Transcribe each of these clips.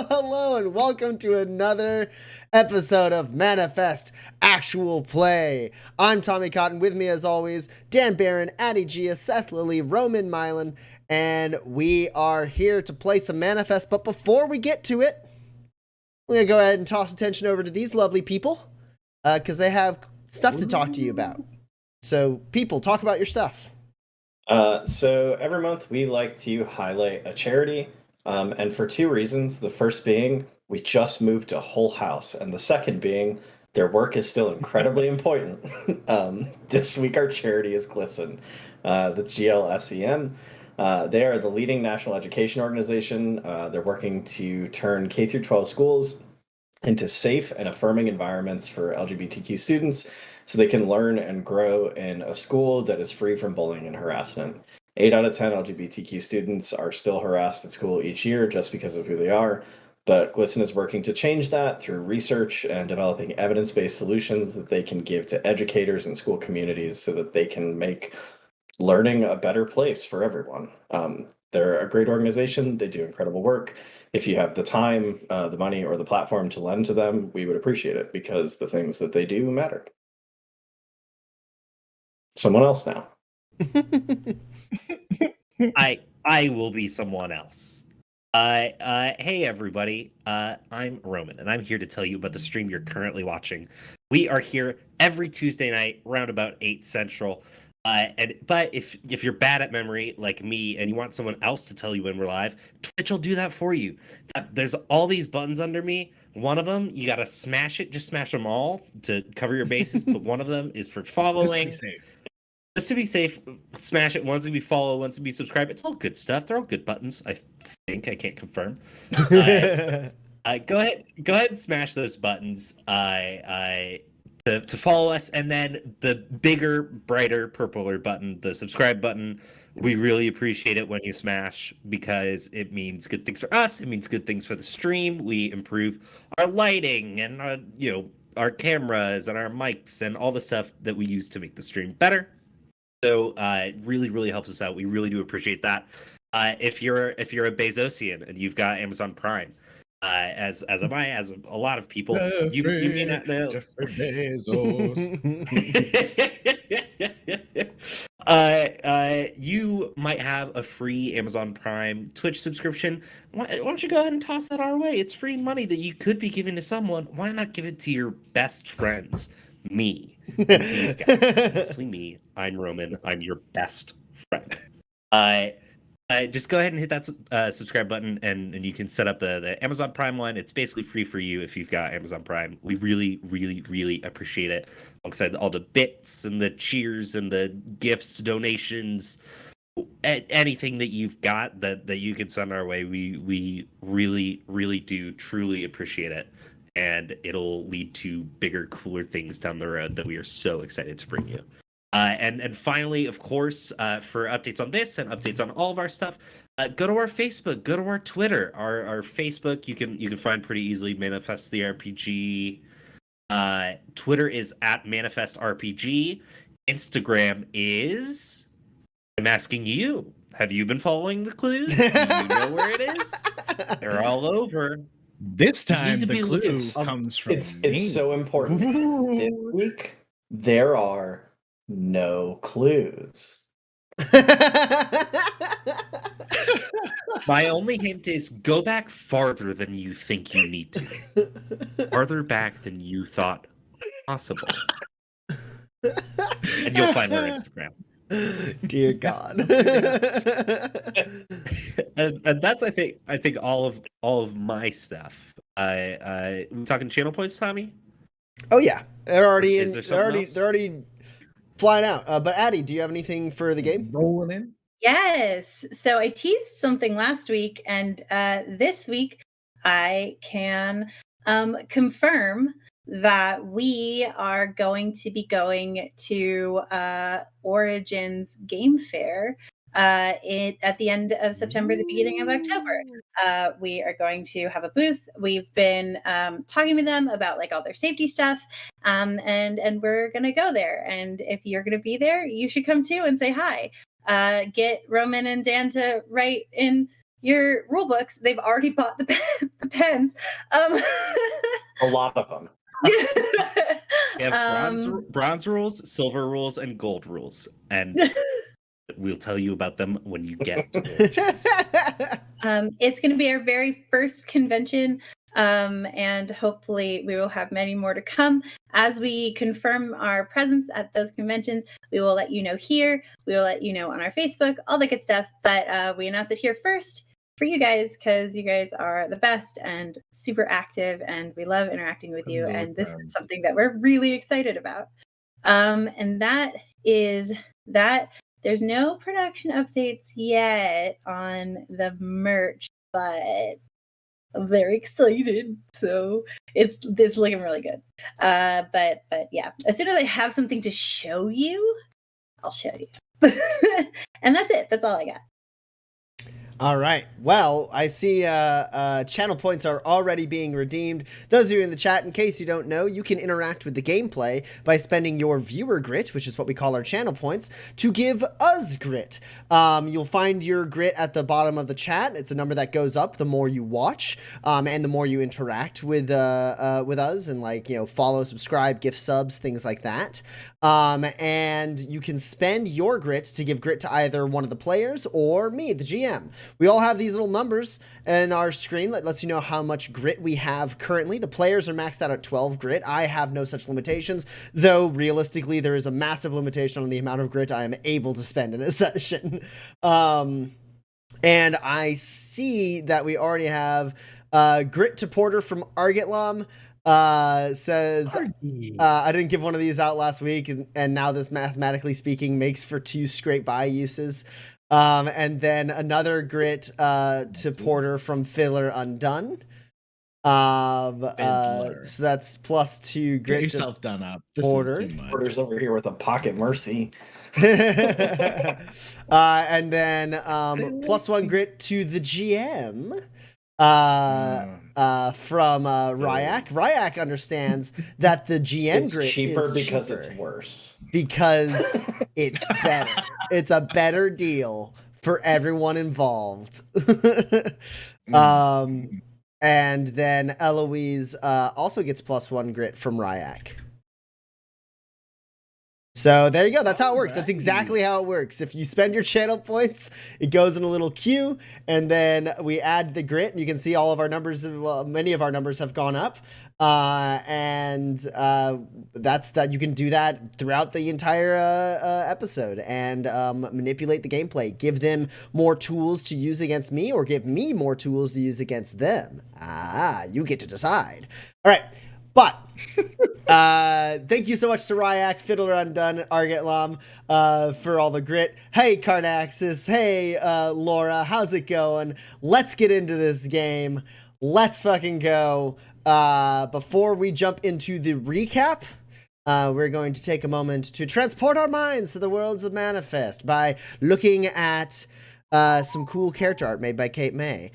Hello, and welcome to another episode of Manifest Actual Play. I'm Tommy Cotton. With me, as always, Dan Barron, Addie Gia, Seth Lilly, Roman Milan, and we are here to play some Manifest. But before we get to it, we're going to go ahead and toss attention over to these lovely people because they have stuff to talk to you about. So, people, talk about your stuff. So every month we like to highlight a charity, and for two reasons. The first being we just moved a whole house, and the second being their work is still incredibly important. This week our charity is GLSEN, that's GLSEN. They are the leading national education organization. They're working to turn K through 12 schools into safe and affirming environments for LGBTQ students so they can learn and grow in a school that is free from bullying and harassment. 8 out of 10 LGBTQ students are still harassed at school each year just because of who they are, but GLSEN is working to change that through research and developing evidence-based solutions that they can give to educators and school communities so that they can make learning a better place for everyone. They're a great organization. They do incredible work. If you have the time, the money, or the platform to lend to them, we would appreciate it because the things that they do matter. Someone else now. I will be someone else. Hey everybody, I'm Roman, and I'm here to tell you about the stream you're currently watching. We are here every Tuesday night, around about 8 Central. But if you're bad at memory like me and you want someone else to tell you when we're live, Twitch will do that for you. There's all these buttons under me. One of them, you gotta smash it. Just smash them all to cover your bases. But one of them is for following. Just to be safe, smash it. One's gonna be follow, one's gonna be subscribe. It's all good stuff. They're all good buttons. I think. I can't confirm. Go ahead and smash those buttons. To follow us, and then the bigger, brighter, purpler button, the subscribe button. We really appreciate it when you smash because it means good things for us. It means good things for the stream. We improve our lighting and our cameras and our mics and all the stuff that we use to make the stream better. So it really, really helps us out. We really do appreciate that. If you're a Bezosian and you've got Amazon Prime, as am I, as a lot of people, you may not know. Jeffrey Bezos. You might have a free Amazon Prime Twitch subscription. Why don't you go ahead and toss that our way? It's free money that you could be giving to someone. Why not give it to your best friends? Me. These guys. Mostly me. I'm Roman. I'm your best friend. Just go ahead and hit that subscribe button, and you can set up the Amazon Prime line. It's basically free for you if you've got Amazon Prime. We really, really, really appreciate it. Alongside all the bits and the cheers and the gifts, donations, anything that you've got that you can send our way, we really, really do truly appreciate it. And it'll lead to bigger, cooler things down the road that we are so excited to bring you. And finally, of course, for updates on this and updates on all of our stuff, go to our Facebook, go to our Twitter. Our Facebook you can find pretty easily, Manifest the RPG. Twitter is at Manifest RPG. Instagram is, I'm asking you, have you been following the clues? Do you know where it is? They're all over. This time the clue comes from me. It's so important. This week there are no clues. My only hint is go back farther than you think you need to. Farther back than you thought possible. And you'll find our Instagram. Dear God. and that's I think all of my stuff. We talking channel points, Tommy? Oh yeah. They're already They're already flying out. But Addie, do you have anything for the game? Rolling in. Yes. So I teased something last week, and this week I can confirm that we are going to be going to Origins Game Fair at the end of September, the beginning of October. We are going to have a booth. We've been talking with them about like all their safety stuff, and we're gonna go there. And if you're gonna be there, you should come too and say hi. Get Roman and Dan to write in your rule books. They've already bought the pens. A lot of them. We have bronze rules, silver rules, and gold rules, and we'll tell you about them when you get oranges. It's going to be our very first convention, and hopefully we will have many more to come. As we confirm our presence at those conventions, we will let you know here. We will let you know on our Facebook, all the good stuff. But we announce it here first for you guys because you guys are the best and super active, and we love interacting with you. And this is something that we're really excited about. And that is that. There's no production updates yet on the merch, but I'm very excited. So it's looking really good. But yeah, as soon as I have something to show you, I'll show you. And that's it. That's all I got. All right. Well, I see channel points are already being redeemed. Those of you in the chat, in case you don't know, you can interact with the gameplay by spending your viewer grit, which is what we call our channel points, to give us grit. You'll find your grit at the bottom of the chat. It's a number that goes up the more you watch, and the more you interact with us and, like, you know, follow, subscribe, gift subs, things like that. And you can spend your grit to give grit to either one of the players or me, the GM. We all have these little numbers in our screen that lets you know how much grit we have currently. The players are maxed out at 12 grit. I have no such limitations, though realistically there is a massive limitation on the amount of grit I am able to spend in a session. And I see that we already have grit to Porter from Argetlam. Says I didn't give one of these out last week, and now this, mathematically speaking, makes for 2 scrape by uses. And then another grit to Porter from Fiddler Undone. So that's plus 2 grit. Get yourself done up. This Porter. is too much. Porter's over here with a pocket mercy. And then plus 1 grit to the GM. From Ryak. Ryak understands that the GM it's grit cheaper is because cheaper it's worse. because it's better. It's a better deal for everyone involved. And then Eloise also gets plus 1 grit from Ryak. So there you go. That's how it works. That's exactly how it works. If you spend your channel points, it goes in a little queue, and then we add the grit, and you can see all of our numbers. Well, many of our numbers have gone up, and that's that. You can do that throughout the entire episode and manipulate the gameplay. Give them more tools to use against me, or give me more tools to use against them. You get to decide. All right. But thank you so much to Ryak, Fiddler Undone, Argetlam for all the grit. Hey, Carnaxis. Hey, Laura. How's it going? Let's get into this game. Let's fucking go. Before we jump into the recap, we're going to take a moment to transport our minds to the worlds of Manifest by looking at some cool character art made by Kate May.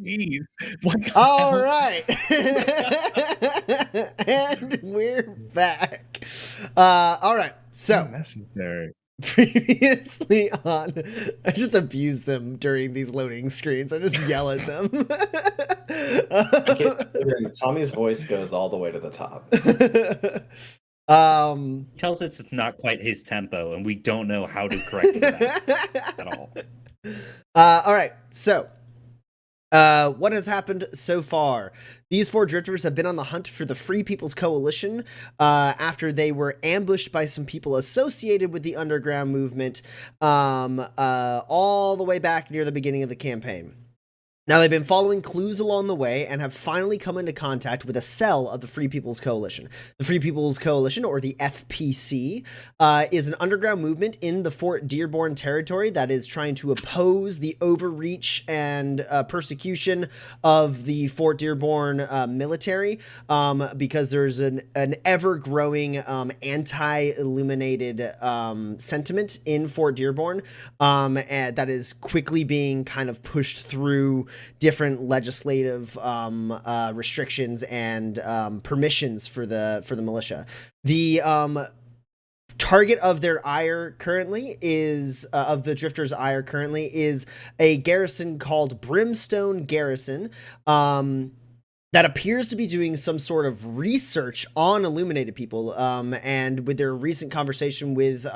Jeez. What the All hell? right. And we're back. All right. So Unnecessary. previously on, I just abuse them during these loading screens. I just yell at them. Tommy's voice goes all the way to the top. Tells us it's not quite his tempo, and we don't know how to correct that at all. All right. So, what has happened so far? These four drifters have been on the hunt for the Free People's Coalition after they were ambushed by some people associated with the underground movement all the way back near the beginning of the campaign. Now, they've been following clues along the way and have finally come into contact with a cell of the Free People's Coalition. The Free People's Coalition, or the FPC, is an underground movement in the Fort Dearborn territory that is trying to oppose the overreach and persecution of the Fort Dearborn military because there's an ever-growing anti-illuminated sentiment in Fort Dearborn and that is quickly being kind of pushed through different legislative restrictions and permissions for the militia. The target of their ire currently is of the drifters' ire currently is a garrison called Brimstone Garrison. That appears to be doing some sort of research on illuminated people, and with their recent conversation with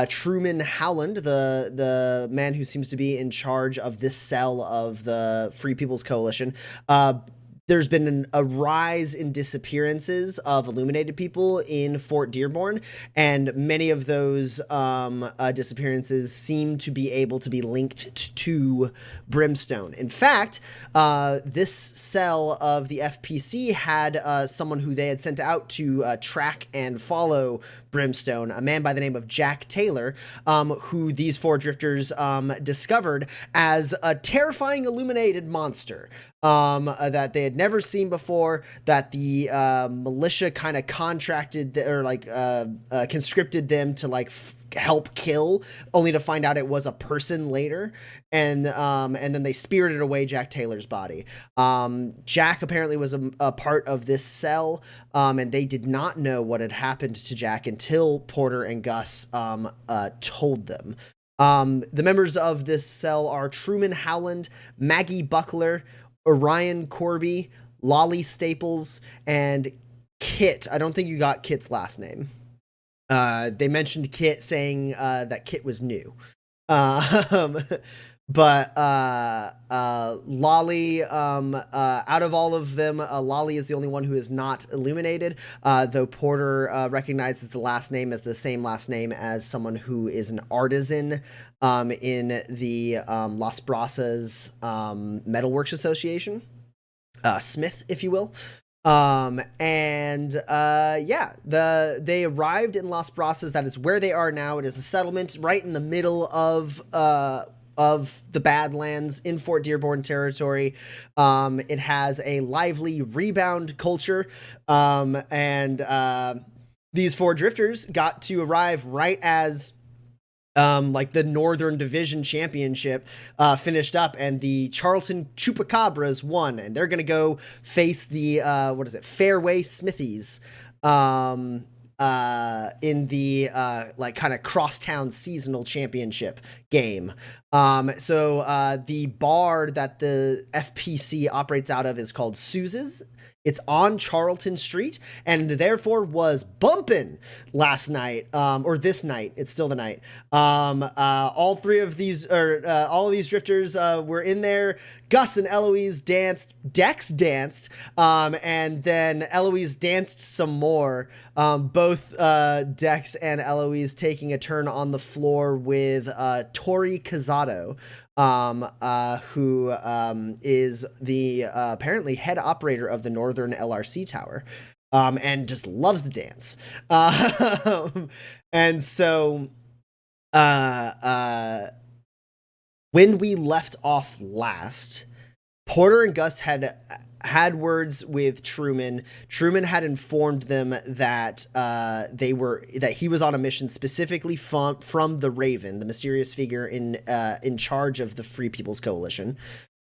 Truman Howland, the man who seems to be in charge of this cell of the Free People's Coalition, there's been a rise in disappearances of illuminated people in Fort Dearborn, and many of those disappearances seem to be able to be linked to Brimstone. In fact, this cell of the FPC had someone who they had sent out to track and follow Brimstone, a man by the name of Jack Taylor, who these four drifters discovered as a terrifying illuminated monster that they had never seen before, that the militia kind of contracted or conscripted them to help kill, only to find out it was a person later. And then they spirited away Jack Taylor's body. Jack apparently was a part of this cell, and they did not know what had happened to Jack until Porter and Gus told them. The members of this cell are Truman Howland, Maggie Buckler, Orion Corby, Lolly Staples, and Kit. I don't think you got Kit's last name. They mentioned Kit, saying that Kit was new. But Lolly, out of all of them, Lolly is the only one who is not illuminated, though Porter recognizes the last name as the same last name as someone who is an artisan in the Las Brasas Metalworks Association, Smith, if you will. They arrived in Las Brasas. That is where they are now. It is a settlement right in the middle of the Badlands in Fort Dearborn territory. It has a lively rebound culture. These four drifters got to arrive right as the Northern Division Championship finished up, and the Charlton Chupacabras won, and they're gonna go face the Fairway Smithies in the kind of crosstown seasonal championship game. So the bar that the FPC operates out of is called Sousa's. It's on Charlton Street, and therefore was bumping last night, or this night. It's still the night. All of these drifters were in there. Gus and Eloise danced. Dex danced, and then Eloise danced some more. Both Dex and Eloise taking a turn on the floor with Tori Cazzato, who is the apparently head operator of the Northern LRC Tower, and just loves to dance. And so when we left off last, Porter and Gus had words with Truman. Truman had informed them that he was on a mission specifically from the Raven, the mysterious figure in charge of the Free People's Coalition.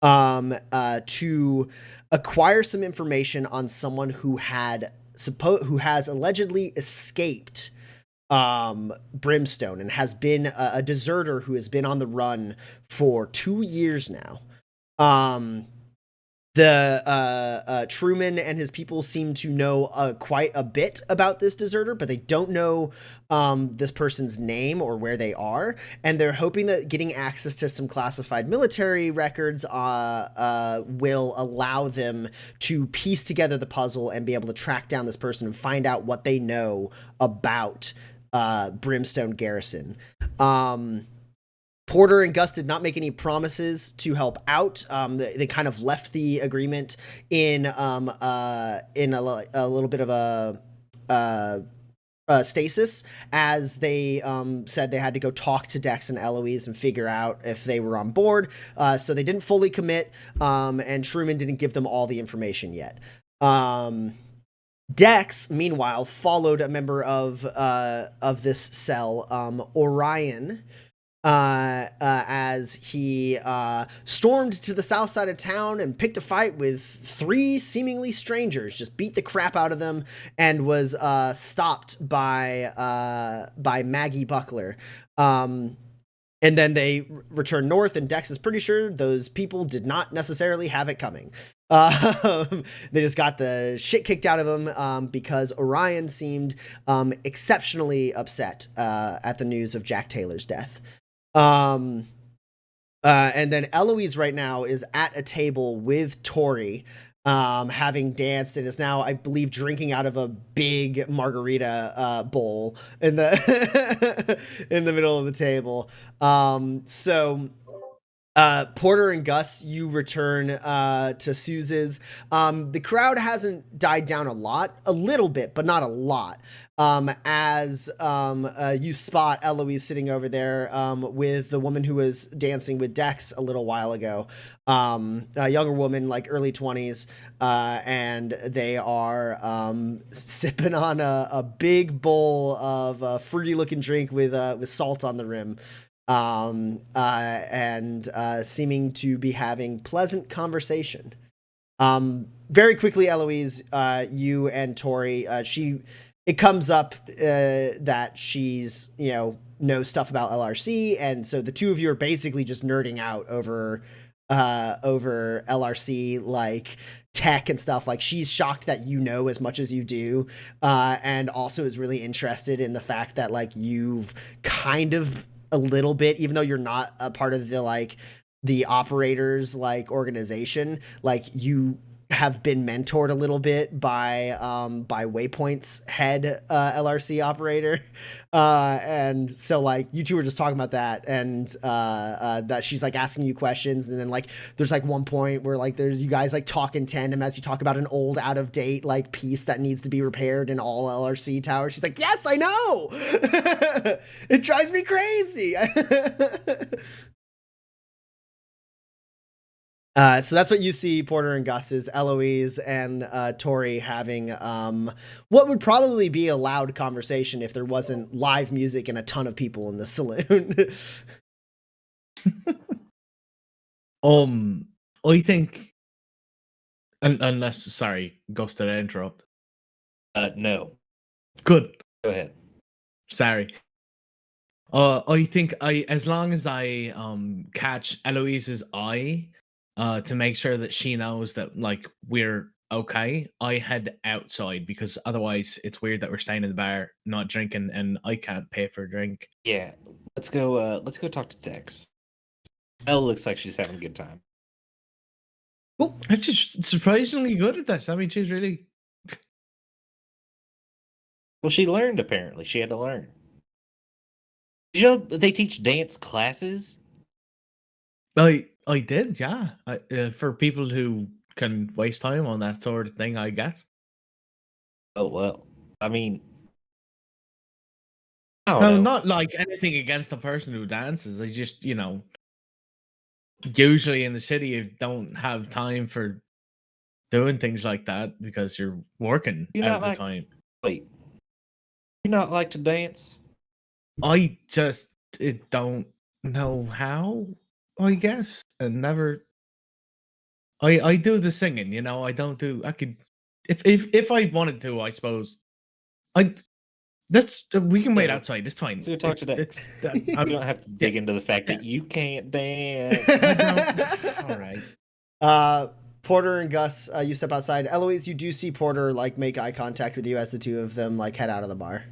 to acquire some information on someone who has allegedly escaped Brimstone and has been a deserter who has been on the run for 2 years now. Truman and his people seem to know quite a bit about this deserter, but they don't know this person's name or where they are, and they're hoping that getting access to some classified military records will allow them to piece together the puzzle and be able to track down this person and find out what they know about Brimstone Garrison. Porter and Gus did not make any promises to help out. They kind of left the agreement in a little bit of a stasis, as they said they had to go talk to Dex and Eloise and figure out if they were on board. So they didn't fully commit, and Truman didn't give them all the information yet. Dex, meanwhile, followed a member of this cell, Orion, as he stormed to the south side of town and picked a fight with 3 seemingly strangers, just beat the crap out of them, and was stopped by Maggie Buckler. And then they returned north, and Dex is pretty sure those people did not necessarily have it coming. They just got the shit kicked out of them because Orion seemed exceptionally upset at the news of Jack Taylor's death. And then Eloise right now is at a table with Tori, having danced, and is now, I believe, drinking out of a big margarita bowl in the in the middle of the table. So Porter and Gus, you return to Sousa's. The crowd hasn't died down a little bit, but not a lot. As you spot Eloise sitting over there with the woman who was dancing with Dex a little while ago, a younger woman, like early 20s, and they are sipping on a big bowl of a fruity-looking drink with salt on the rim, and seeming to be having pleasant conversation. Very quickly, Eloise, you and Tori, it comes up that she's, knows stuff about LRC, and so the two of you are basically just nerding out over LRC, like tech and stuff. Like, she's shocked that you know as much as you do, and also is really interested in the fact that, like, you've kind of a little bit, even though you're not a part of the operators organization, like, you have been mentored a little bit by Waypoint's head LRC operator, and so you two were just talking about that, and that she's asking you questions, and then there's one point where there's you guys talk in tandem as you talk about an old out of date piece that needs to be repaired in all LRC towers. She's like, yes, I know. It drives me crazy. So that's what you see, Porter and Gus, is Eloise and Tori having what would probably be a loud conversation if there wasn't live music and a ton of people in the saloon. I think, unless, sorry, Gus, did I interrupt? No. Good. Go ahead. Sorry. I think as long as I catch Eloise's eye, to make sure that she knows that we're okay, I head outside, because otherwise it's weird that we're staying in the bar not drinking and I can't pay for a drink. Yeah, let's go talk to Dex. Elle looks like she's having a good time. Well, I'm just surprisingly good at this. I mean, she's really... Well, she learned, apparently. She had to learn. Did you know that they teach dance classes? I did, yeah. For people who can waste time on that sort of thing, I guess. Oh, well. I mean... I don't know. Not anything against the person who dances. I just, usually in the city you don't have time for doing things like that because you're working out the time. Wait. You not like to dance? I just don't know how, I guess, and never I do the singing, you know. I don't do. I could, if I wanted to, I suppose. I we can wait Yeah, outside. It's fine. so talk to It's Dex. We I'm, don't have to dig into the fact yeah. that you can't dance. I don't. All right. Porter and Gus, you step outside. Eloise, you do see Porter like make eye contact with you as the two of them like head out of the bar.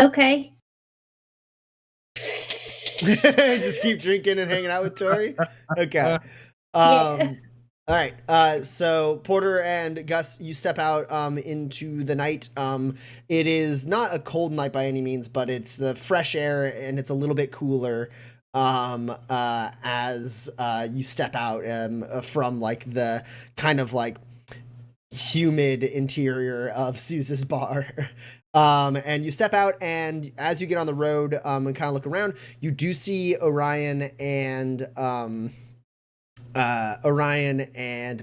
Okay. Just keep drinking and hanging out with Tori. Okay. Yes. All right. So Porter and Gus, you step out into the night. It is not a cold night by any means, but it's the fresh air and it's a little bit cooler. As you step out from like the kind of like humid interior of Sousa's bar. And you step out, and as you get on the road and kind of look around, you do see Orion and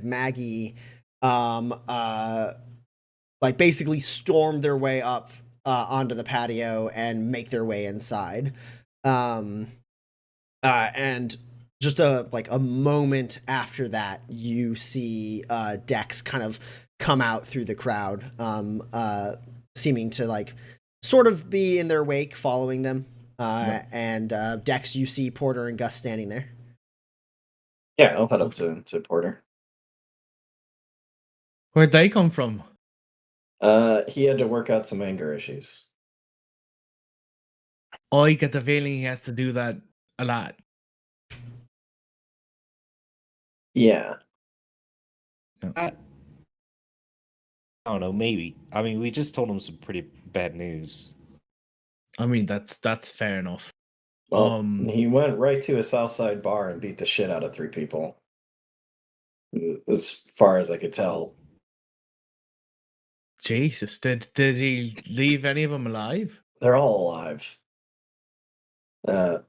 Maggie like basically storm their way up onto the patio and make their way inside. And just a moment after that, you see Dex kind of come out through the crowd, seeming to like sort of be in their wake, following them. And Dex, you see Porter and Gus standing there. Yeah, I'll head up to Porter. Where'd they come from? He had to work out some anger issues. I get the feeling he has to do that a lot. Yeah. I don't know, maybe. I mean, we just told him some pretty bad news. I mean, that's fair enough. Well, he went right to a Southside bar and beat the shit out of 3 people. As far as I could tell. Jesus, did he leave any of them alive? They're all alive.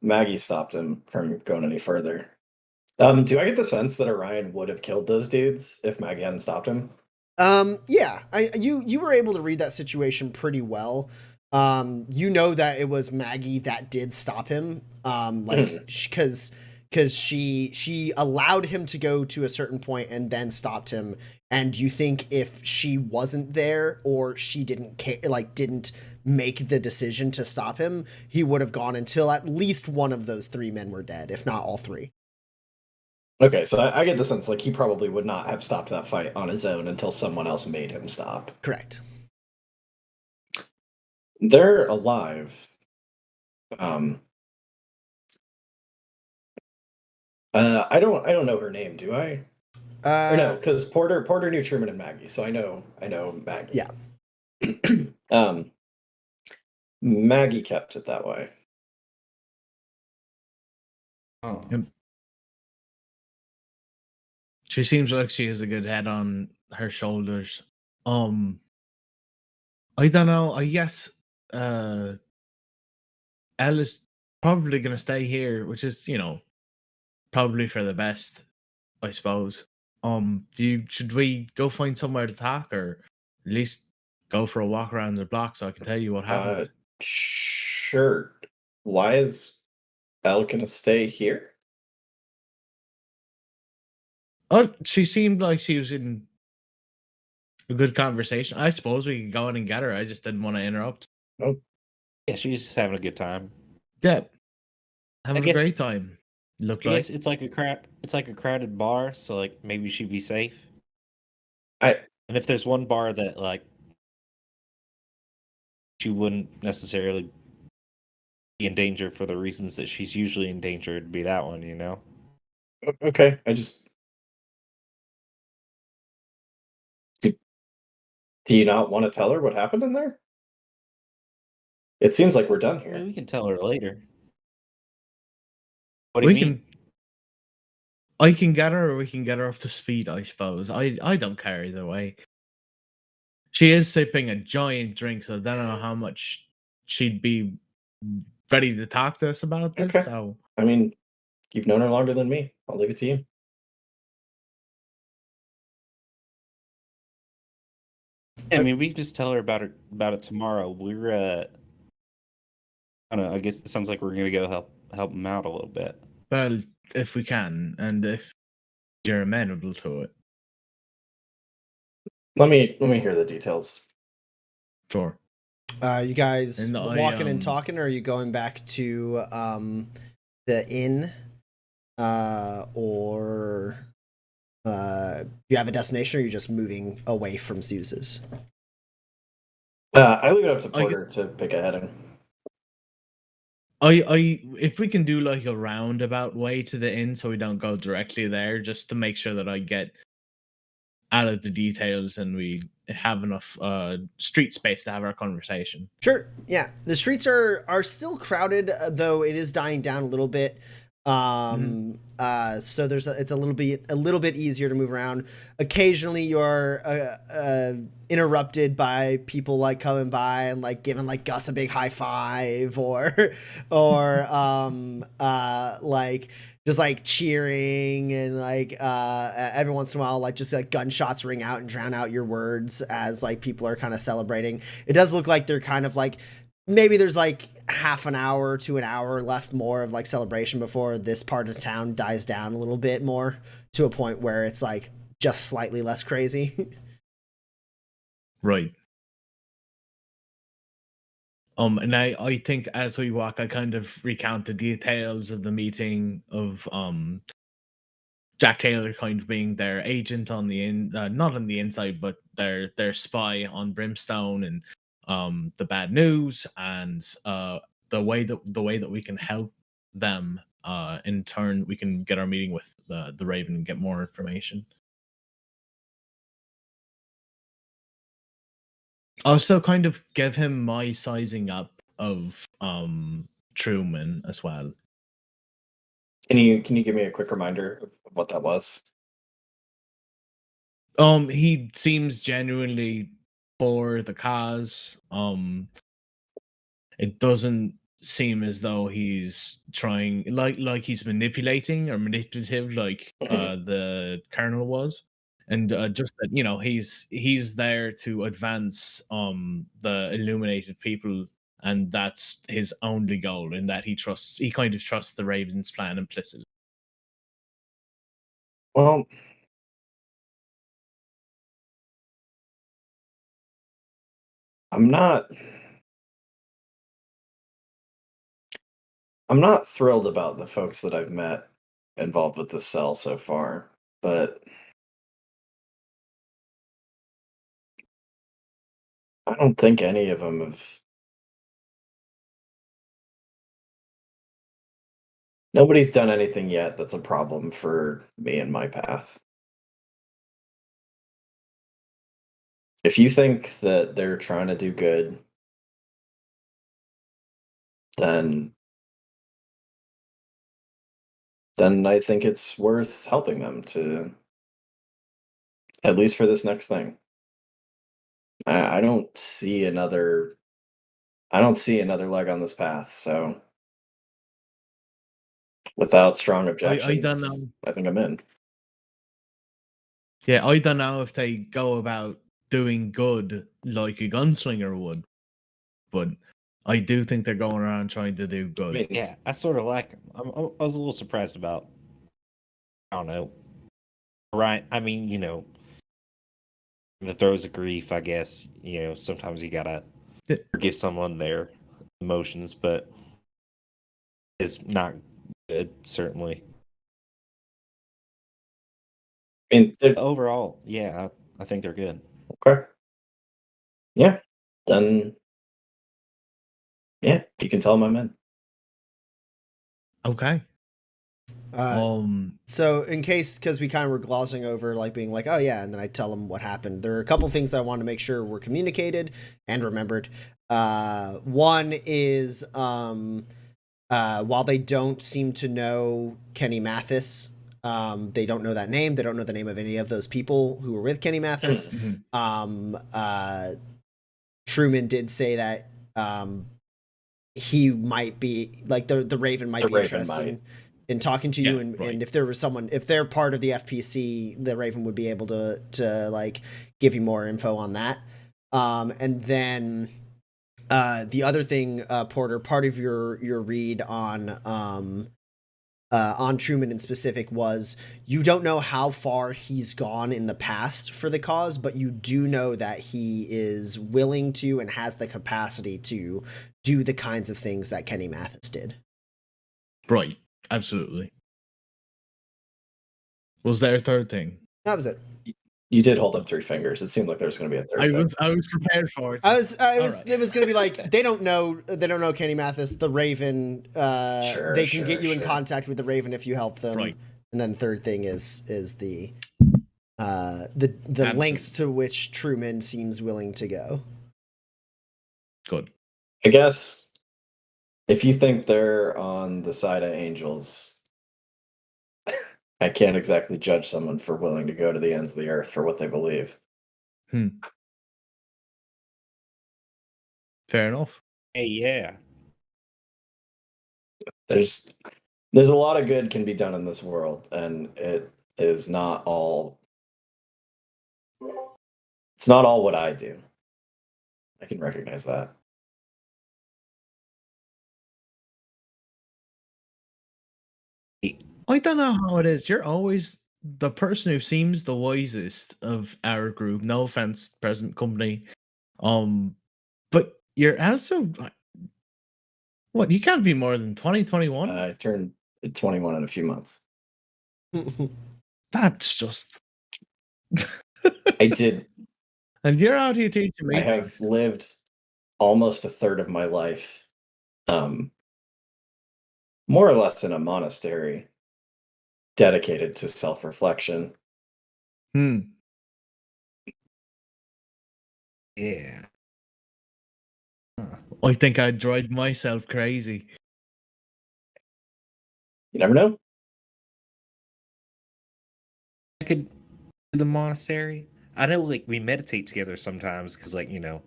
Maggie stopped him from going any further. Do I get the sense that Orion would have killed those dudes if Maggie hadn't stopped him? Yeah, you were able to read that situation pretty well. You know that it was Maggie that did stop him. Because she allowed him to go to a certain point and then stopped him. And you think if she wasn't there or she didn't didn't make the decision to stop him, he would have gone until at least one of those 3 men were dead, if not all 3. Okay, so I get the sense like he probably would not have stopped that fight on his own until someone else made him stop. Correct. They're alive. I don't know her name, do I? Or no, because Porter knew Truman and Maggie, so I know Maggie. Yeah. Maggie kept it that way. Oh. She seems like she has a good head on her shoulders. I don't know. I guess Ella's probably gonna stay here, which is, you know, probably for the best, I suppose. Should we go find somewhere to talk, or at least go for a walk around the block so I can tell you what happened? Sure. Why is Elle gonna stay here? Oh, she seemed like she was in a good conversation. I suppose we could go in and get her. I just didn't want to interrupt. Oh, Yeah, she's just having a good time. Yeah, having a guess- great time. Looked like. Yes, it's like a crowded bar, so like maybe she'd be safe. I And if there's one bar that like she wouldn't necessarily be in danger for the reasons that she's usually in danger, it'd be that one, you know? okay. Do you not want to tell her what happened in there? It seems like we're done I mean, here. we can tell her later. What do you mean? I can get her, or we can get her up to speed, I suppose. I don't care either way. She is sipping a giant drink, so I don't know how much she'd be ready to talk to us about this. Okay. So I mean, you've known her longer than me. I'll leave it to you. I mean, we can just tell her about it tomorrow. I don't know. I guess it sounds like we're gonna go help him out a little bit. Well, if we can, and if you're amenable to it, Let me hear the details. sure. You guys And walking and talking, or are you going back to the inn, or you have a destination, or are you just moving away from Zeus's? I leave it up to Porter to pick a heading. If we can do like a roundabout way to the inn, so we don't go directly there, just to make sure that I get out of the details and we have enough street space to have our conversation. Sure. Yeah, the streets are still crowded, though it is dying down a little bit. So it's a little bit easier to move around. Occasionally, you're interrupted by people like coming by and like giving like Gus a big high five, or like just like cheering, and like every once in a while, like just like gunshots ring out and drown out your words as like people are kind of celebrating. It does look like they're kind of like, maybe there's like half an hour to an hour left more of like celebration before this part of town dies down a little bit more, to a point where it's like just slightly less crazy. Right. And I think as we walk, I kind of recount the details of the meeting of Jack Taylor kind of being their agent on the not on the inside, but their spy on Brimstone, and the bad news, and the way that we can help them. In turn, we can get our meeting with the Raven and get more information. Also, kind of give him my sizing up of Truman as well. Can you give me a quick reminder of what that was? He seems genuinely for the cause. It doesn't seem as though he's trying like he's manipulating or manipulative like the Colonel was. And just that, he's there to advance the illuminated people, and that's his only goal, in that he kind of trusts the Raven's plan implicitly. Well, I'm not thrilled about the folks that I've met involved with this cell so far, but I don't think any of them have. Nobody's done anything yet that's a problem for me and my path. If you think that they're trying to do good, then I think it's worth helping them, to at least for this next thing. I don't see another leg on this path, so without strong objections, I don't know. I think I'm in. Yeah, I don't know if they go about doing good like a gunslinger would, but I do think they're going around trying to do good. I mean, Yeah, I sort of like him. I was a little surprised about, I don't know. Right. I mean, the throes of grief, I guess, sometimes you gotta forgive someone their emotions, but it's not good, certainly. I mean, Overall, yeah, I think they're good. okay. Yeah, then yeah, you can tell them I'm in. Okay. So in case, because we kind of were glossing over like being like, oh yeah, and then I tell them what happened, there are a couple things that I want to make sure were communicated and remembered. One is while they don't seem to know Kenny Mathis, they don't know that name, they don't know the name of any of those people who were with Kenny Mathis. Truman did say that he might be like the Raven might be interested in talking to you, and if there was someone, if they're part of the FPC, the Raven would be able to like give you more info on that. And then The other thing, Porter, part of your read on Truman in specific was you don't know how far he's gone in the past for the cause, but you do know that he is willing to and has the capacity to do the kinds of things that Kenny Mathis did. Right. Absolutely. Was there a third thing? That was it. You did hold up 3 fingers. It seemed like there was going to be a third thing. I was prepared for it. It was going to be like they don't know Kenny Mathis, the Raven. They can get you in contact with the Raven if you help them. Right. And then third thing is the lengths to which Truman seems willing to go. Good. I guess if you think they're on the side of angels, I can't exactly judge someone for willing to go to the ends of the earth for what they believe. Fair enough. Hey, yeah. There's a lot of good can be done in this world, and it is not all. It's not all what I do. I can recognize that. I don't know how it is. You're always the person who seems the wisest of our group. No offense, present company. But you're also what? You can't be more than 2021. I turned 21 in a few months. That's just. I did. And you're out here teaching me. I have lived almost a third of my life, more or less in a monastery, dedicated to self-reflection. Yeah. I think I'd drive myself crazy. You never know. I could do the monastery. I know, like, we meditate together sometimes because, like, you know,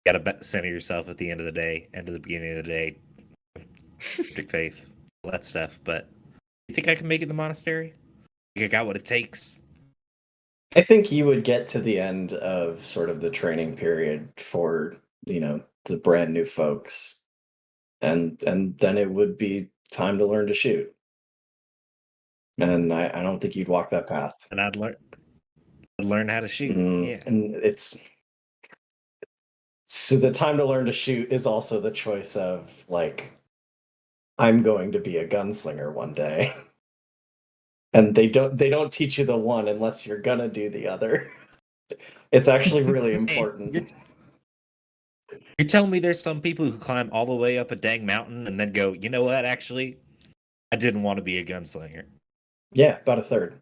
you gotta center yourself at the end of the day, and at the beginning of the day, strict faith, all that stuff. But you think I can make it in the monastery? Think I got what it takes? I think you would get to the end of sort of the training period for, the brand new folks. And then it would be time to learn to shoot. And I don't think you'd walk that path. And I'd learn how to shoot. Yeah. And so the time to learn to shoot is also the choice of, like, I'm going to be a gunslinger one day. And they don't teach you the one unless you're gonna do the other. It's actually really important. You're telling me there's some people who climb all the way up a dang mountain and then go, you know what, actually, I didn't want to be a gunslinger. Yeah, about a third.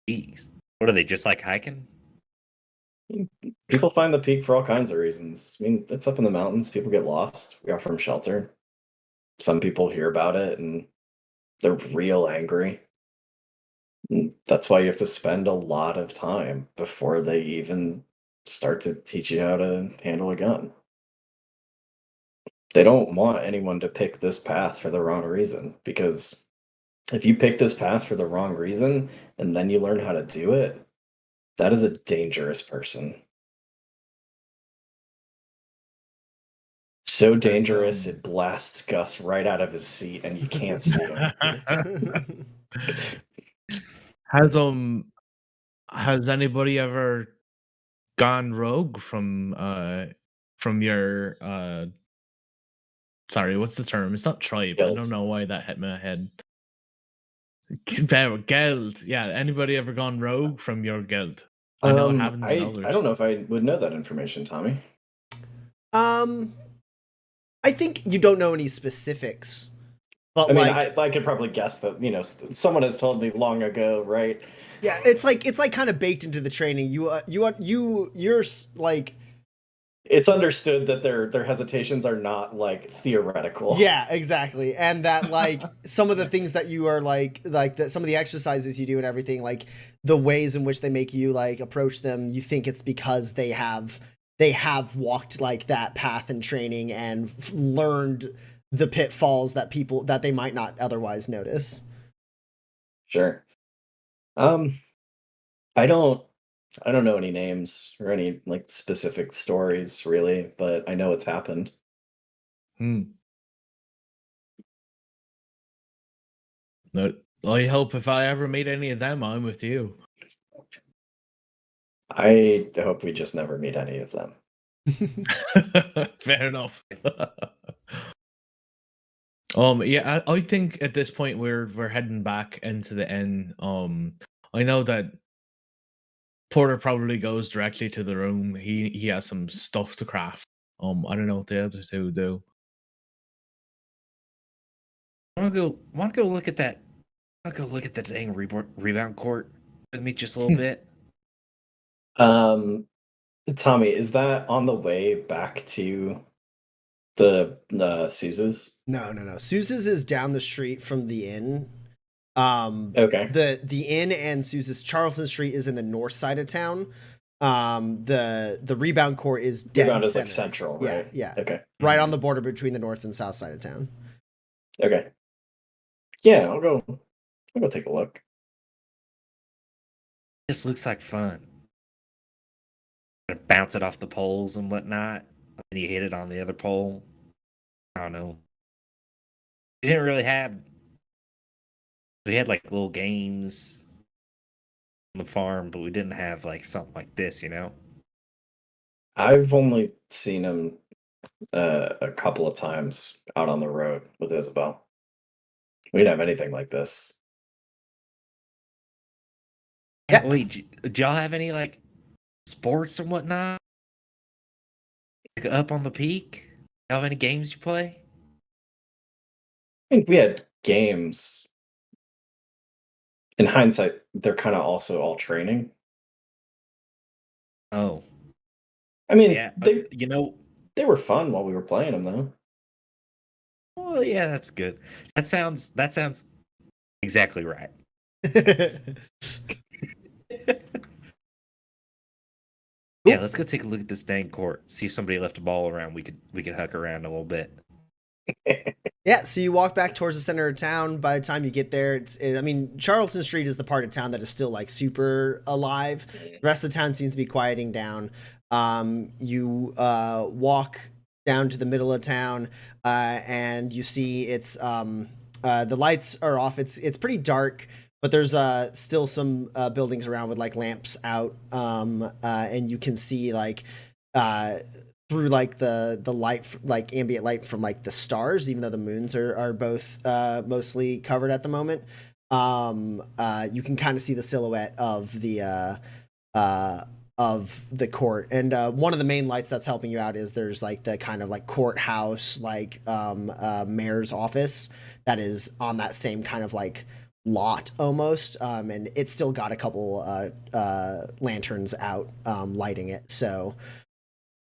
Jeez. What are they, just like hiking? People find the peak for all kinds of reasons. I mean, it's up in the mountains. People get lost. We offer them shelter. Some people hear about it and they're real angry. And that's why you have to spend a lot of time before they even start to teach you how to handle a gun. They don't want anyone to pick this path for the wrong reason, because if you pick this path for the wrong reason and then you learn how to do it, that is a dangerous person. So dangerous, it blasts Gus right out of his seat and you can't see him. Has anybody ever gone rogue from your sorry, what's the term? It's not tribe. Guild. I don't know why that hit my head. Guild. Yeah, anybody ever gone rogue from your guild? I know it happens in others. I don't know if I would know that information, Tommy. I think you don't know any specifics. But I mean, I could probably guess that, someone has told me long ago, right? Yeah, it's like kind of baked into the training. You're like, it's understood that their hesitations are not, like, theoretical. Yeah, exactly. And that, like, some of the things that you are like that some of the exercises you do and everything, like the ways in which they make you, like, approach them, you think it's because they have walked, like, that path in training and learned the pitfalls that they might not otherwise notice. Sure. I don't I don't know any names or any like specific stories really, but I know it's happened. Hmm. No, I hope if I ever meet any of them, I'm with you. I hope we just never meet any of them. Fair enough. Yeah, I think at this point we're heading back into the inn. I know that Porter probably goes directly to the room. He has some stuff to craft. I don't know what the other two do. Want to go look at that? Want to go look at the dang rebound court with me just a little bit? Tommy, is that on the way back to the Sousa's? No. Sousa's is down the street from the inn. Okay. The inn and Sousa's Charlton Street is in the north side of town. The rebound court is dead Rebound is center. like central, right? Yeah. Okay. Right on the border between the north and south side of town. Okay. Yeah, I'll go take a look. This looks like fun. Bounce it off the poles and whatnot, and you hit it on the other pole. I don't know. We didn't really have. We had like little games on the farm, but we didn't have like something like this, you know. I've only seen him a couple of times out on the road with Isabel. We didn't have anything like this. Yeah. Wait, did y'all have any like sports or whatnot? Like, up on the peak? Y'all have any games you play? I think we had games. In hindsight, they're kind of also all training. Oh, I mean, yeah. they were fun while we were playing them, though. Oh yeah, that's good. That sounds exactly right. Yeah, let's go take a look at this dang court. See if somebody left a ball around. We could huck around a little bit. Yeah, so you walk back towards the center of town. By the time you get there, I mean, Charlton Street is the part of town that is still like super alive. The rest of the town seems to be quieting down. You walk down to the middle of town, and you see it's the lights are off. It's pretty dark, but there's still some buildings around with like lamps out, and you can see like through like the light, like ambient light from like the stars, even though the moons are both mostly covered at the moment. You can kind of see the silhouette of the court, and one of the main lights that's helping you out is there's like the kind of like courthouse, like mayor's office that is on that same kind of like lot almost, and it's still got a couple lanterns out lighting it, so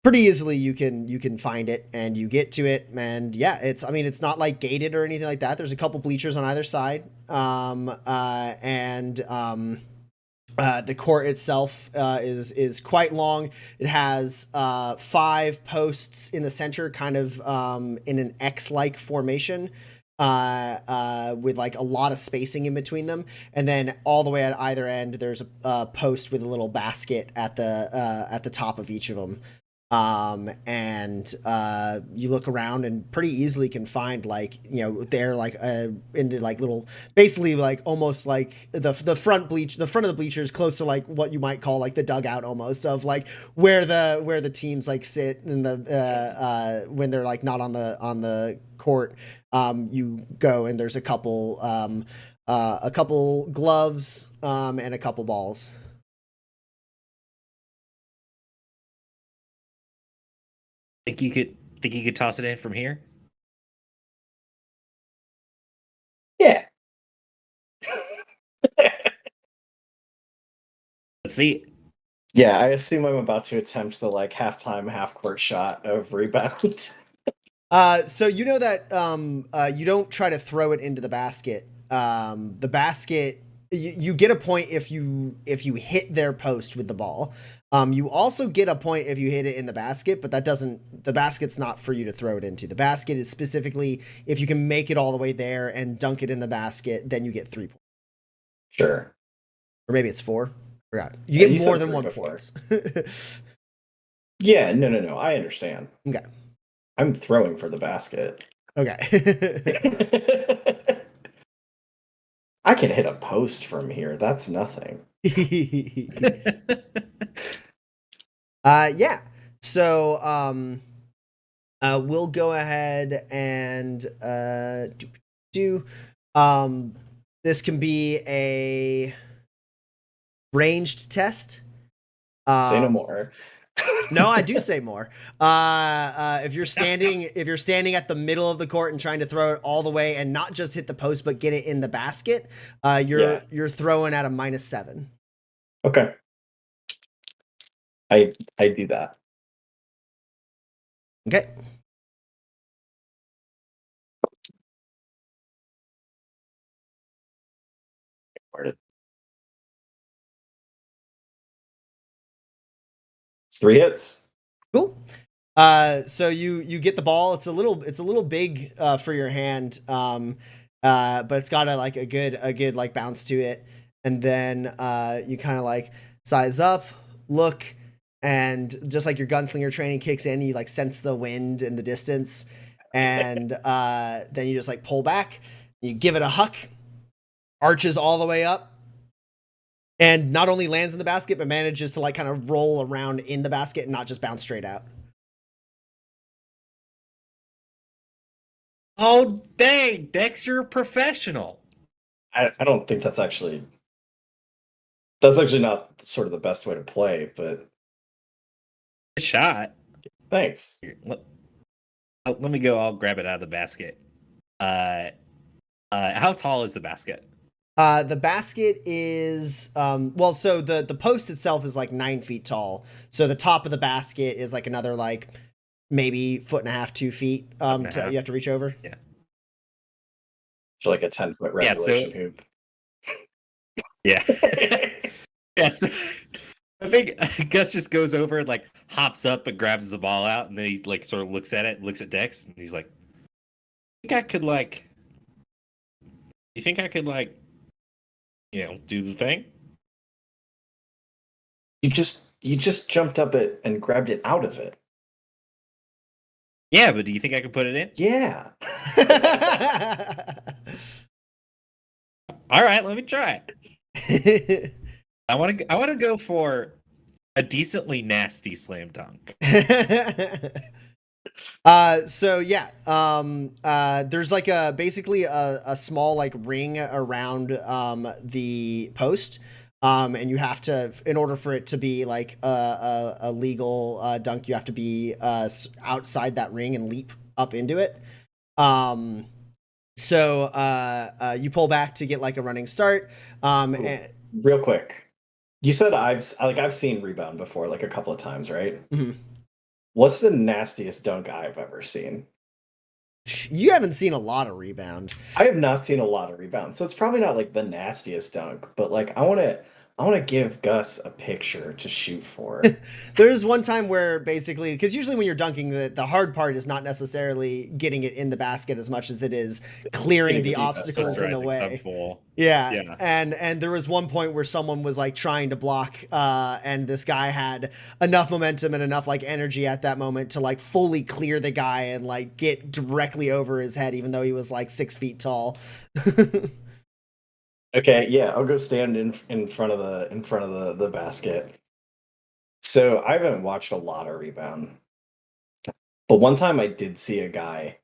pretty easily you can find it and you get to it. And yeah, it's not like gated or anything like that. There's a couple bleachers on either side, and the court itself is quite long. It has 5 posts in the center, kind of in an X-like formation, with like a lot of spacing in between them, and then all the way at either end there's a post with a little basket at the top of each of them. And you look around and pretty easily can find like, you know, they're like in the like little, basically like almost like the front of the bleachers, close to like what you might call like the dugout almost, of like where the teams like sit in the when they're like not on the court. You go and there's a couple gloves and a couple balls. Think you could toss it in from here? Yeah. Let's see. Yeah, I assume I'm about to attempt the like halftime half-court shot of rebound. So you know that you don't try to throw it into the basket. The basket, you get a point if you hit their post with the ball. You also get a point if you hit it in the basket, but the basket's not for you to throw it into. The basket is specifically if you can make it all the way there and dunk it in the basket, then you get 3 points. Sure. Or maybe it's 4. Forgot. You get You more said than 3 1 before. points. Yeah, no. I understand. Okay. I'm throwing for the basket. Okay. I can hit a post from here. That's nothing. Yeah. So we'll go ahead and do this can be a ranged test. Say no more. No, I do say more. If you're standing at the middle of the court and trying to throw it all the way and not just hit the post but get it in the basket, you're throwing at a -7. Okay. I do that. Okay. It's 3 hits. Cool. So you get the ball. It's a little big for your hand, but it's got a good like bounce to it. And then you kind of like size up, look, and just like your gunslinger training kicks in, you like sense the wind in the distance, and then you just like pull back. You give it a huck, arches all the way up, and not only lands in the basket, but manages to like kind of roll around in the basket and not just bounce straight out. Oh, dang, Dex, you're a professional. I don't think that's actually not sort of the best way to play, but Good shot. thanks. Here, let me go. I'll grab it out of the basket. How tall is the basket? The basket is well, so the post itself is like 9 feet tall. So the top of the basket is like another like maybe 1.5 2 feet. You have to reach over. Yeah. For like a 10-foot regulation hoop. Yeah. Yeah. So I think Gus just goes over and like hops up and grabs the ball out, and then he like sort of looks at it, looks at Dex, and he's like, "You think I could do the thing?" You just jumped up it and grabbed it out of it. Yeah, but do you think I could put it in? Yeah. All right, let me try it. I want to go for a decently nasty slam dunk. So yeah, there's like basically a small like ring around the post, and you have to, in order for it to be like a legal dunk, you have to be outside that ring and leap up into it. So you pull back to get like a running start. And real quick, you said I've seen rebound before, like a couple of times, right? Mhm. What's the nastiest dunk I've ever seen? You haven't seen a lot of rebound. I have not seen a lot of rebound, so it's probably not like the nastiest dunk. But like, I want to give Gus a picture to shoot for. There's one time where basically, because usually when you're dunking, the hard part is not necessarily getting it in the basket as much as it is clearing the obstacles in the way. Yeah. And there was one point where someone was like trying to block, and this guy had enough momentum and enough like energy at that moment to like fully clear the guy and like get directly over his head, even though he was like 6 feet tall. Okay, yeah, I'll go stand in front of the basket. So I haven't watched a lot of rebound, but one time I did see a guy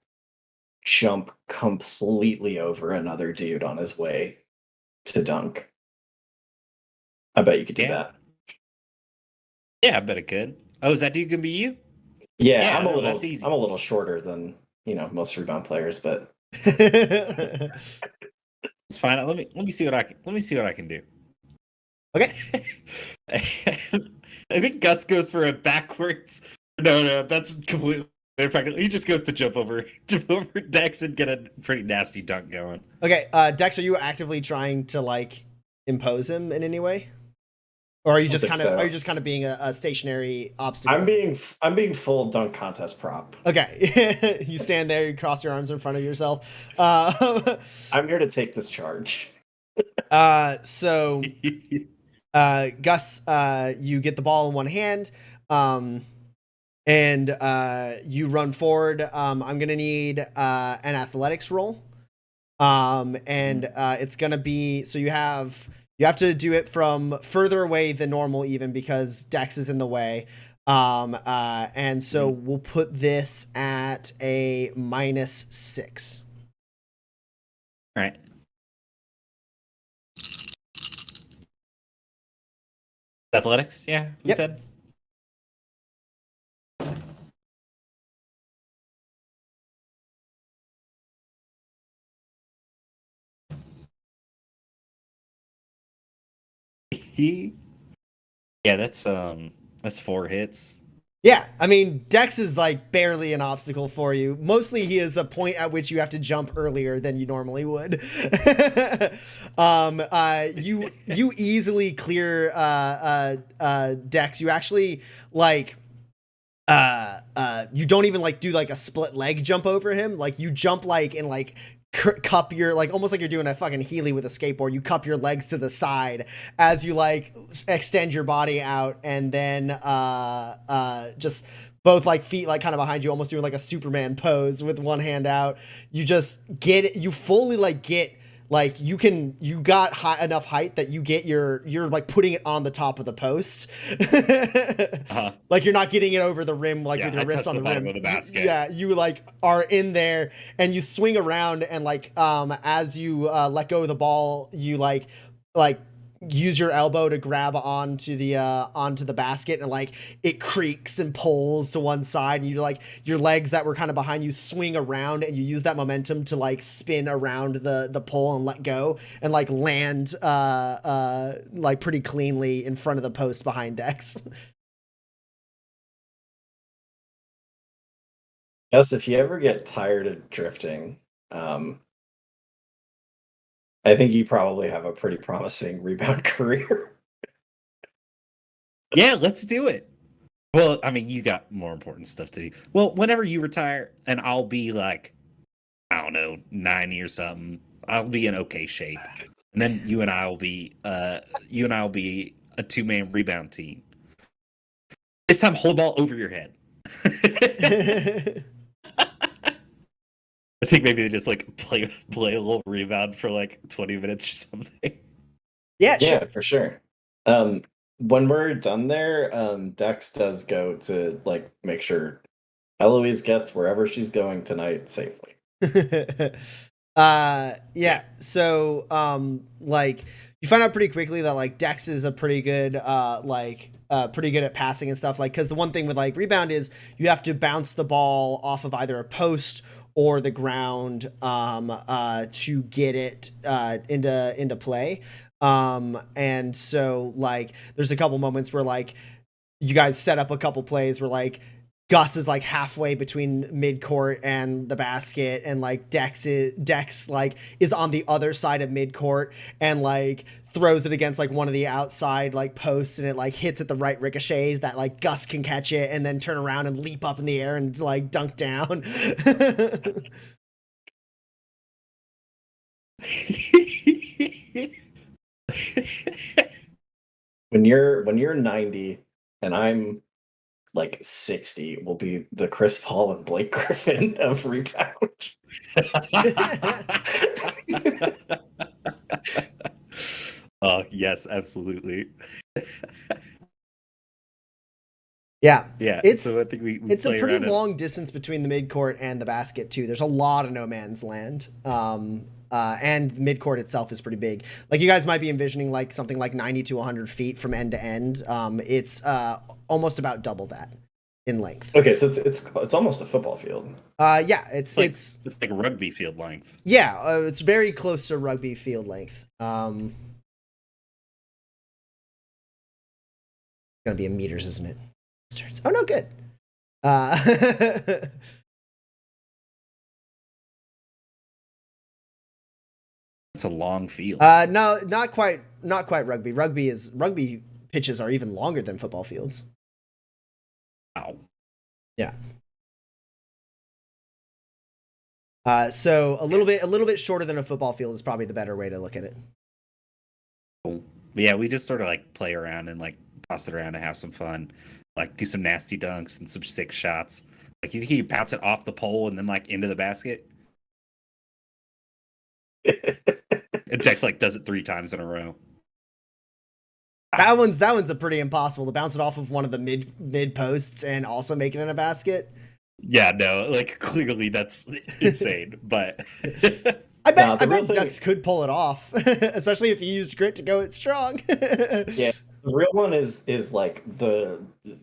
jump completely over another dude on his way to dunk. I bet you could do that. Yeah, I bet it could. Oh, is that dude gonna be you? Yeah, that's easy. I'm a little shorter than most rebound players, but it's fine. Let me see what I can do. Okay. I think Gus goes for a backwards. No, that's completely impractical. He just goes to jump over Dex and get a pretty nasty dunk going. Okay, Dex, are you actively trying to like impose him in any way, or are you just kind of being a stationary obstacle? I'm being full dunk contest prop. Okay, you stand there, you cross your arms in front of yourself. I'm here to take this charge. So Gus, you get the ball in one hand, and you run forward. I'm gonna need an athletics roll, and it's gonna be so you have to do it from further away than normal, even because Dex is in the way. And so we'll put this at a -6. All right. Athletics, yeah. Who Yep. said? Yeah, that's 4 hits. Yeah, I mean, Dex is like barely an obstacle for you. Mostly he is a point at which you have to jump earlier than you normally would. You easily clear Dex. You actually like you don't even like do like a split leg jump over him. Like you jump like and like cup your like almost like you're doing a fucking Healy with a skateboard. You cup your legs to the side as you like extend your body out, and then just both like feet like kind of behind you, almost doing like a Superman pose with one hand out. You just get it. You fully like get like you got enough height that you get you're like putting it on the top of the post. Like you're not getting it over the rim like with your wrist on the rim. Of the basket. You like are in there and you swing around, and like as you let go of the ball, you like use your elbow to grab onto the basket, and like it creaks and pulls to one side, and you like your legs that were kind of behind you swing around, and you use that momentum to like spin around the pole and let go and like land like pretty cleanly in front of the post behind Dex. Yes, if you ever get tired of drifting, I think you probably have a pretty promising rebound career. Yeah, let's do it. Well, I mean, you got more important stuff to do. Well, whenever you retire, and I'll be like, I don't know, 90 or something, I'll be in okay shape, and then you and I'll be a 2-man rebound team. This time, hold ball over your head. I think maybe they just like play a little rebound for like 20 minutes or something. Yeah, Yeah, sure. for sure. When we're done there, Dex does go to like make sure Eloise gets wherever she's going tonight safely. Yeah. So like you find out pretty quickly that like Dex is a pretty good pretty good at passing and stuff, like because the one thing with like rebound is you have to bounce the ball off of either a post or the ground to get it into play. And so like there's a couple moments where like you guys set up a couple plays where like Gus is like halfway between midcourt and the basket, and like Dex like is on the other side of midcourt and like throws it against like one of the outside like posts, and it like hits at the right ricochet that like Gus can catch it and then turn around and leap up in the air and like dunk down. When you're 90 and I'm like 60, will be the Chris Paul and Blake Griffin of rebound. Yes, absolutely. Yeah. Yeah, It's so I think we it's a play pretty around long distance between the midcourt and the basket too. There's a lot of no man's land. And midcourt itself is pretty big. Like you guys might be envisioning like something like 90 to 100 feet from end to end. It's almost about double that in length. Okay, so it's almost a football field. Yeah, it's like rugby field length. yeah, it's very close to rugby field length. Gonna be in meters, isn't it? Oh no, good. It's a long field. No, not quite rugby. Rugby pitches are even longer than football fields. Wow. Yeah. So a little bit shorter than a football field is probably the better way to look at it. But yeah, we just sort of like play around and like toss it around and have some fun, like do some nasty dunks and some sick shots. Like you think you bounce it off the pole and then like into the basket, and Dex like does it 3 times in a row. That one's a pretty impossible to bounce it off of one of the mid posts and also make it in a basket. Yeah, no, like clearly that's insane, but I Nah, bet the real thing- Ducks could pull it off, especially if you used grit to go it strong. Yeah, the real one is like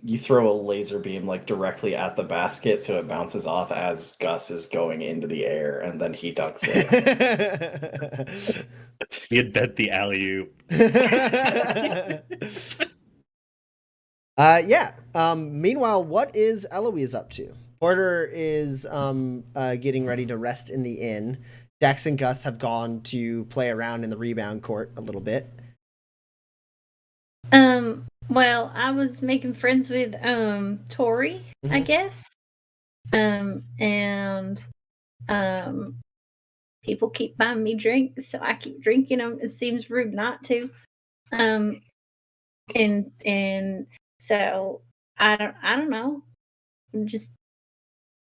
you throw a laser beam like directly at the basket, so it bounces off as Gus is going into the air, and then he dunks it. we invent the alley-oop. Yeah. Meanwhile, what is Eloise up to? Porter is getting ready to rest in the inn. Dex and Gus have gone to play around in the rebound court a little bit. Well, I was making friends with Tori, I guess. And people keep buying me drinks, so I keep drinking them. It seems rude not to. And so I don't know. Just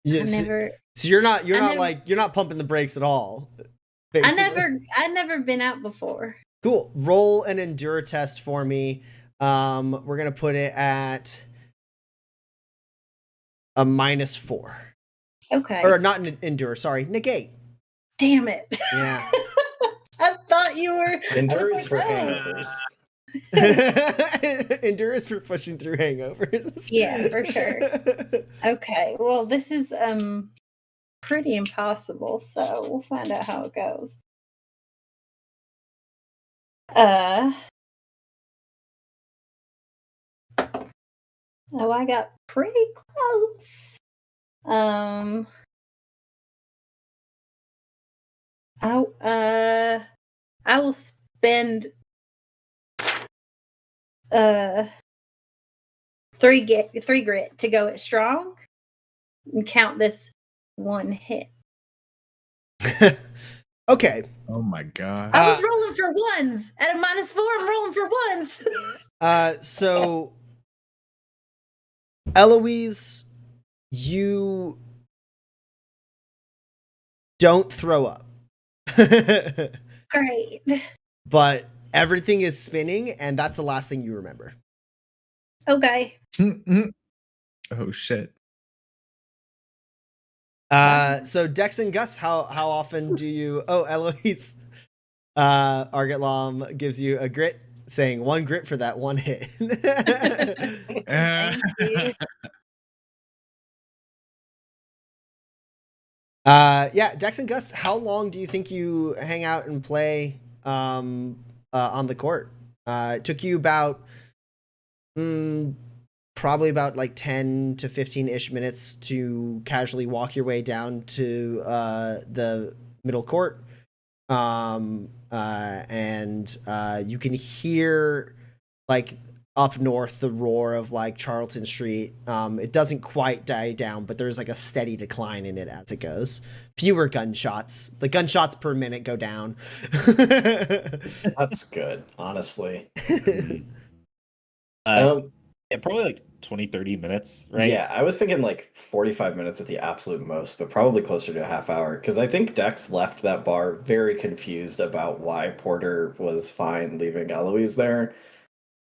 Yeah, I never so you're not never- like you're not pumping the brakes at all. Basically. I never been out before. Cool. Roll an endure test for me. We're gonna put it at a -4. Okay. Or not endure, sorry, negate. Damn it. Yeah. I thought you were Endure I was is for like, oh. hangovers. Endure is for pushing through hangovers. Yeah, for sure. Okay. Well, this is pretty impossible, so we'll find out how it goes. Oh, I got pretty close. I will spend 3 grit to go it strong and count this 1 hit. Okay. Oh my god. I was rolling for ones. At a -4, I'm rolling for ones. So Eloise, you don't throw up. Great. But everything is spinning, and that's the last thing you remember. Okay. Oh shit. So Dex and Gus, how often do you? Oh, Eloise, Argotlam gives you a grit, saying 1 grit for that 1 hit. Thank you. Yeah, Dex and Gus, how long do you think you hang out and play on the court? It took you about probably about like 10 to 15-ish minutes to casually walk your way down to the middle court. And you can hear like up north the roar of like Charlton Street. It doesn't quite die down, but there's like a steady decline in it as it goes. Fewer gunshots. The gunshots per minute go down. That's good, honestly. Yeah, probably like 20-30 minutes, right? Yeah, I was thinking like 45 minutes at the absolute most, but probably closer to a half hour. Because I think Dex left that bar very confused about why Porter was fine leaving Eloise there.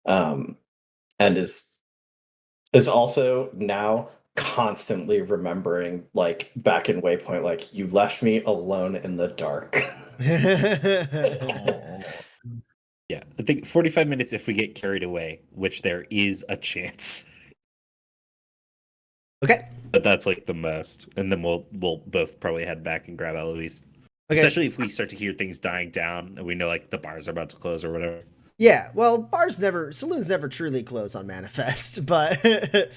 And is also now constantly remembering, like, back in Waypoint, like, you left me alone in the dark. Yeah, I think 45 minutes if we get carried away, which there is a chance. Okay. But that's like the most. And then we'll both probably head back and grab Eloise. Okay. Especially if we start to hear things dying down and we know like the bars are about to close or whatever. Yeah, well, saloons never truly close on Manifest, but yeah.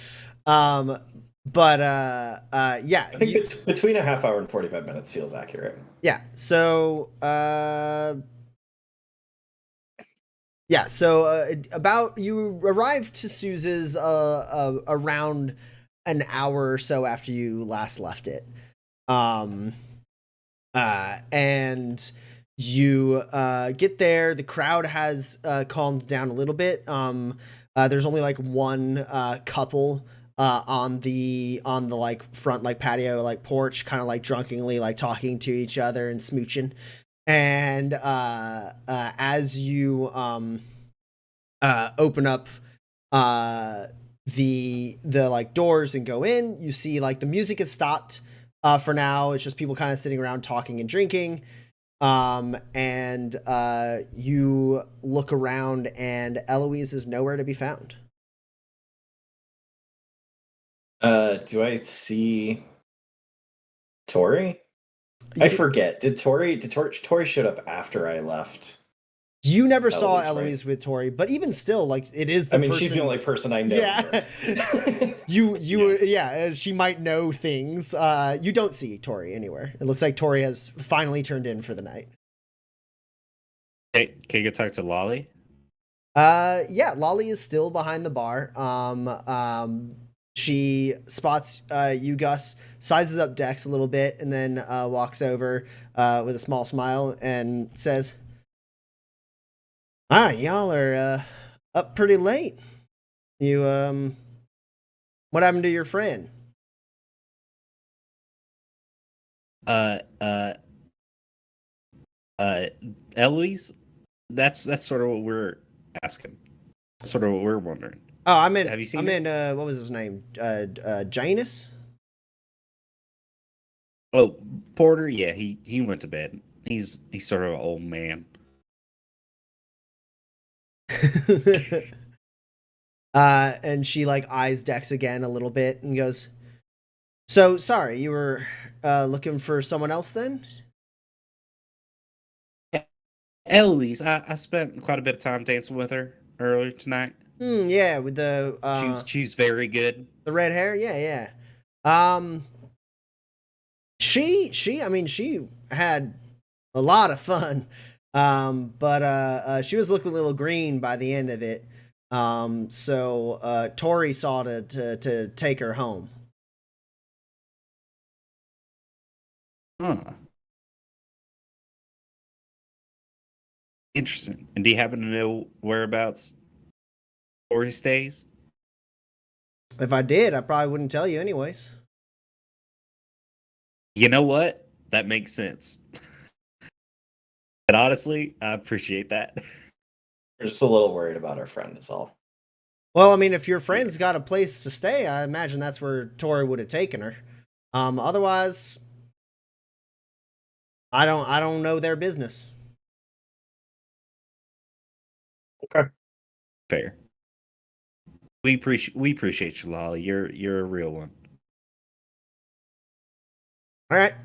I think between a half hour and 45 minutes feels accurate. Yeah. So, about you arrived to Suze's around an hour or so after you last left it, and You get there. The crowd has calmed down a little bit. There's only like one couple on the like front like patio like porch, kind of like drunkenly like talking to each other and smooching. And as you open up the like doors and go in, you see like the music has stopped for now. It's just people kind of sitting around talking and drinking. And you look around and Eloise is nowhere to be found. Do I see Tori? I forget. Did Tori showed up after I left? You never saw Eloise, Eloise with Tori, but even still, like it is the person. She's the only person I know. Yeah. She might know things. You don't see Tori anywhere. It looks like Tori has finally turned in for the night. Hey, can you go talk to Lolly? Yeah, Lolly is still behind the bar. She spots you, Gus, sizes up Dex a little bit, and then walks over with a small smile and says, y'all are up pretty late. You what happened to your friend? Eloise? That's sort of what we're asking. That's sort of what we're wondering. Oh, I meant, have you seen what was his name? Janus? Oh, Porter, yeah, he went to bed. He's sort of an old man. And she like eyes Dex again a little bit and goes, so sorry, you were looking for someone else then? Eloise, I spent quite a bit of time dancing with her earlier tonight. Yeah, with the she's very good. The red hair, yeah. She had a lot of fun. But she was looking a little green by the end of it. So Tori saw to take her home. Huh. Interesting. And do you happen to know whereabouts Tori stays? If I did, I probably wouldn't tell you anyways. You know what? That makes sense. But honestly, I appreciate that. We're just a little worried about our friend is all. Well, I mean, if your friend's got a place to stay, I imagine that's where Tori would have taken her. Otherwise, I don't know their business. Okay. Fair. We appreciate you, Lolly. You're a real one. All right.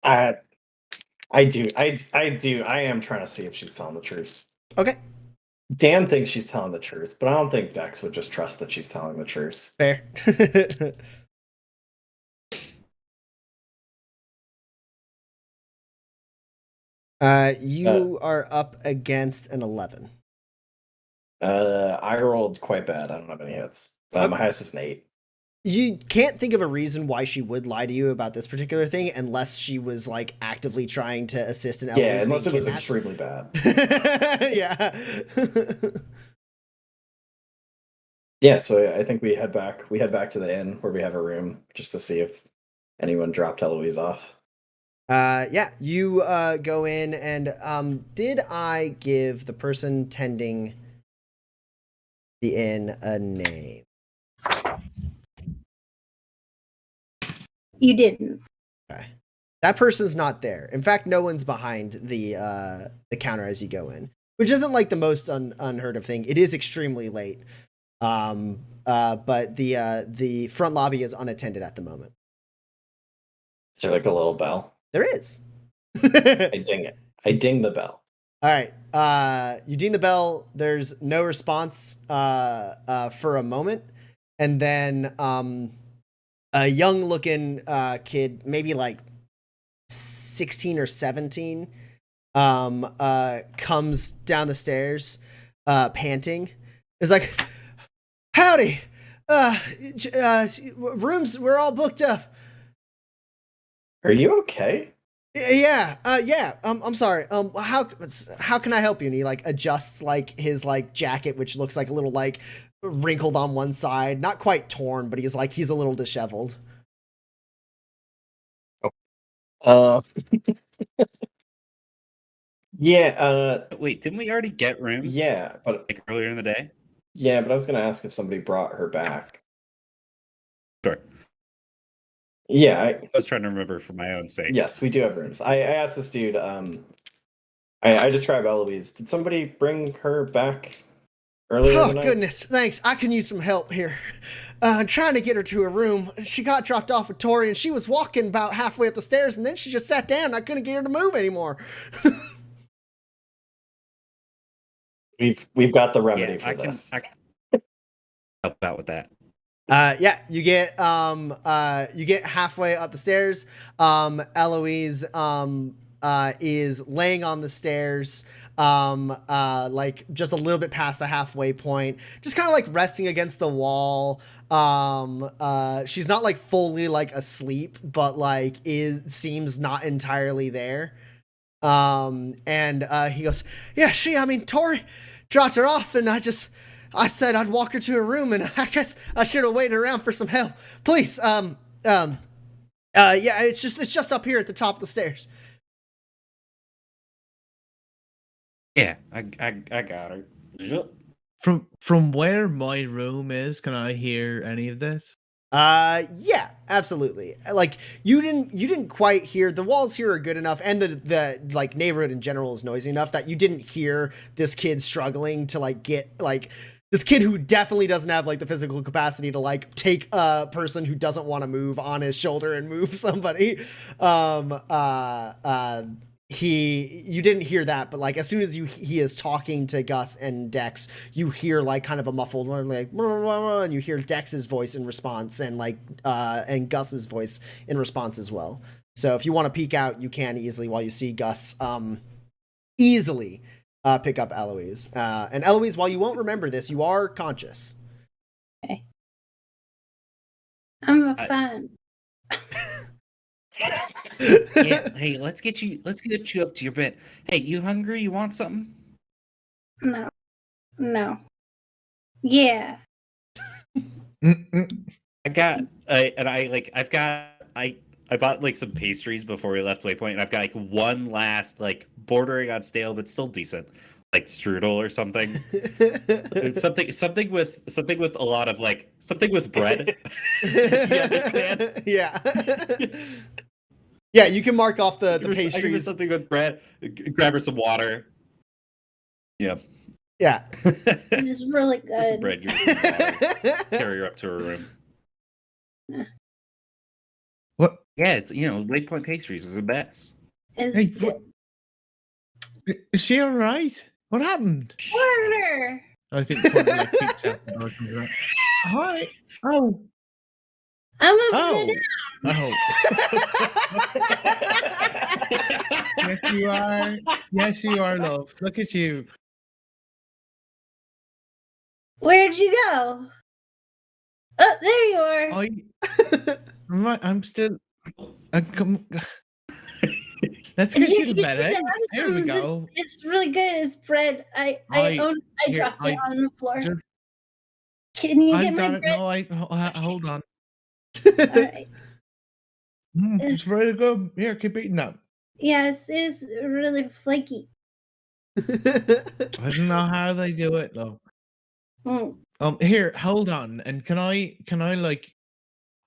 I do. I am trying to see if she's telling the truth. Okay. Dan thinks she's telling the truth, but I don't think Dex would just trust that she's telling the truth. Fair. You are up against an 11. I rolled quite bad. I don't have any hits. My highest is an 8. You can't think of a reason why she would lie to you about this particular thing unless she was like actively trying to assist in Eloise. Yeah, unless it was extremely bad. Yeah. Yeah, so I think we head back to the inn where we have a room just to see if anyone dropped Eloise off. Yeah, you go in and did I give the person tending the inn a name? You didn't. Okay. That person's not there. In fact, no one's behind the counter as you go in, which isn't like the most unheard of thing. It is extremely late. But the front lobby is unattended at the moment. Is there like a little bell? There is. I ding it. I ding the bell. All right. You ding the bell. There's no response for a moment, and then a young-looking kid, maybe like 16 or 17, comes down the stairs, panting. Is like, "Howdy, rooms. We're all booked up." Are you okay? Yeah, yeah. I'm sorry. How can I help you? And he like adjusts like his like jacket, which looks like a little like wrinkled on one side, not quite torn, but he's a little disheveled. Uh, yeah, Wait, didn't we already get rooms? yeah, but Like earlier in the day? I was gonna ask if somebody brought her back. Sure. Yeah, I was trying to remember for my own sake. yes, we do have rooms. I asked this dude, I describe Eloise. Did somebody bring her back earlier in the Oh night? goodness, thanks. I can use some help here. I'm trying to get her to her room. She got dropped off with Tori, and she was walking about halfway up the stairs, and then she just sat down. I couldn't get her to move anymore. We've got the remedy Yeah, for this. I can help out with that. Yeah, you get halfway up the stairs. Eloise is laying on the stairs, like just a little bit past the halfway point, just kind of like resting against the wall. She's not like fully like asleep, but like seems not entirely there. And he goes, yeah, Tori dropped her off, and I said I'd walk her to her room, and I guess I should have waited around for some help. Please, yeah, it's just up here at the top of the stairs. Yeah, I got her. From where my room is, can I hear any of this? Yeah, absolutely. Like you didn't quite hear, the walls here are good enough, and the like neighborhood in general is noisy enough that you didn't hear this kid struggling to like get like this kid who definitely doesn't have like the physical capacity to like take a person who doesn't want to move on his shoulder and move somebody. You didn't hear that, but like as soon as he is talking to Gus and Dex, you hear like kind of a muffled like, and you hear Dex's voice in response, and like and Gus's voice in response as well. So if you want to peek out, you can easily, while you see Gus easily pick up Eloise. And Eloise, while you won't remember this, you are conscious. Okay. I'm fine. Yeah, hey, let's get you up to your bed. Hey, you hungry? You want something? No. Yeah. I bought like some pastries before we left Waypoint, and I've got like one last like bordering on stale but still decent, like strudel or something. something with a lot of like something with bread. You understand? Yeah. Yeah, you can mark off the Give her pastries. something with bread. Grab her some water. Yeah. Yeah. It's really Give her some good. bread. Give her some water. Carry her up to her room. What? Yeah, it's Waypoint pastries are the best. It's Hey, good. Is she all right? What happened? Order. I think Porter like peeks out the door. Comes around. Hi. Oh. I'm Oh. upset. Oh. Yes, you are. Yes, you are, love. Look at you. Where'd you go? Oh, there you are. I'm still. Let's get you to bed, eh? There we go. It's really good. It's bread. I dropped it on the floor. Can you get my got it. bread? No, hold on. All right. It's very good. Here, keep eating that. Yes, it's really flaky. I don't know how they do it though. Here, hold on. And can I like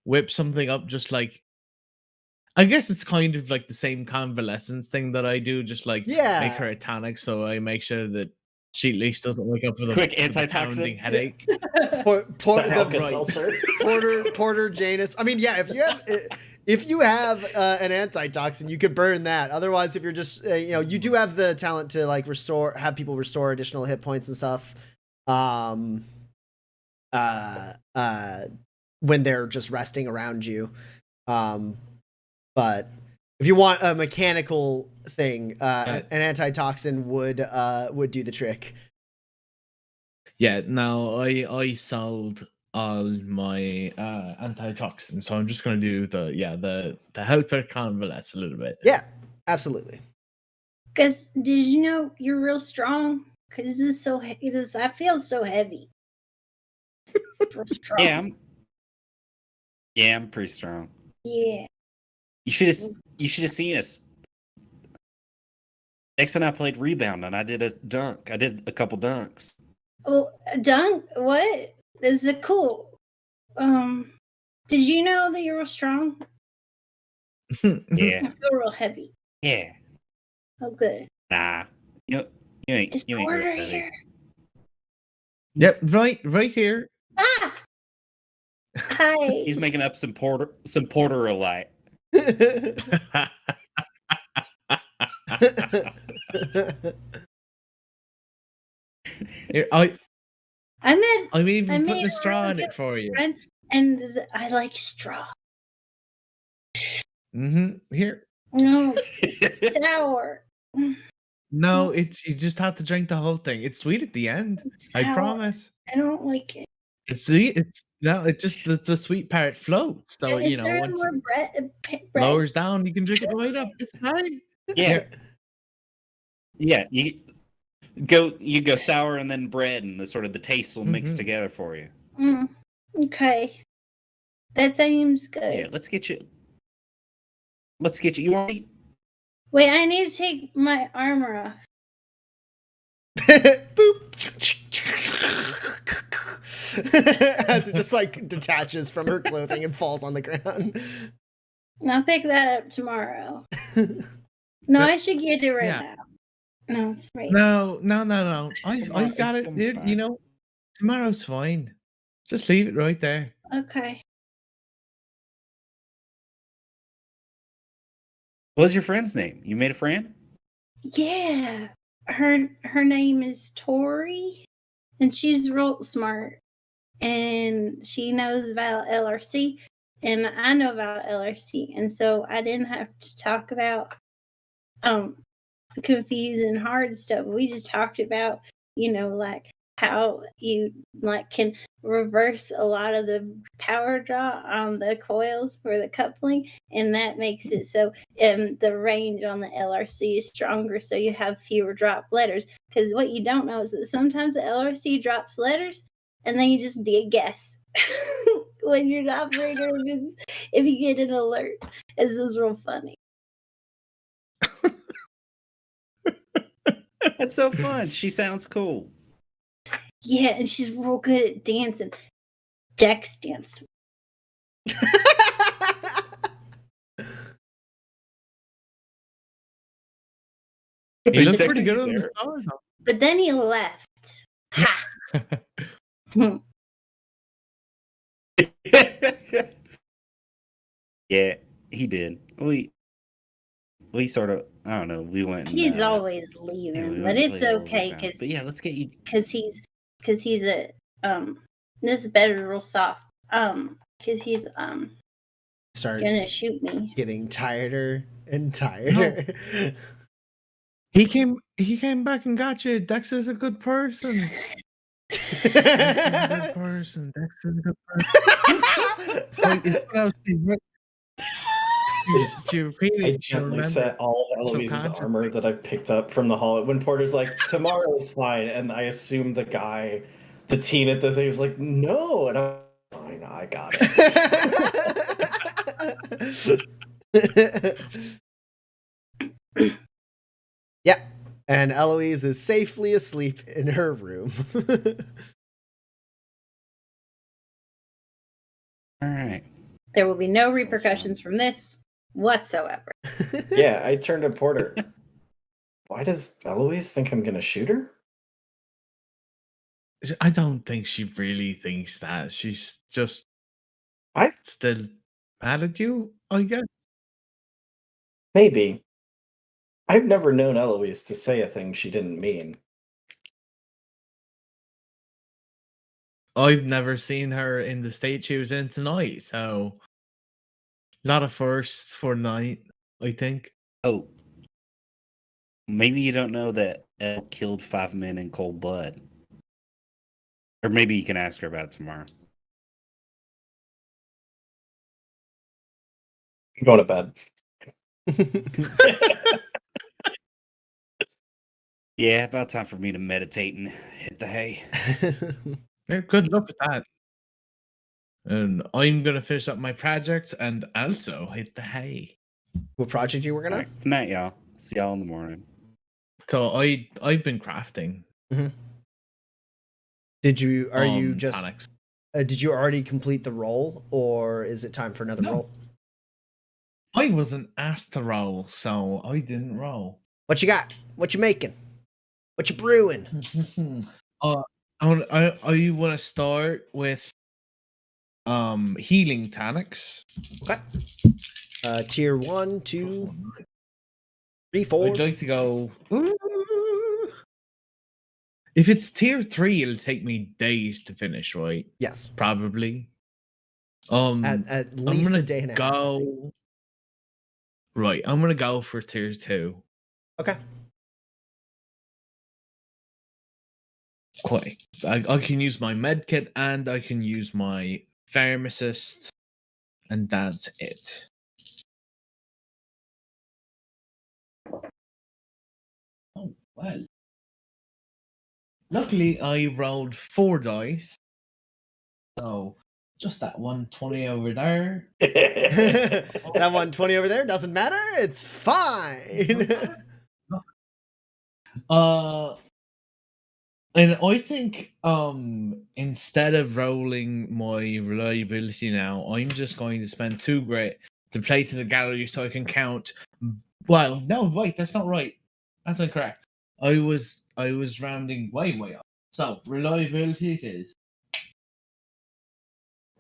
whip something up? Just like, I guess it's kind of like the same convalescence thing that I do. Just like make her a tonic, so I make sure that she at least doesn't wake up with a quick with a antitoxin pounding headache. Porter Janus. I mean, yeah, if you have an antitoxin, you could burn that. Otherwise, if you're just you do have the talent to like have people restore additional hit points and stuff. When they're just resting around you. But if you want a mechanical thing, an antitoxin would do the trick. Yeah, no, I sold all my antitoxins, so I'm just gonna do the helper convalesce a little bit. Yeah, absolutely. Because did you know you're real strong? Because this is so heavy. I feel so heavy. Real strong. I'm pretty strong. Yeah. You should have seen us. X and I played rebound, and I did a dunk. I did a couple dunks. Oh, dunk? What? This is cool. Did you know that you're real strong? Yeah, I feel real heavy. yeah. Oh, good. Nah, you ain't. Is You ain't Porter ready. here? Yep, right here. Ah! Hi. He's making up some porter alike. Here, I'm I'm even made putting a a straw really in it good for you. friend, and I like straw. Here. No, it's sour. No, it's you just have to drink the whole thing. It's sweet at the end. It's I sour. promise. I don't like it. It's just the sweet part floats. So Is there once more it bread? lowers down, you can drink it right up. It's fine. Yeah, yeah. You go sour and then bread, and the taste will mix Mhm. together for you. Okay, that seems good. Yeah, let's get you. You want to eat? Wait, I need to take my armor off. Boop. As it just like detaches from her clothing and falls on the ground. I'll pick that up tomorrow. No, I should get it right Yeah. now. No, it's right. No. I've got it's it. gonna be fine. Tomorrow's fine. Just leave it right there. Okay. What was your friend's name? You made a friend? Yeah. Her name is Tori, and she's real smart. And she knows about LRC, and I know about LRC, and so I didn't have to talk about confusing hard stuff. We just talked about, like how you can reverse a lot of the power draw on the coils for the coupling, and that makes it so the range on the LRC is stronger, so you have fewer drop letters. Because what you don't know is that sometimes the LRC drops letters, and then you just guess when you're the operator. If you get an alert, this is real funny. That's so fun. She sounds cool. Yeah, and she's real good at dancing. Dex dance. He looks Dexter pretty good on the there. stars. But then he left. Ha! Yeah, he did. We sort of, I don't know. We went. And, He's always yeah, leaving, we but went and it's played a little okay rebound. But yeah, let's get you. because he's a this is better real soft because he's Start gonna shoot me. getting tireder and tireder. He came back and got you. Dex is a good person. Dex is a good person. Dex is a good person. Wait, is what I was saying, right? I gently set all of Eloise's armor that I've picked up from the hall. When Porter's like, tomorrow's fine, and I assume the teen at the thing was like, no, and I'm fine, I got it. Yeah, and Eloise is safely asleep in her room. All right. There will be no repercussions from this whatsoever. Yeah, I turned to Porter. Why does Eloise think I'm gonna shoot her? I don't think she really thinks that. She's just still mad at you, I guess. Maybe. I've never known Eloise to say a thing she didn't mean. I've never seen her in the state she was in tonight, so a lot of firsts for night, I think. Oh, maybe you don't know that Elle killed 5 men in cold blood. Or maybe you can ask her about it tomorrow. I'm going to bed. Yeah, about time for me to meditate and hit the hay. Yeah, good luck with that. And I'm gonna finish up my project and also hit the hay. What project you working All on? right, good night, y'all. See y'all in the morning. So I've been crafting. Did you? Are you just? tonics. Did you already complete the roll, or is it time for another No. roll? I wasn't asked to roll, so I didn't roll. What you got? What you making? What you brewing? I want to start with healing tonics. Okay. Tier 1, 2, 3, 4. I'd like to go. If it's tier 3, it'll take me days to finish, right? Yes. Probably. At least a day and a half. Go. Right, I'm gonna go for tier 2. Okay. Quite. I can use my medkit and I can use my pharmacist, and that's it. Oh well. Luckily, I rolled 4 dice, so just that 120 over there. That 120 over there doesn't matter. It's fine. And I think instead of rolling my reliability now, I'm just going to spend 2 grit to play to the gallery so I can count. Well, no, wait, that's not right. That's incorrect. I was rounding way up. So reliability it is.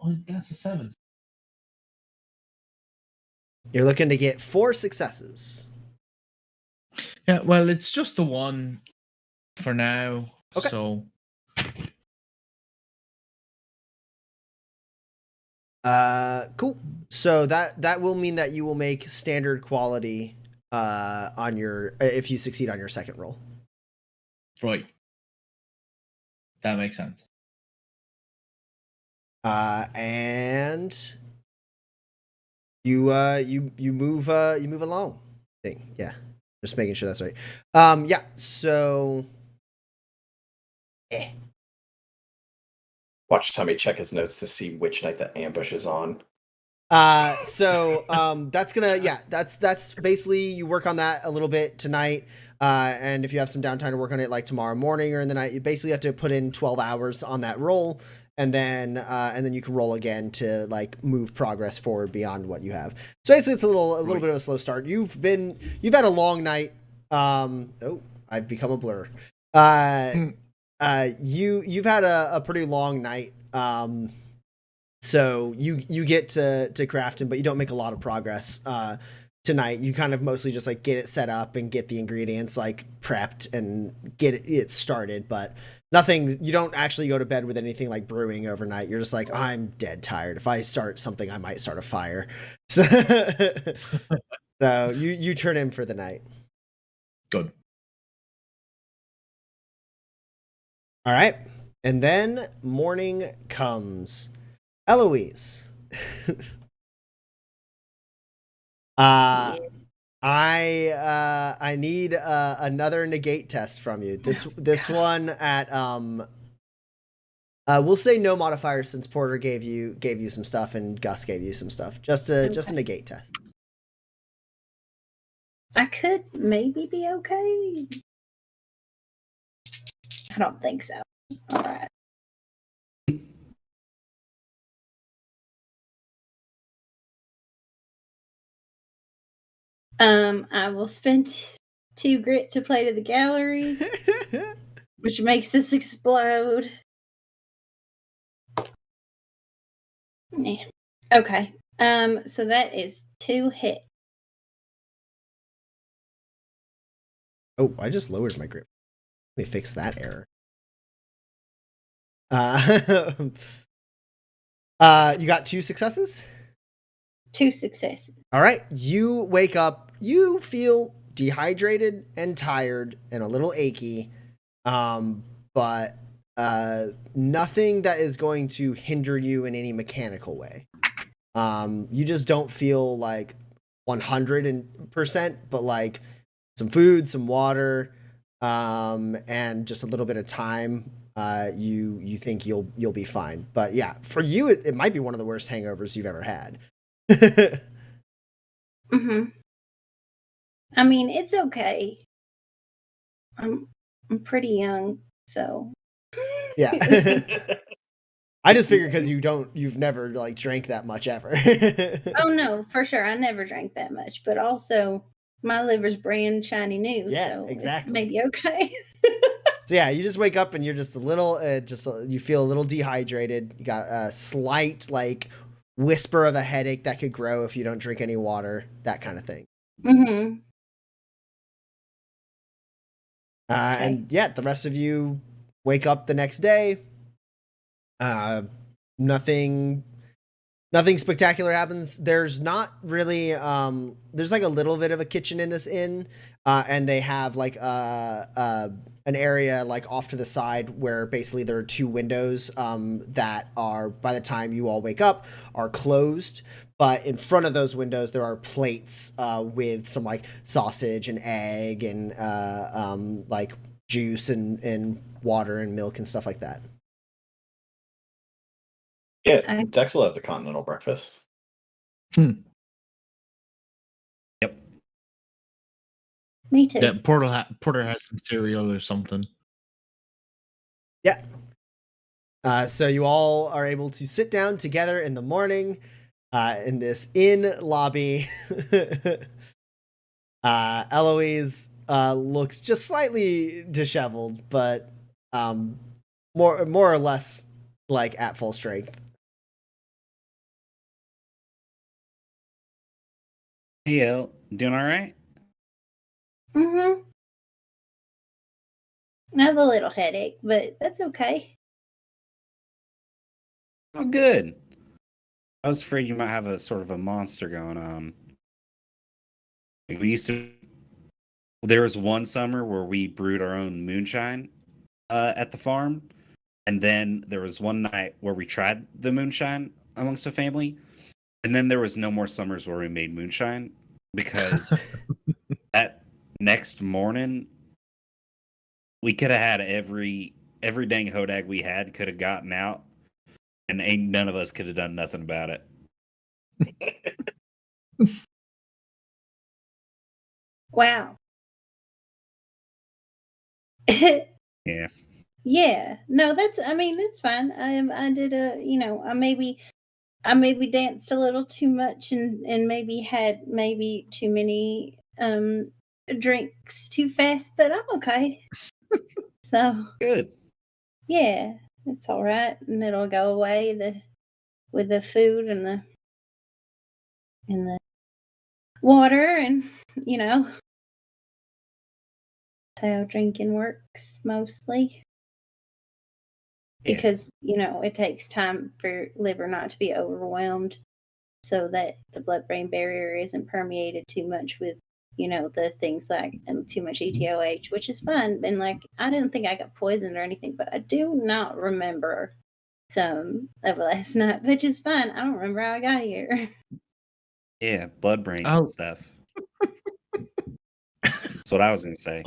Oh, that's a 7. You're looking to get 4 successes. Yeah, well, it's just the 1 for now. Okay. So Cool. So that will mean that you will make standard quality on your if you succeed on your second roll. right. That makes sense. And you move along. Yeah. Just making sure that's right. Yeah. So Watch Tommy check his notes to see which night the ambush is on. that's gonna that's basically you work on that a little bit tonight. And if you have some downtime to work on it like tomorrow morning or in the night, you basically have to put in 12 hours on that roll, and then you can roll again to like move progress forward beyond what you have. So basically it's a little bit of a slow start. You've had a long night. I've become a blur. You've had a pretty long night. So you get to crafting, but you don't make a lot of progress tonight. You kind of mostly just like get it set up and get the ingredients like prepped and get it started, but nothing. You don't actually go to bed with anything like brewing overnight. You're just like, I'm dead tired. If I start something, I might start a fire. So, so you turn in for the night. Good. All right. And then morning comes. Eloise. I need another negate test from you. This one at we'll say no modifiers since Porter gave you some stuff and Gus gave you some stuff. Just a negate test. I could maybe be okay. I don't think so. All right. I will spend 2 grit to play to the gallery, which makes this explode. Yeah. Okay. So that is 2 hit. Oh, I just lowered my grip. Let me fix that error. You got 2 successes? 2 successes. All right. You wake up. You feel dehydrated and tired and a little achy, but nothing that is going to hinder you in any mechanical way. You just don't feel like 100%, but like some food, some water, and just a little bit of time, you think you'll be fine. But yeah, for you, it might be one of the worst hangovers you've ever had. Mm-hmm. I mean, it's okay. I'm pretty young, so Yeah. I just figured because you've never like drank that much ever. Oh no, for sure. I never drank that much, but also my liver's brand shiny new, Yeah, so exactly. maybe okay. So yeah, you just wake up and you're just a little, you feel a little dehydrated. You got a slight like whisper of a headache that could grow if you don't drink any water, that kind of thing. Mm-hmm. Okay. And yeah, the rest of you wake up the next day. Nothing spectacular happens. There's not really there's like a little bit of a kitchen in this inn, and they have like an area like off to the side where basically there are two windows that are, by the time you all wake up, are closed. But in front of those windows there are plates with some like sausage and egg and like juice and water and milk and stuff like that. Yeah, Dex will have the continental breakfast. Yep. Me too. That Porter has some cereal or something. Yeah. So you all are able to sit down together in the morning in this inn lobby. Eloise looks just slightly disheveled, but more or less like at full strength. Hey, El, doing all right? Mm-hmm. I have a little headache, but that's okay. Oh, good. I was afraid you might have a sort of a monster going on. There was one summer where we brewed our own moonshine at the farm, and then there was one night where we tried the moonshine amongst the family, and then there was no more summers where we made moonshine because that next morning we could have had every dang hodag we had could have gotten out, and ain't none of us could have done nothing about it. Wow. Yeah. Yeah. No, it's fine. I did I maybe danced a little too much and maybe had maybe too many drinks too fast, but I'm okay. So Good. yeah, it's all right, and it'll go away with the food and the water, and that's how drinking works mostly. Yeah. Because it takes time for liver not to be overwhelmed, so that the blood-brain barrier isn't permeated too much with the things like too much ETOH, which is fun. And like, I didn't think I got poisoned or anything, but I do not remember some of last night, which is fun. I don't remember how I got here. Yeah, blood brains Oh. and stuff. That's what I was gonna say.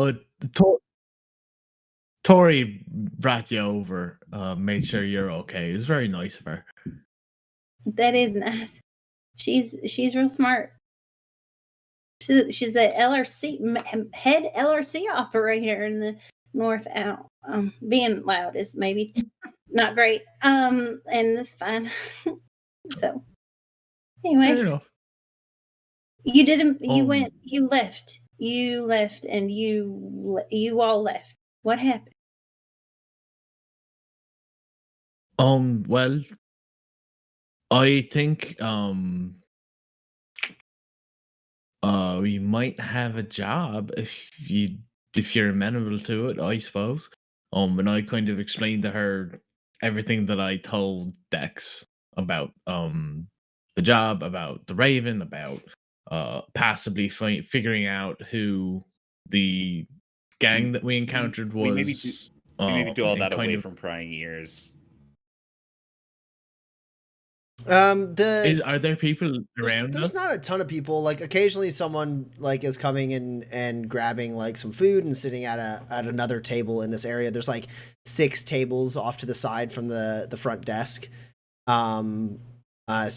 Tori brought you over, made sure you're okay. It was very nice of her. That is nice. She's real smart. She's the LRC head LRC operator in the North out. Being loud is maybe not great. And it's fine. So Fair anyway, enough. you didn't. You Um, went. You left. You left, and you all left. What happened? Well, I think we might have a job if you're amenable to it, I suppose. And I kind of explained to her everything that I told Dex about the job, about the Raven, about possibly figuring out who the gang that we encountered was. We maybe do all and that kind away of from prying ears. Are there people around there's us? not a ton of people. Like occasionally someone like is coming and grabbing like some food and sitting at another table in this area. There's like 6 tables off to the side from the front desk. So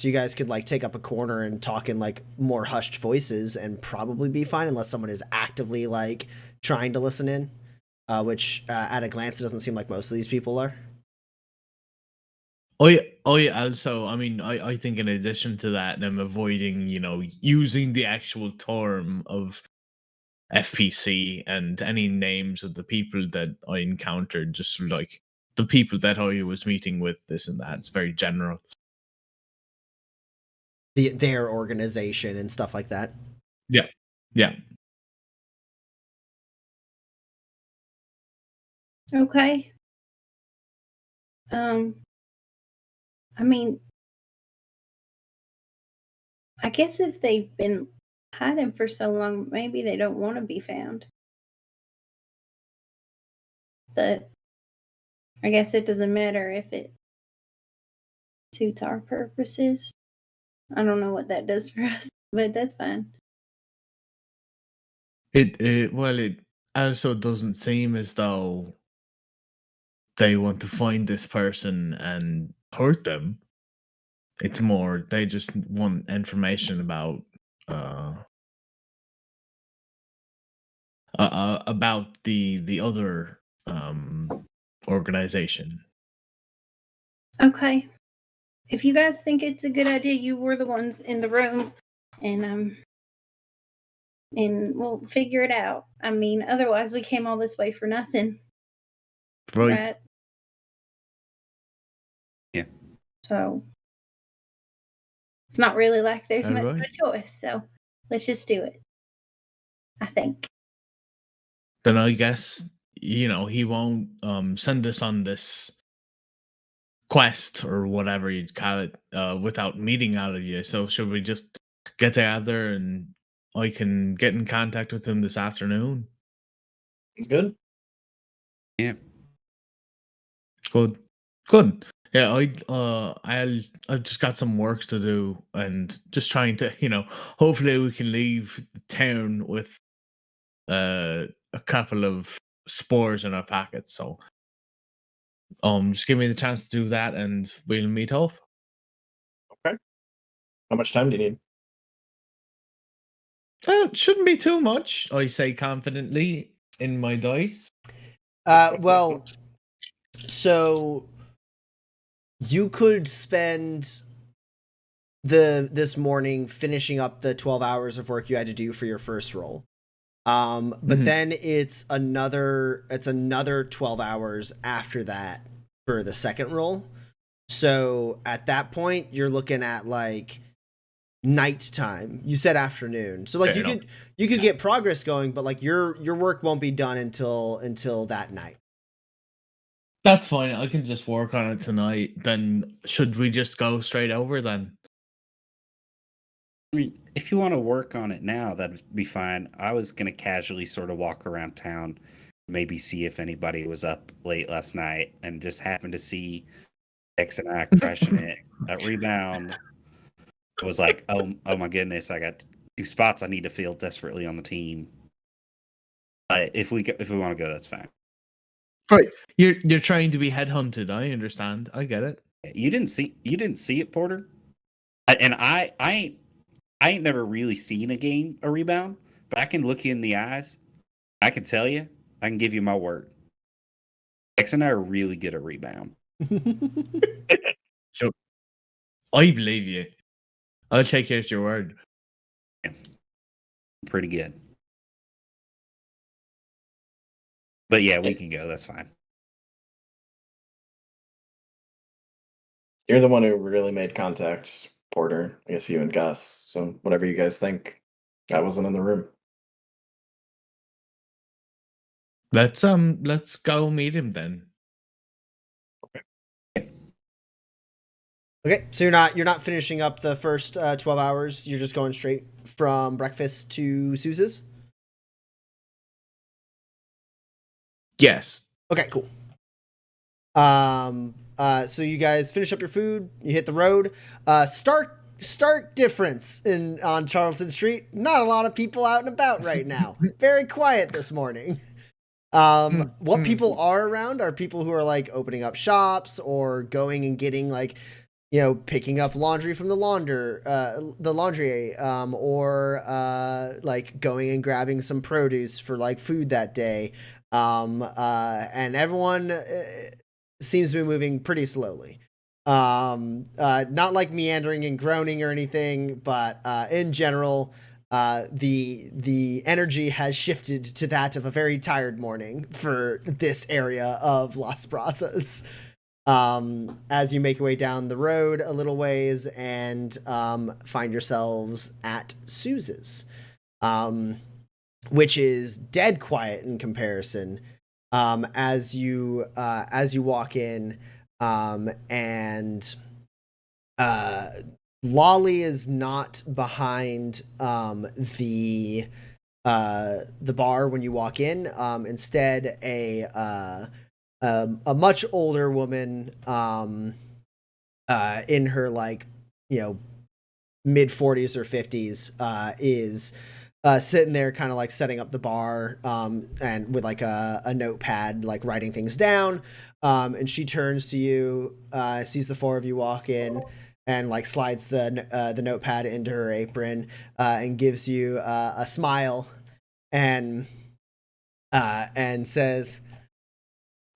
you guys could like take up a corner and talk in like more hushed voices and probably be fine unless someone is actively like trying to listen in, which at a glance it doesn't seem like most of these people are. I also, I mean, I think in addition to that, them avoiding, using the actual term of FPC and any names of the people that I encountered, just like the people that I was meeting with, this and that. It's very general. Their organization and stuff like that. Yeah. Okay. I mean, I guess if they've been hiding for so long, maybe they don't want to be found. But I guess it doesn't matter if it suits our purposes. I don't know what that does for us, but that's fine. It also doesn't seem as though they want to find this person and hurt them. It's more they just want information about the other organization. Okay. If you guys think it's a good idea, you were the ones in the room, and we'll figure it out. I mean, otherwise we came all this way for nothing. Right? Yeah. So it's not really like there's All much of right. a choice. So let's just do it. I think. Then I guess he won't send us on this quest or whatever you'd call it without meeting all of you. So should we just get together and I can get in contact with him this afternoon? It's good. Yeah. Good. Yeah, I've just got some work to do and just trying to, hopefully we can leave the town with a couple of spores in our pockets. So just give me the chance to do that and we'll meet up. Okay. How much time do you need? It shouldn't be too much, I say confidently in my dice. Well, so you could spend this morning finishing up the 12 hours of work you had to do for your first roll. But then it's another 12 hours after that for the second roll. So at that point you're looking at like nighttime. You said afternoon. So like you could get progress going, but like your work won't be done until that night. That's fine. I can just work on it tonight. Then should we just go straight over then? I mean, if you want to work on it now, that'd be fine. I was going to casually sort of walk around town, maybe see if anybody was up late last night, and just happened to see X and I crushing it at rebound. I was like, oh my goodness, I got 2 spots I need to fill desperately on the team. But if we want to go, that's fine. Right. You're trying to be headhunted. I understand. I get it. You didn't see it, Porter? And I ain't never really seen a rebound, but I can look you in the eyes. I can tell you, I can give you my word. X and I are really good at rebound. So I believe you. I'll take you at your word. Yeah. Pretty good. But yeah, we can go. That's fine. You're the one who really made contact, Porter. I guess you and Gus. So whatever you guys think. I wasn't in the room. Let's go meet him then. Okay, so you're not finishing up the first 12 hours. You're just going straight from breakfast to Sousa's? Yes. Okay, cool. So you guys finish up your food. You hit the road. Stark difference on Charlton Street. Not a lot of people out and about right now. Very quiet this morning. What people are around are people who are like opening up shops or going and getting like, picking up laundry from the laundry, or like going and grabbing some produce for like food that day. And everyone seems to be moving pretty slowly. Not like meandering and groaning or anything, but in general, the energy has shifted to that of a very tired morning for this area of Las Brasas. As you make your way down the road a little ways and find yourselves at Suze's, which is dead quiet in comparison. As you walk in, and Lolly is not behind the bar when you walk in. Instead, a much older woman in her mid 40s or 50s is sitting there kind of like setting up the bar and with like a notepad, like writing things down. And she turns to you, sees the four of you walk in, and like slides the notepad into her apron and gives you a smile and says,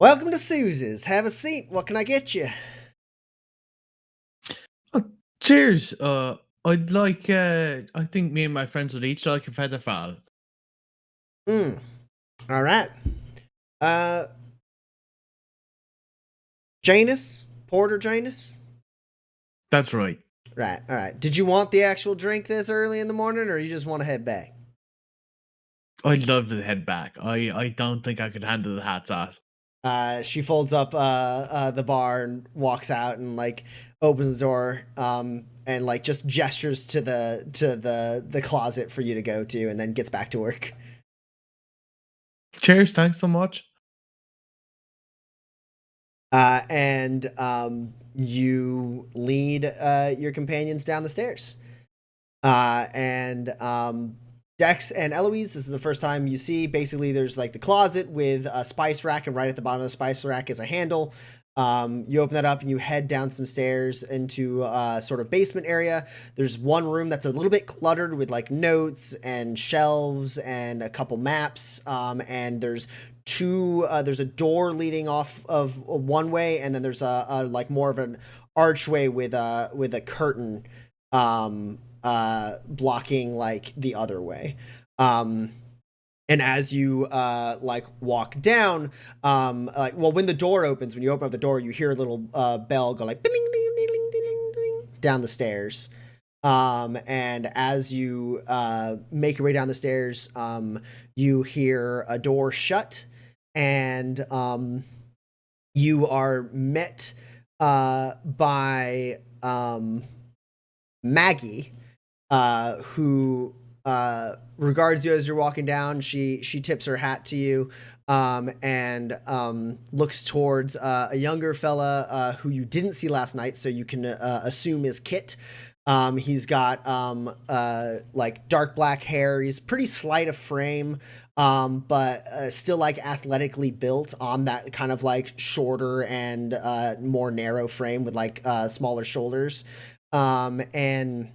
"Welcome to Suze's. Have a seat. What can I get you?" Cheers. I'd like. I think me and my friends would each like a feather fall. All right. Janus? Porter Janus? That's right. Right. All right. Did you want the actual drink this early in the morning, or you just want to head back? I'd love to head back. I don't think I could handle the hot sauce. She folds up the bar and walks out and like opens the door and like just gestures to the closet for you to go to, and then gets back to work. Cheers, thanks so much. And you lead your companions down the stairs. And Dex and Eloise, this is the first time you see, basically there's like the closet with a spice rack, and right at the bottom of the spice rack is a handle. You open that up and you head down some stairs into a sort of basement area. There's one room that's a little bit cluttered with like notes and shelves and a couple maps. And there's there's a door leading off of one way, and then there's a like more of an archway with a curtain blocking like the other way. And as you like walk down, when the door opens, when you open up the door, you hear a little bell go like ding ding ding ding ding ding down the stairs. And as you make your way down the stairs, you hear a door shut, and you are met by Maggie, who regards you as you're walking down. She tips her hat to you, and looks towards a younger fella who you didn't see last night, so you can assume is Kit. He's got like dark black hair. He's pretty slight of frame, but still like athletically built on that kind of like shorter and more narrow frame with like smaller shoulders. And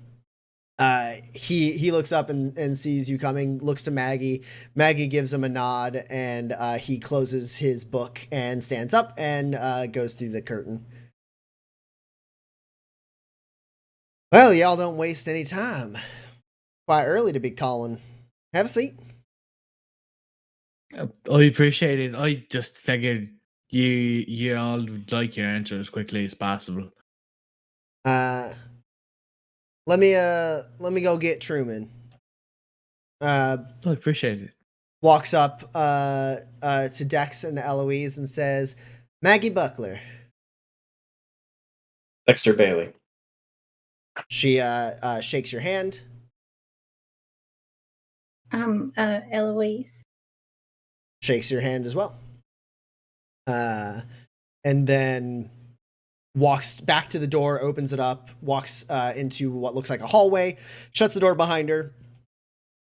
he looks up and sees you coming, looks to Maggie. Maggie gives him a nod, and he closes his book and stands up and goes through the curtain. "Well, y'all don't waste any time. Quite early to be calling. Have a seat." I appreciate it. I just figured you all would like your answer as quickly as possible. Let me go get Truman. I appreciate it. Walks up to Dex and Eloise and says, "Maggie Buckler." Dexter Bailey. She shakes your hand. Eloise. Shakes your hand as well. And then walks back to the door, opens it up, walks into what looks like a hallway, shuts the door behind her,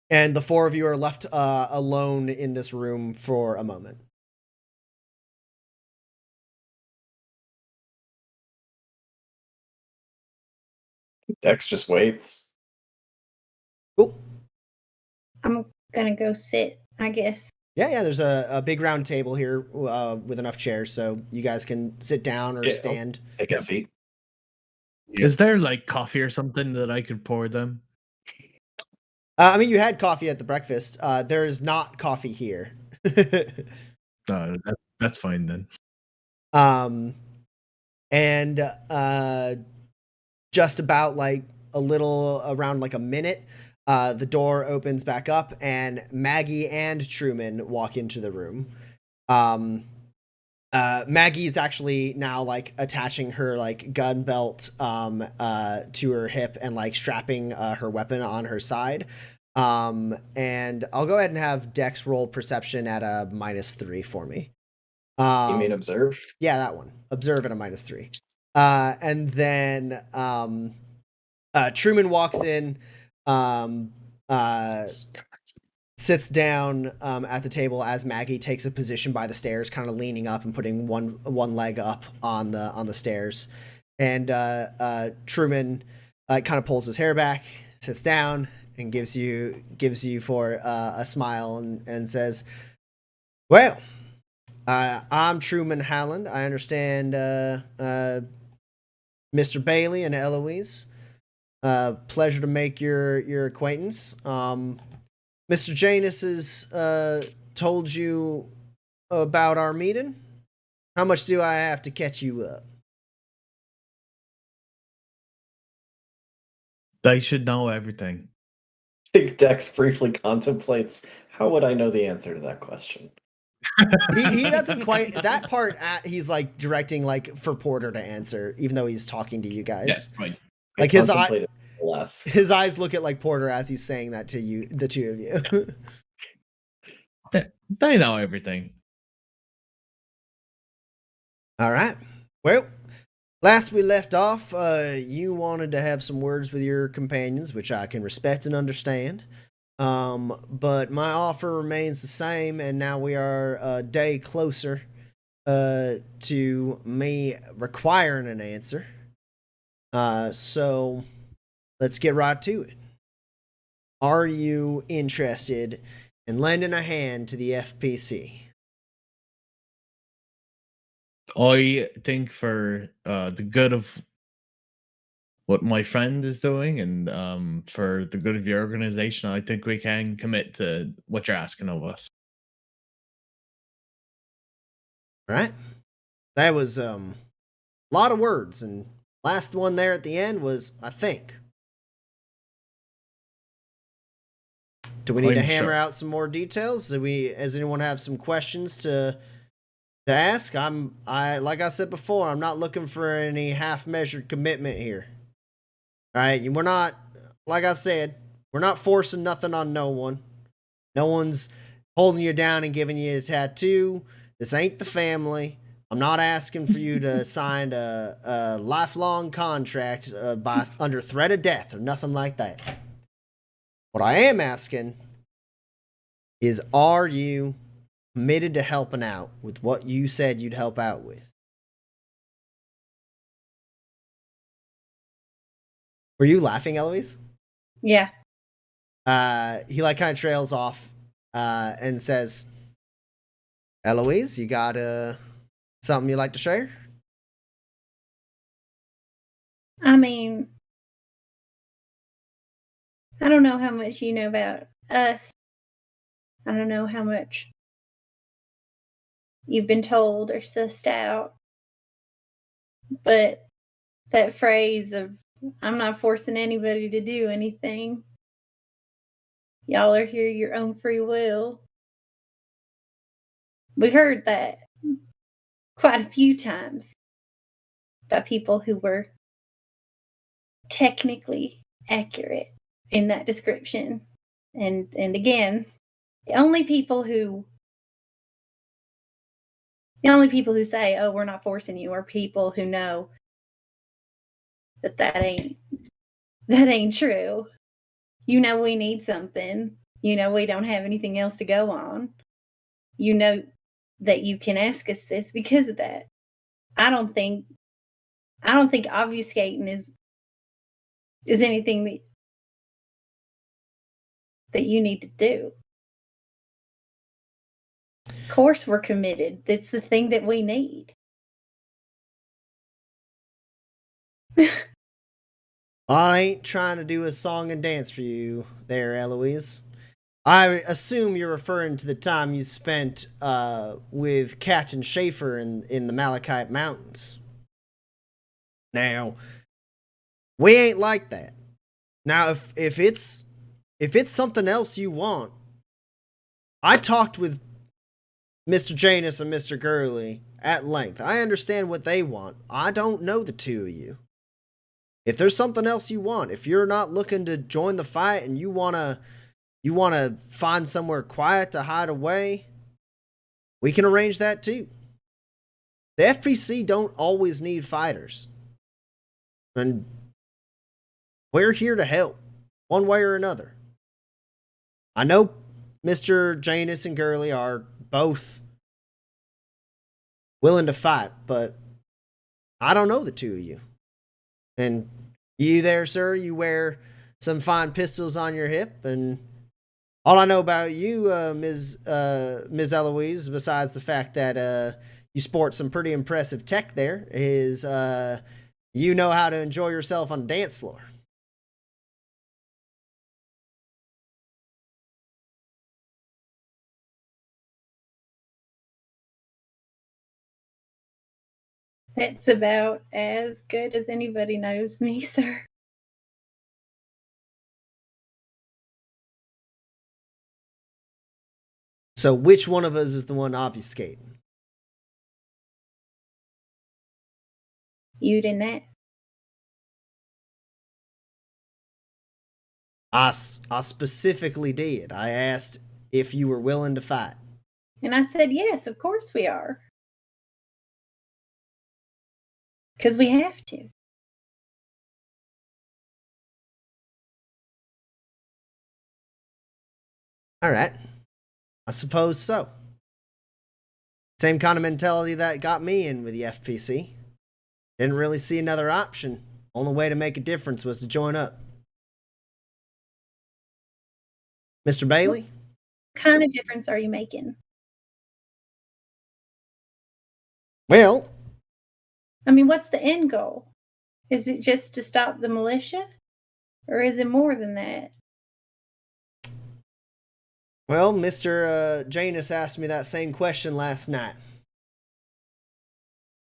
and the four of you are left alone in this room for a moment. Dex just waits. Cool. I'm gonna go sit, I guess. Yeah, there's a big round table here with enough chairs, so you guys can sit down or stand. Take a seat. Is there like coffee or something that I could pour them? I mean, you had coffee at the breakfast. There is not coffee here. That's fine then. And just about like a little around like a minute, the door opens back up and Maggie and Truman walk into the room. Maggie is actually now like attaching her like gun belt to her hip and like strapping her weapon on her side. And I'll go ahead and have Dex roll perception at a -3 for me. You mean observe? Yeah, that one. Observe at a -3. And then Truman walks in, sits down at the table as Maggie takes a position by the stairs, kind of leaning up and putting one leg up on the stairs. And Truman kind of pulls his hair back, sits down, and gives you for a smile and says, "Well, I'm Truman Howland. I understand Mr. Bailey and Eloise. Pleasure to make your acquaintance. Mr. Janus has told you about our meeting. How much do I have to catch you up?" They should know everything. I think Dex briefly contemplates, how would I know the answer to that question? He doesn't quite that part. He's like directing like for Porter to answer, even though he's talking to you guys. Yeah, right. Like his eyes look at like Porter as he's saying that to you, the two of you. Yeah. They know everything. All right. Well, last we left off, you wanted to have some words with your companions, which I can respect and understand. But my offer remains the same, and now we are a day closer to me requiring an answer. So let's get right to it. Are you interested in lending a hand to the FPC? I think for the good of what my friend is doing and for the good of your organization, I think we can commit to what you're asking of us. All right. That was a lot of words, and last one there at the end was I think. Do we need to hammer out some more details? Does anyone have some questions to ask? Like I said before, I'm not looking for any half-measured commitment here. All right, we're not, like I said, we're not forcing nothing on no one. No one's holding you down and giving you a tattoo. This ain't the family. I'm not asking for you to sign a lifelong contract under threat of death or nothing like that. What I am asking is, are you committed to helping out with what you said you'd help out with? Were you laughing, Eloise? Yeah. He like kind of trails off and says, "Eloise, you got something you'd like to share?" I mean, I don't know how much you know about us. I don't know how much you've been told or sussed out. But that phrase of, I'm not forcing anybody to do anything. Y'all are here your own free will. We've heard that quite a few times by people who were technically accurate in that description. And again, the only people who say, "Oh, we're not forcing you," are people who know that ain't true. You know we need something. You know we don't have anything else to go on. You know that you can ask us this because of that. I don't think obfuscating is anything that you need to do. Of course we're committed. It's the thing that we need. I ain't trying to do a song and dance for you there, Eloise. I assume you're referring to the time you spent with Captain Schaefer in the Malachite Mountains. Now, we ain't like that. Now, if it's something else you want, I talked with Mr. Janus and Mr. Gurley at length. I understand what they want. I don't know the two of you. If there's something else you want, if you're not looking to join the fight and you wanna find somewhere quiet to hide away, we can arrange that too. The FPC don't always need fighters. And we're here to help, one way or another. I know Mr. Janus and Gurley are both willing to fight, but I don't know the two of you. And you there, sir, you wear some fine pistols on your hip, and all I know about you, Ms. Eloise, besides the fact that you sport some pretty impressive tech there, is you know how to enjoy yourself on the dance floor. That's about as good as anybody knows me, sir. So which one of us is the one obfuscating? You didn't ask. I specifically did. I asked if you were willing to fight. And I said, yes, of course we are. Because we have to. All right. I suppose so. Same kind of mentality that got me in with the FPC. Didn't really see another option. Only way to make a difference was to join up. Mr. Bailey? What kind of difference are you making? Well, I mean, what's the end goal? Is it just to stop the militia? Or is it more than that? well, Mr. Janus asked me that same question last night.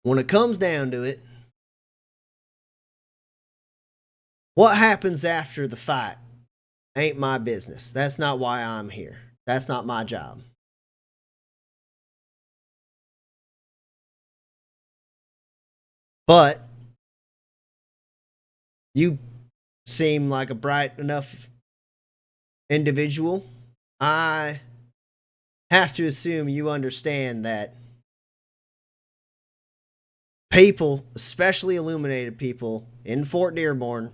When it comes down to it, what happens after the fight ain't my business. That's not why I'm here. That's not my job. But you seem like a bright enough individual. I have to assume you understand that people, especially illuminated people in Fort Dearborn,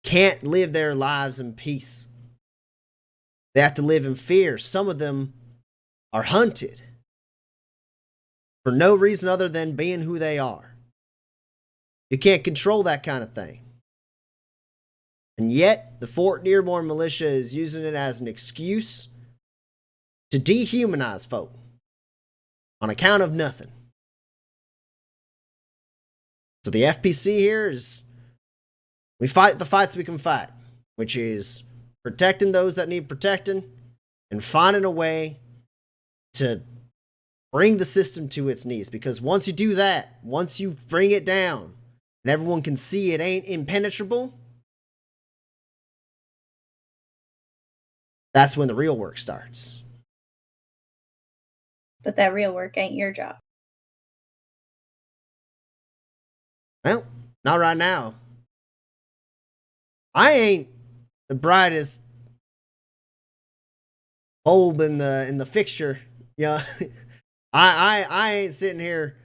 can't live their lives in peace. They have to live in fear. Some of them are hunted for no reason other than being who they are. You can't control that kind of thing. And yet, the Fort Dearborn militia is using it as an excuse to dehumanize folk on account of nothing. So the FPC here is, we fight the fights we can fight, which is protecting those that need protecting and finding a way to bring the system to its knees. Because once you do that, once you bring it down and everyone can see it ain't impenetrable, that's when the real work starts. But that real work ain't your job. Well, not right now. I ain't the brightest bulb in the fixture. Yeah. I ain't sitting here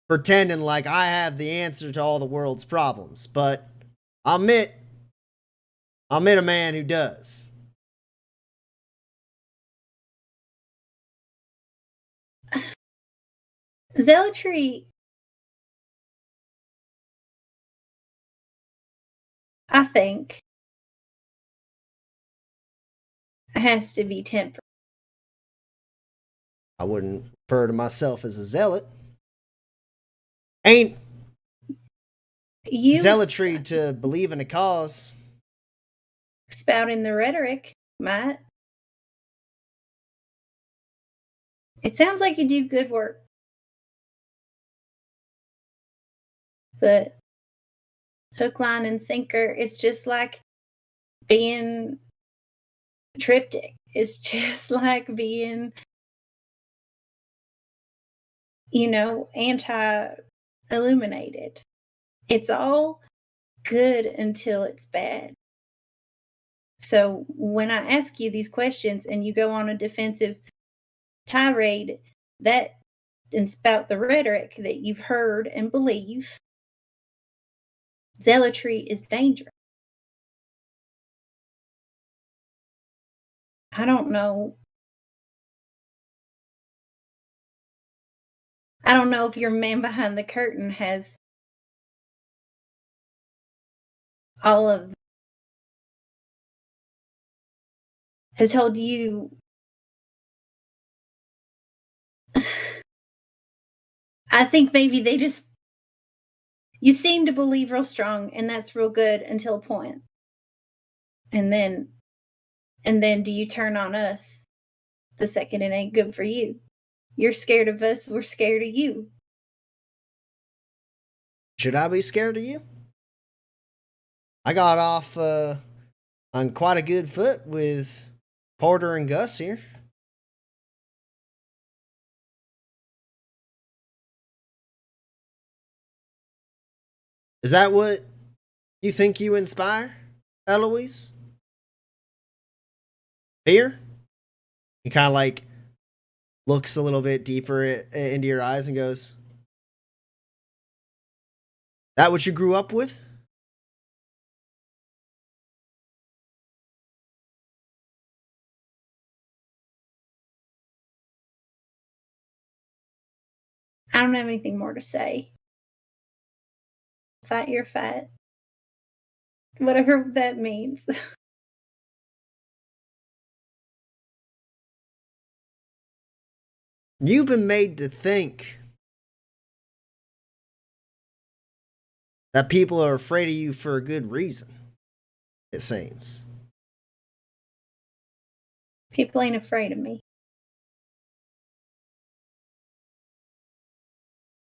pretending like I have the answer to all the world's problems, but I'll admit a man who does. Zealotry, I think, has to be tempered. I wouldn't refer to myself as a zealot. Ain't zealotry to believe in a cause. Spouting the rhetoric, Matt. It sounds like you do good work. But hook, line, and sinker, it's just like being triptych. It's just like being, anti-illuminated. It's all good until it's bad. So when I ask you these questions and you go on a defensive tirade and spout the rhetoric that you've heard and believe, zealotry is dangerous. I don't know. I don't know if your man behind the curtain has has told you. I think maybe you seem to believe real strong, and that's real good until a point. And then do you turn on us the second it ain't good for you? You're scared of us, we're scared of you. Should I be scared of you? I got off on quite a good foot with Porter and Gus here. Is that what you think you inspire, Eloise? Fear? He kind of like looks a little bit deeper into your eyes and goes, that what you grew up with? I don't have anything more to say. Fight your fight. Whatever that means. You've been made to think that people are afraid of you for a good reason, it seems. People ain't afraid of me.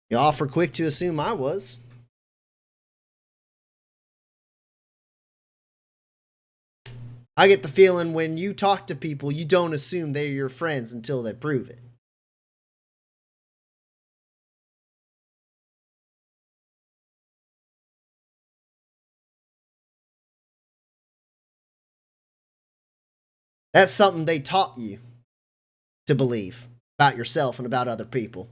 You're awful quick to assume I was. I get the feeling when you talk to people, you don't assume they're your friends until they prove it. That's something they taught you to believe about yourself and about other people.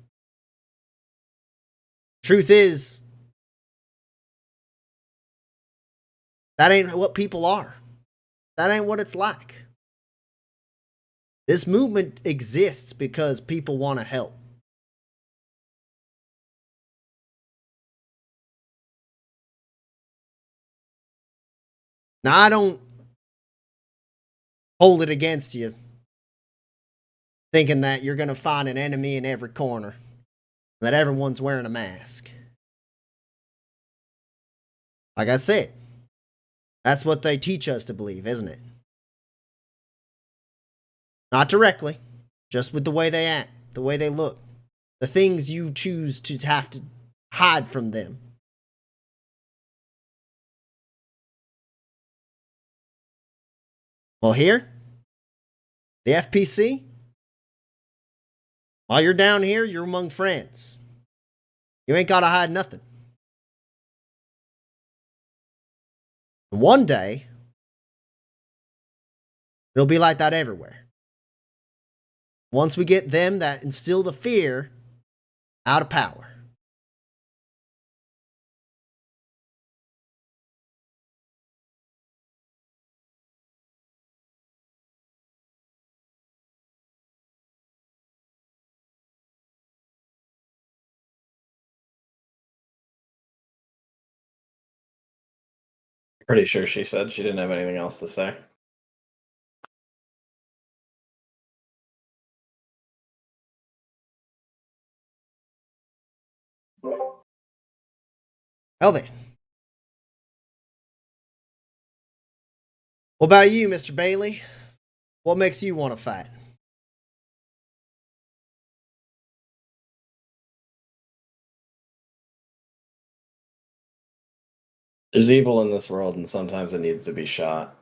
Truth is, that ain't what people are. That ain't what it's like. This movement exists because people want to help. Now, I don't hold it against you, thinking that you're going to find an enemy in every corner, that everyone's wearing a mask. Like I said, that's what they teach us to believe, isn't it? Not directly, just with the way they act, the way they look, the things you choose to have to hide from them. Well, here, the FPC, while you're down here, you're among friends. You ain't got to hide nothing. And one day, it'll be like that everywhere. Once we get them that instill the fear out of power. Pretty sure she said she didn't have anything else to say. Well then. What about you, Mr. Bailey? What makes you want to fight? There's evil in this world, and sometimes it needs to be shot.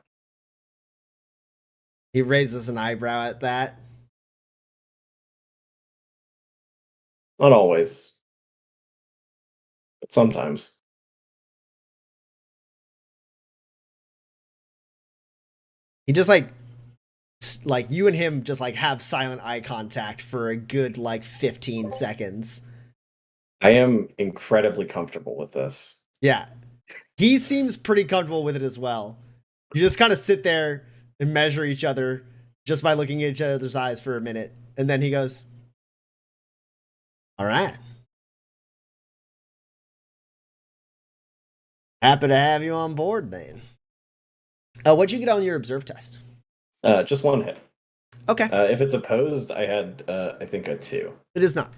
He raises an eyebrow at that. Not always, but sometimes. He just like you and him just like have silent eye contact for a good like 15 seconds. I am incredibly comfortable with this. Yeah. He seems pretty comfortable with it as well. You just kind of sit there and measure each other just by looking at each other's eyes for a minute. And then he goes, all right. Happy to have you on board then. What'd you get on your observe test? Just one hit. Okay. If it's opposed, I had, I think, a 2. It is not.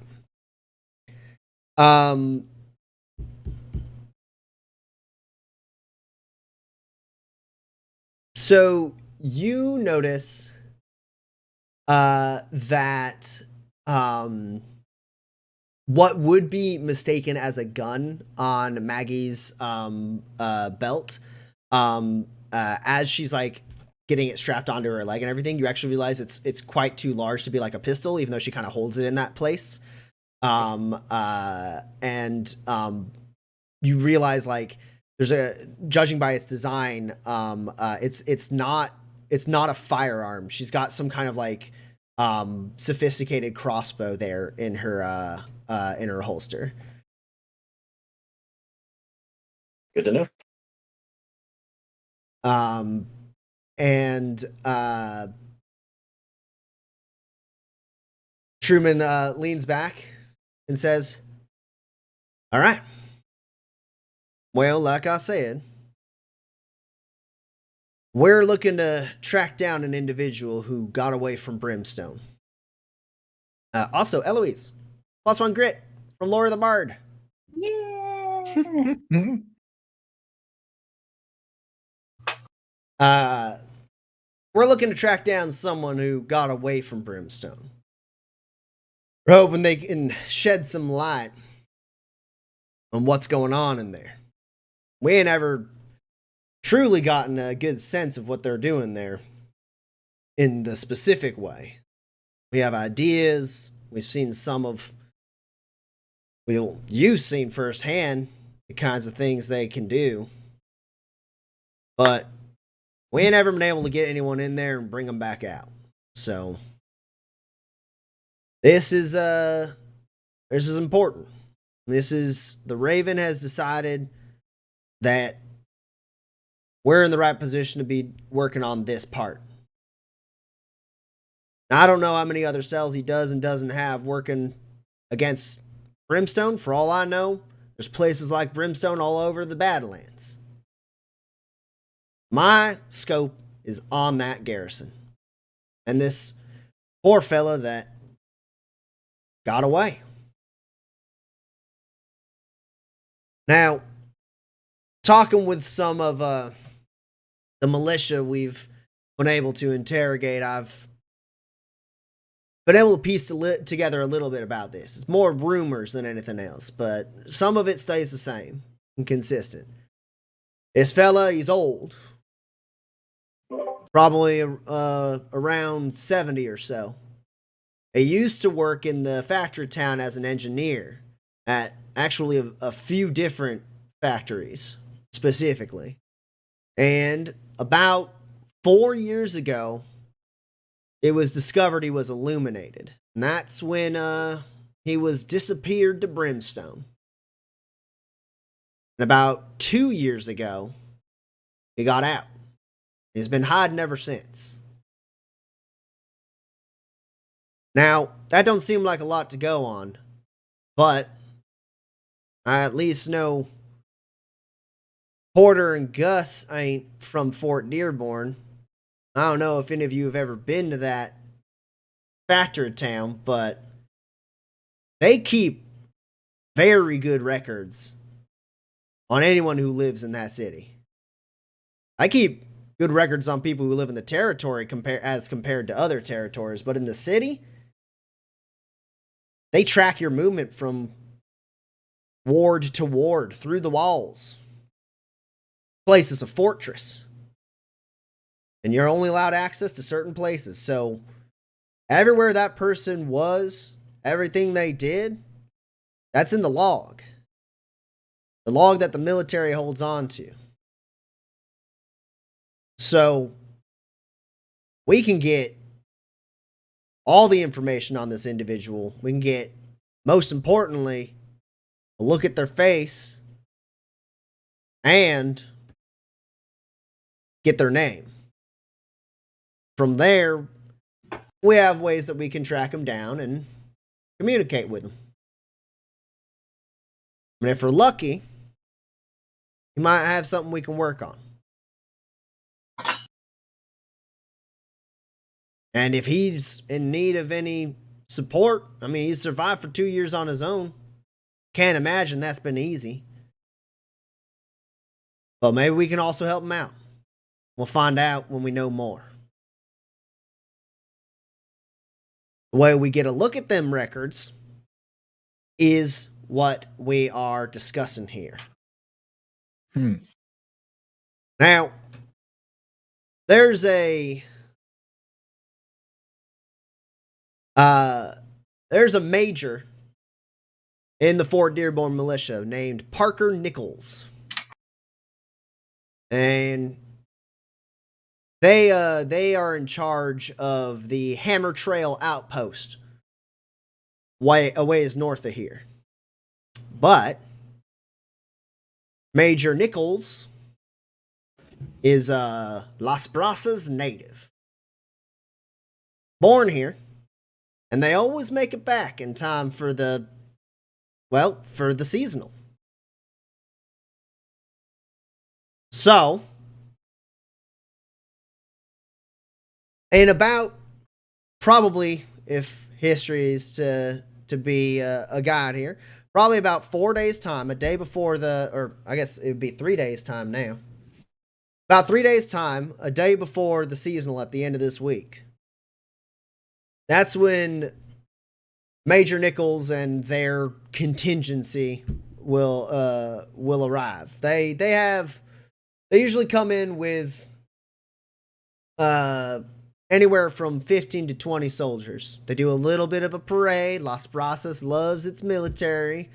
So you notice that what would be mistaken as a gun on Maggie's belt, as she's like getting it strapped onto her leg and everything, you actually realize it's quite too large to be like a pistol, even though she kind of holds it in that place. You realize like judging by its design, it's not a firearm. She's got some kind of like sophisticated crossbow there in her holster. Good to know. Truman leans back and says, all right. Well, like I said, we're looking to track down an individual who got away from Brimstone. Also, Eloise, +1 grit from Laura the Bard. Yeah. We're looking to track down someone who got away from Brimstone. We're hoping they can shed some light on what's going on in there. We ain't ever truly gotten a good sense of what they're doing there in the specific way. We have ideas. We've seen some of, well, you've seen firsthand the kinds of things they can do. But we ain't ever been able to get anyone in there and bring them back out. So this is important. The Raven has decided that we're in the right position to be working on this part. Now, I don't know how many other cells he does and doesn't have working against Brimstone. For all I know, there's places like Brimstone all over the Badlands. My scope is on that garrison. And this poor fella that got away. Now, talking with some of the militia we've been able to interrogate, I've been able to piece together a little bit about this. It's more rumors than anything else, but some of it stays the same and consistent. This fella, he's old. Probably around 70 or so. He used to work in the factory town as an engineer at actually a few different factories, specifically. And about 4 years ago, it was discovered he was illuminated. And that's when he was disappeared to Brimstone. And about 2 years ago, he got out. He's been hiding ever since. Now, that don't seem like a lot to go on, but I at least know Porter and Gus ain't from Fort Dearborn. I don't know if any of you have ever been to that factory town, but they keep very good records on anyone who lives in that city. I keep good records on people who live in the territory as compared to other territories, but in the city, they track your movement from ward to ward through the walls. The place is a fortress, and you're only allowed access to certain places. So everywhere that person was, everything they did, that's in the log. The log that the military holds on to. So we can get all the information on this individual. We can get, most importantly, a look at their face and get their name. From there, we have ways that we can track them down and communicate with them. And if we're lucky, we might have something we can work on. And if he's in need of any support, I mean, he's survived for 2 years on his own. Can't imagine that's been easy. But maybe we can also help him out. We'll find out when we know more. The way we get a look at them records is what we are discussing here. Now, there's a major in the Fort Dearborn militia named Parker Nichols. And they are in charge of the Hammer Trail outpost a ways north of here. But Major Nichols is a Las Brasas native. Born here. And they always make it back in time for the seasonal. So, in about, probably, if history is to be a guide here, probably about 4 days' time, a day before or I guess it would be 3 days' time now. About 3 days' time, a day before the seasonal at the end of this week. That's when Major Nichols and their contingency will arrive. They usually come in with anywhere from 15 to 20 soldiers. They do a little bit of a parade. Las Brasas loves its military.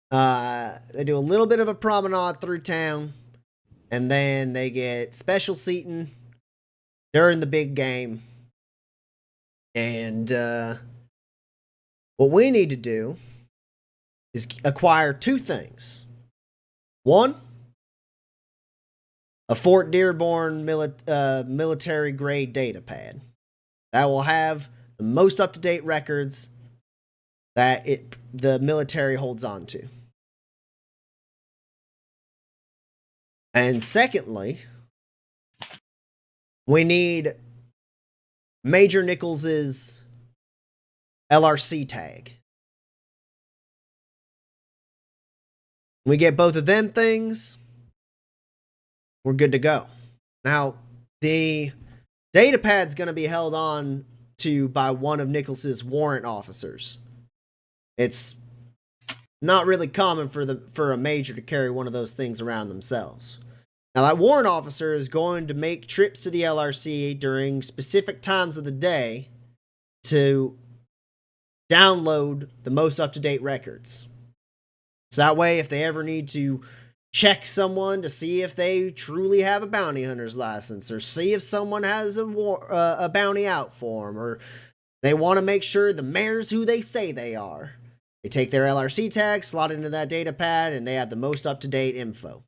They do a little bit of a promenade through town, and then they get special seating during the big game. And what we need to do is acquire two things. One, a Fort Dearborn military grade data pad that will have the most up-to-date records that the military holds on to. And secondly, we need Major Nichols's LRC tag. We get both of them things, we're good to go. Now, the data pad's going to be held on to by one of Nichols's warrant officers. It's not really common for a major to carry one of those things around themselves. Now, that warrant officer is going to make trips to the LRC during specific times of the day to download the most up-to-date records. So that way, if they ever need to check someone to see if they truly have a bounty hunter's license, or see if someone has a bounty out for them, or they want to make sure the mayor's who they say they are, they take their LRC tag, slot it into that data pad, and they have the most up-to-date info.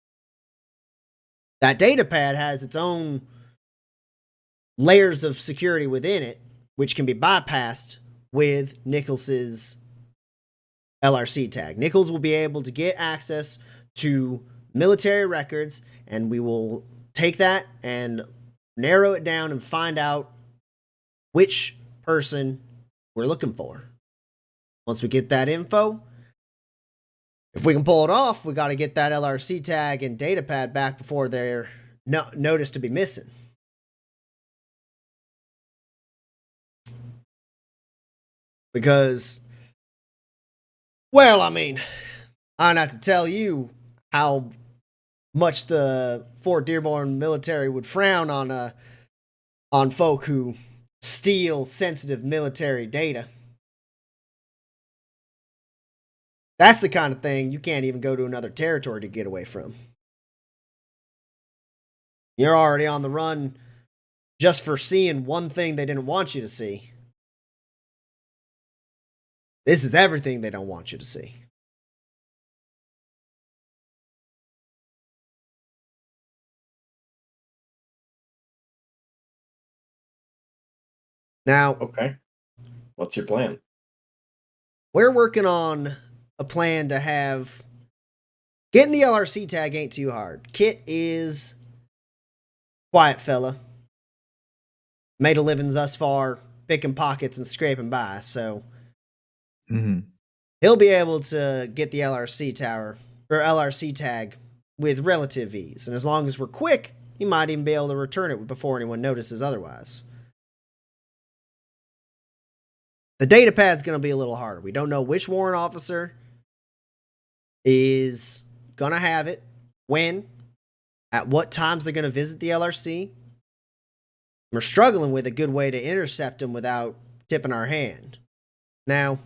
That data pad has its own layers of security within it, which can be bypassed with Nichols's LRC tag. Nichols will be able to get access to military records, and we will take that and narrow it down and find out which person we're looking for. Once we get that info, if we can pull it off, we got to get that LRC tag and data pad back before they're noticed to be missing. Because, well, I mean, I don't have to tell you how much the Fort Dearborn military would frown on folk who steal sensitive military data. That's the kind of thing you can't even go to another territory to get away from. You're already on the run just for seeing one thing they didn't want you to see. This is everything they don't want you to see. Now, Okay. What's your plan? we're working on a plan to have... Getting the LRC tag ain't too hard. Kit is quiet fella. Made a living thus far, picking pockets and scraping by, so he'll be able to get the LRC tower or LRC tag with relative ease. And as long as we're quick, he might even be able to return it before anyone notices otherwise. The data pad's going to be a little harder. We don't know which warrant officer is going to have it, when, at what times they're going to visit the LRC. We're struggling with a good way to intercept them without tipping our hand. Now,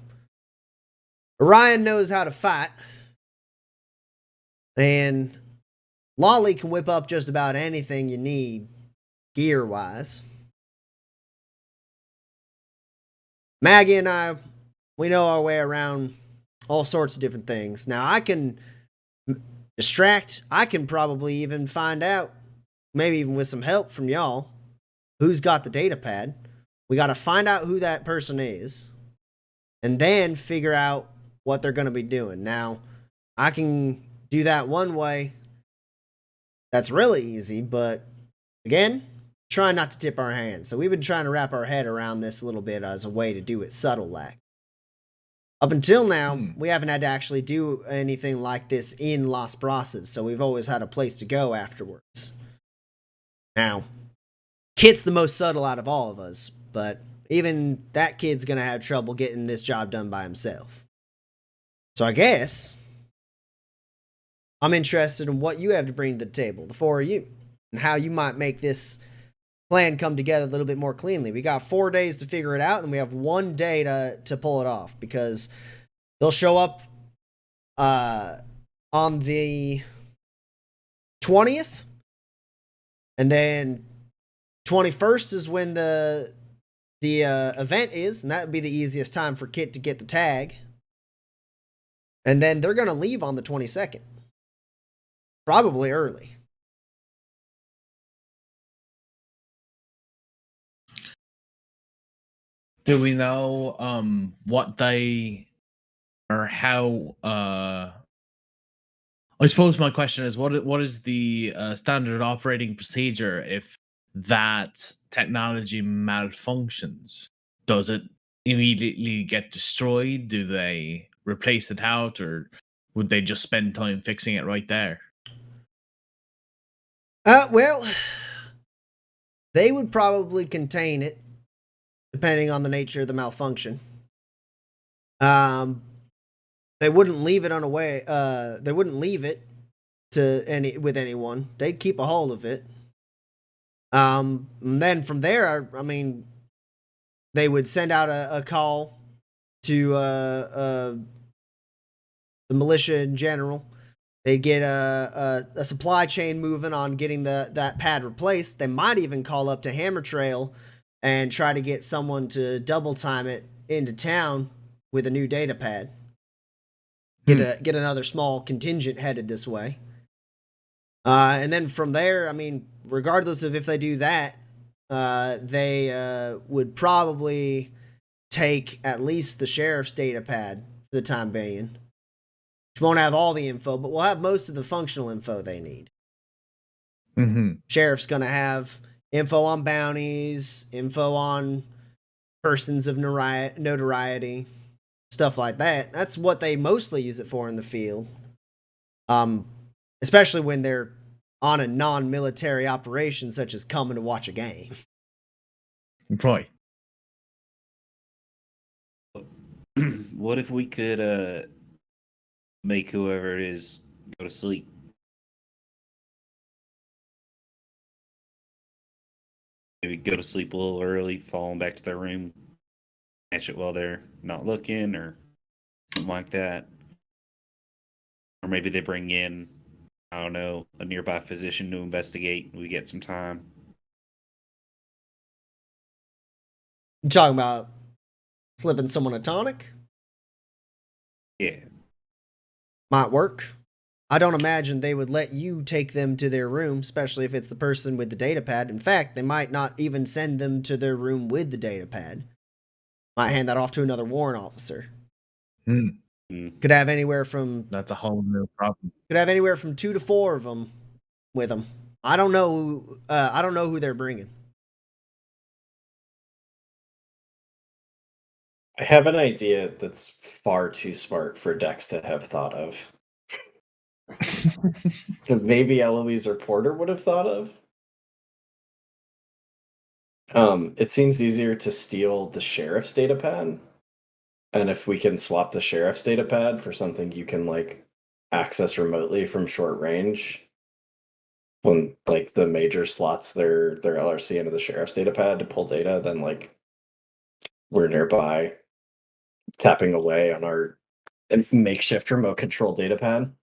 Orion knows how to fight, and Lolly can whip up just about anything you need, gear-wise. Maggie and I, we know our way around all sorts of different things. Now, I can distract. I can probably even find out, maybe even with some help from y'all, who's got the data pad. We got to find out who that person is, and then figure out what they're going to be doing. Now, I can do that one way. That's really easy, but again, trying not to tip our hands. So we've been trying to wrap our head around this a little bit as a way to do it subtle like. Up until now, we haven't had to actually do anything like this in Las Brasas, so we've always had a place to go afterwards. Now, Kit's the most subtle out of all of us, but even that kid's gonna have trouble getting this job done by himself. So I guess I'm interested in what you have to bring to the table, the four of you, and how you might make this plan come together a little bit more cleanly. We got 4 days to figure it out, and we have 1 day to pull it off, because they'll show up on the 20th, and then 21st is when the event is, and that would be the easiest time for Kit to get the tag. And then they're going to leave on the 22nd. Probably early. Do we know what they or how I suppose my question is what is the standard operating procedure if that technology malfunctions? Does it immediately get destroyed? Do they replace it out, or would they just spend time fixing it right there? Well, they would probably contain it, depending on the nature of the malfunction. They wouldn't leave it they wouldn't leave it with anyone. They'd keep a hold of it. And then from there, I mean, they would send out a call to the militia in general. They'd get a supply chain moving on getting that pad replaced. They might even call up to Hammer Trail and try to get someone to double time it into town with a new data pad. Get another small contingent headed this way. And then from there, I mean, regardless of if they do that, they would probably take at least the sheriff's data pad for the time being. which won't have all the info, but we'll have most of the functional info they need. Mm-hmm. Sheriff's going to have info on bounties, info on persons of notoriety, stuff like that. That's what they mostly use it for in the field. Especially when they're on a non-military operation, such as coming to watch a game. Right. What if we could make whoever it is go to sleep? Maybe go to sleep a little early, fall back to their room, catch it while they're not looking, or something like that. Or maybe they bring in, I don't know, a nearby physician to investigate. We get some time. You talking about slipping someone a tonic? Yeah. Might work. I don't imagine they would let you take them to their room, especially if it's the person with the data pad. In fact, they might not even send them to their room with the data pad. Might hand that off to another warrant officer. Mm. Could have anywhere from That's a whole new problem. Could have anywhere from 2 to 4 of them with them. I don't know. I don't know who they're bringing. I have an idea that's far too smart for Dex to have thought of. That maybe Eloise or Porter would have thought of. It seems easier to steal the sheriff's data pad. And if we can swap the sheriff's data pad for something you can like access remotely from short range, when like the major slots their LRC into the sheriff's data pad to pull data, then like we're nearby tapping away on our makeshift remote control data pad.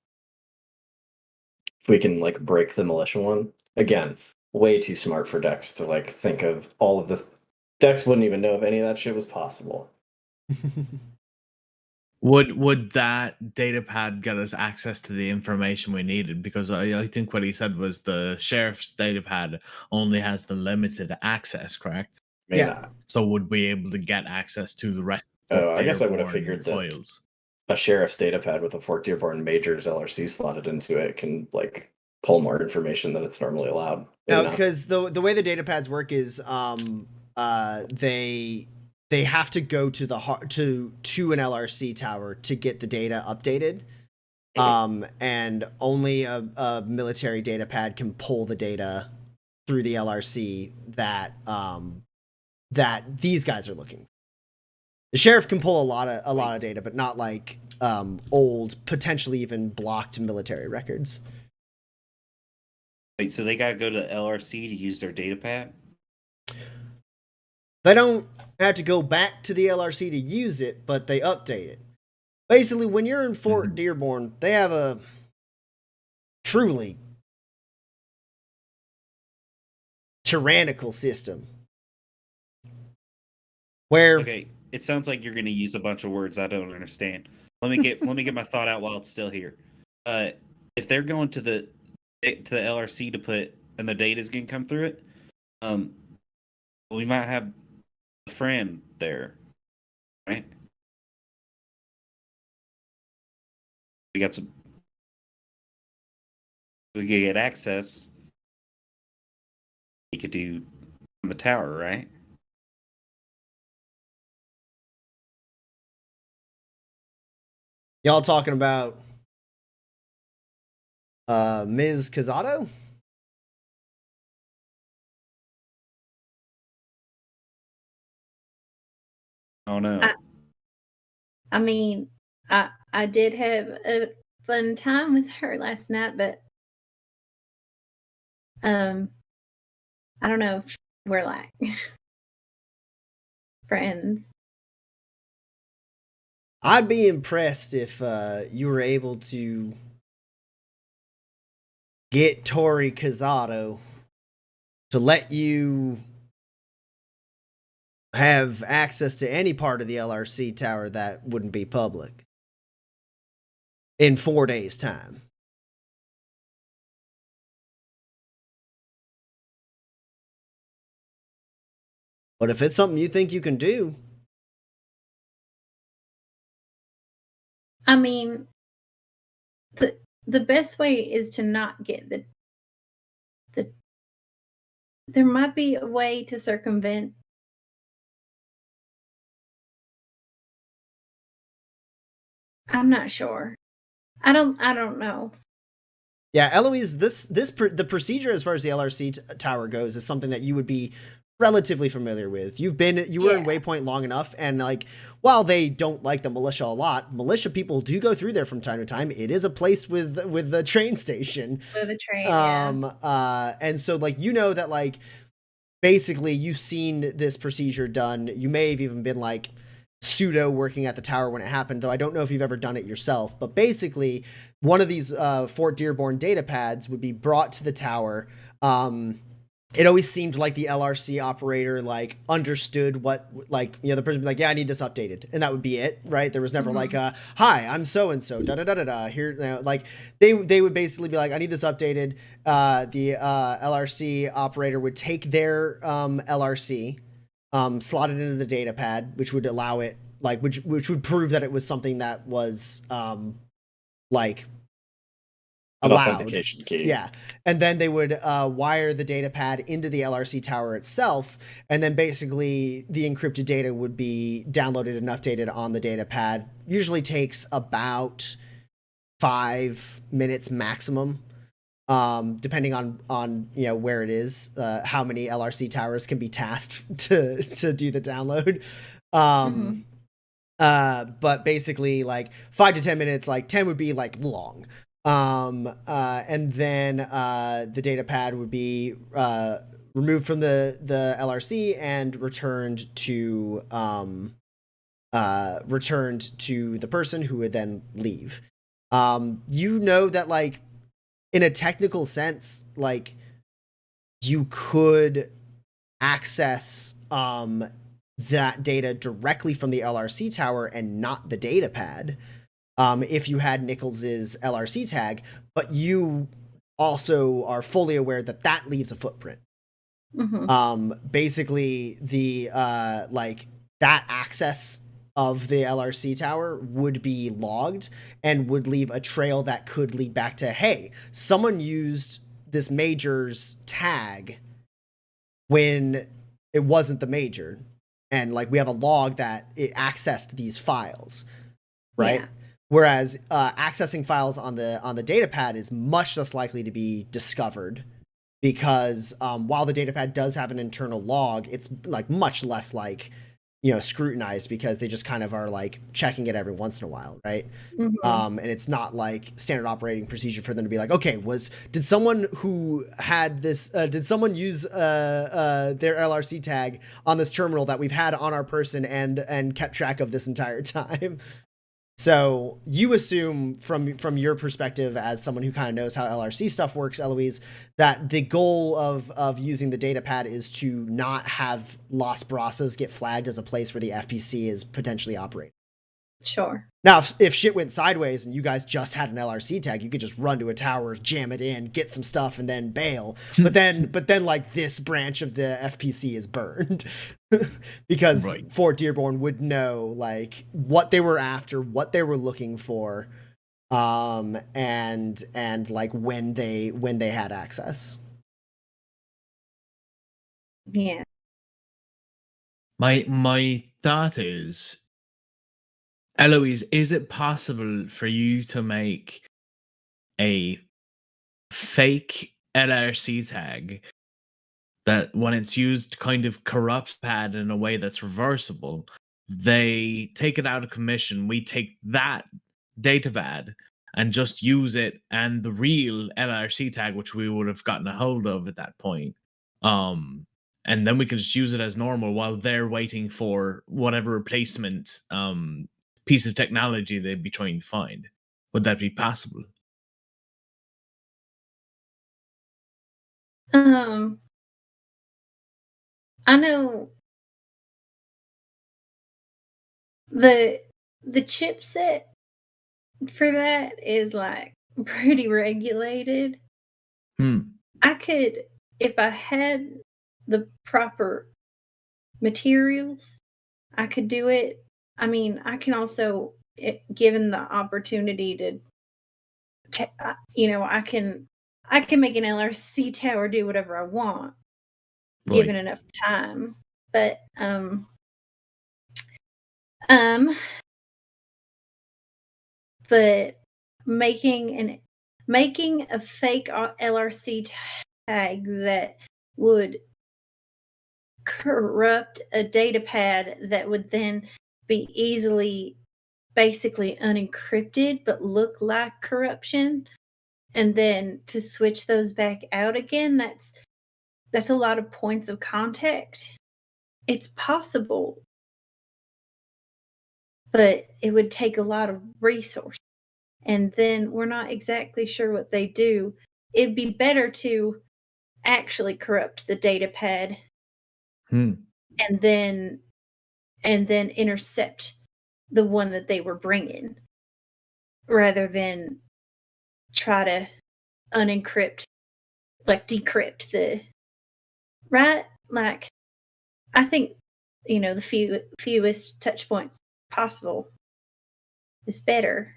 If we can like break the militia one, again, way too smart for Dex to like think of all of the Dex wouldn't even know if any of that shit was possible. Would that data pad get us access to the information we needed? Because I think what he said was the sheriff's data pad only has the limited access, correct? Maybe Yeah. not. So would we be able to get access to the rest of Oh, I guess I would have Dearborn figured that files? a sheriff's data pad with a Fort Dearborn Major's LRC slotted into it can like pull more information than it's normally allowed. Maybe No, not. because the way the data pads work is they have to go to the to an LRC tower to get the data updated. And only a military data pad can pull the data through the LRC that that these guys are looking. The sheriff can pull a lot of data, but not like old, potentially even blocked military records. Wait, so they gotta go to the LRC to use their data pad? They don't have to go back to the LRC to use it, but they update it. Basically, when you're in Fort Dearborn, they have a truly tyrannical system. Where Okay, it sounds like you're gonna use a bunch of words I don't understand. Let me get my thought out while it's still here. If they're going to the LRC to put and the data's gonna come through it, we might have a friend there, right? We got some. We could get access. We could do on the tower, right? y'all talking about Ms. Cazado? Oh no. I mean, I did have a fun time with her last night, but I don't know if we're like friends. I'd be impressed if you were able to get Tori Cazado to let you have access to any part of the LRC tower that wouldn't be public in 4 days' time. But if it's something you think you can do, I mean, the best way is to not get the there might be a way to circumvent. I'm not sure. I don't know. Yeah, Eloise, the procedure as far as the LRC tower goes is something that you would be relatively familiar with. You were in Yeah. Waypoint long enough, and like while they don't like the militia a lot, militia people do go through there from time to time. It is a place with the train station. With a train, yeah. And so like that like basically you've seen this procedure done. You may have even been like pseudo working at the tower when it happened, though I don't know if you've ever done it yourself. But basically, one of these Fort Dearborn data pads would be brought to the tower. It always seemed like the LRC operator like understood what like the person would be like, yeah, I need this updated, and that would be it, right? There was never like hi, I'm so and so da da da da da here, like they would basically be like, I need this updated. The LRC operator would take their LRC, slot it into the data pad, which would allow it like which would prove that it was something that was like An allowed. authentication key. Yeah. And then they would wire the data pad into the LRC tower itself, and then basically the encrypted data would be downloaded and updated on the data pad. Usually takes about 5 minutes maximum, depending on where it is, how many LRC towers can be tasked to do the download. But basically like 5 to 10 minutes, like 10 would be like long. And then the data pad would be removed from the LRC and returned to the person, who would then leave. That like in a technical sense, like you could access that data directly from the LRC tower and not the data pad. If you had Nichols's LRC tag, but you also are fully aware that leaves a footprint. Basically the like that access of the LRC tower would be logged and would leave a trail that could lead back to, hey, someone used this major's tag when it wasn't the major, and like we have a log that it accessed these files, right? Yeah. Whereas accessing files on the data pad is much less likely to be discovered, because while the data pad does have an internal log, it's like much less like scrutinized, because they just kind of are like checking it every once in a while, right? And it's not like standard operating procedure for them to be like, okay, did someone who had this did someone use their LRC tag on this terminal that we've had on our person and kept track of this entire time? So you assume from your perspective as someone who kind of knows how LRC stuff works, Eloise, that the goal of using the data pad is to not have Las Brasas get flagged as a place where the FPC is potentially operating. Sure. Now, if shit went sideways and you guys just had an LRC tag, you could just run to a tower, jam it in, get some stuff, and then bail. But then like this branch of the FPC is burned because right. Fort Dearborn would know like what they were after, what they were looking for, and like when they had access. Yeah. My thought is, Eloise, is it possible for you to make a fake LRC tag that, when it's used, kind of corrupts pad in a way that's reversible? They take it out of commission. We take that data pad and just use it, and the real LRC tag, which we would have gotten a hold of at that point. And then we can just use it as normal while they're waiting for whatever replacement piece of technology they'd be trying to find. Would that be possible? I know the chipset for that is like pretty regulated. I could, if I had the proper materials, I could do it. I mean, I can also, given the opportunity to I can make an LRC tower do whatever I want, Right. given enough time. But um, but making a fake LRC tag that would corrupt a data pad that would then be easily basically unencrypted but look like corruption, and then to switch those back out again, that's a lot of points of contact. It's possible, but it would take a lot of resource, and then we're not exactly sure what they do. It'd be better to actually corrupt the data pad Hmm. and then intercept the one that they were bringing, rather than try to unencrypt, like decrypt the right. Like, I think the fewest touch points possible is better.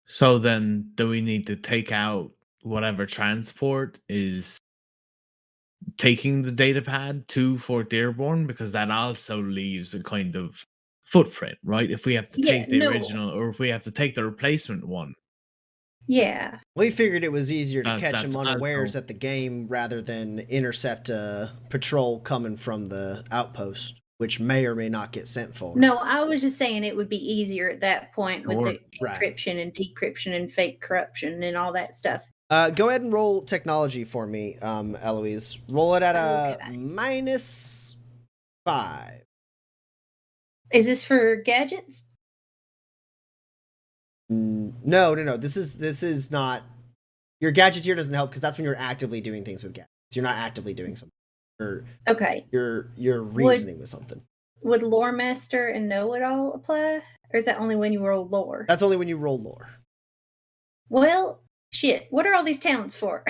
So then, do we need to take out whatever transport is taking the data pad to Fort Dearborn? Because that also leaves a kind of footprint, right? If we have to take the original, or if we have to take the replacement one. Yeah. We figured it was easier to catch That's him unawares also- at the game rather than intercept a patrol coming from the outpost, which may or may not get sent for. No, I was just saying it would be easier at that point with the Right. encryption and decryption and fake corruption and all that stuff. Go ahead and roll technology for me, Eloise. Roll it at a Okay. -5. Is this for gadgets? No. This is not. Your gadget here doesn't help because that's when you're actively doing things with gadgets. You're not actively doing something. Okay. You're reasoning with something. Would Lore Master and Know It All apply? Or is that only when you roll lore? That's only when you roll lore. Well, shit. What are all these talents for?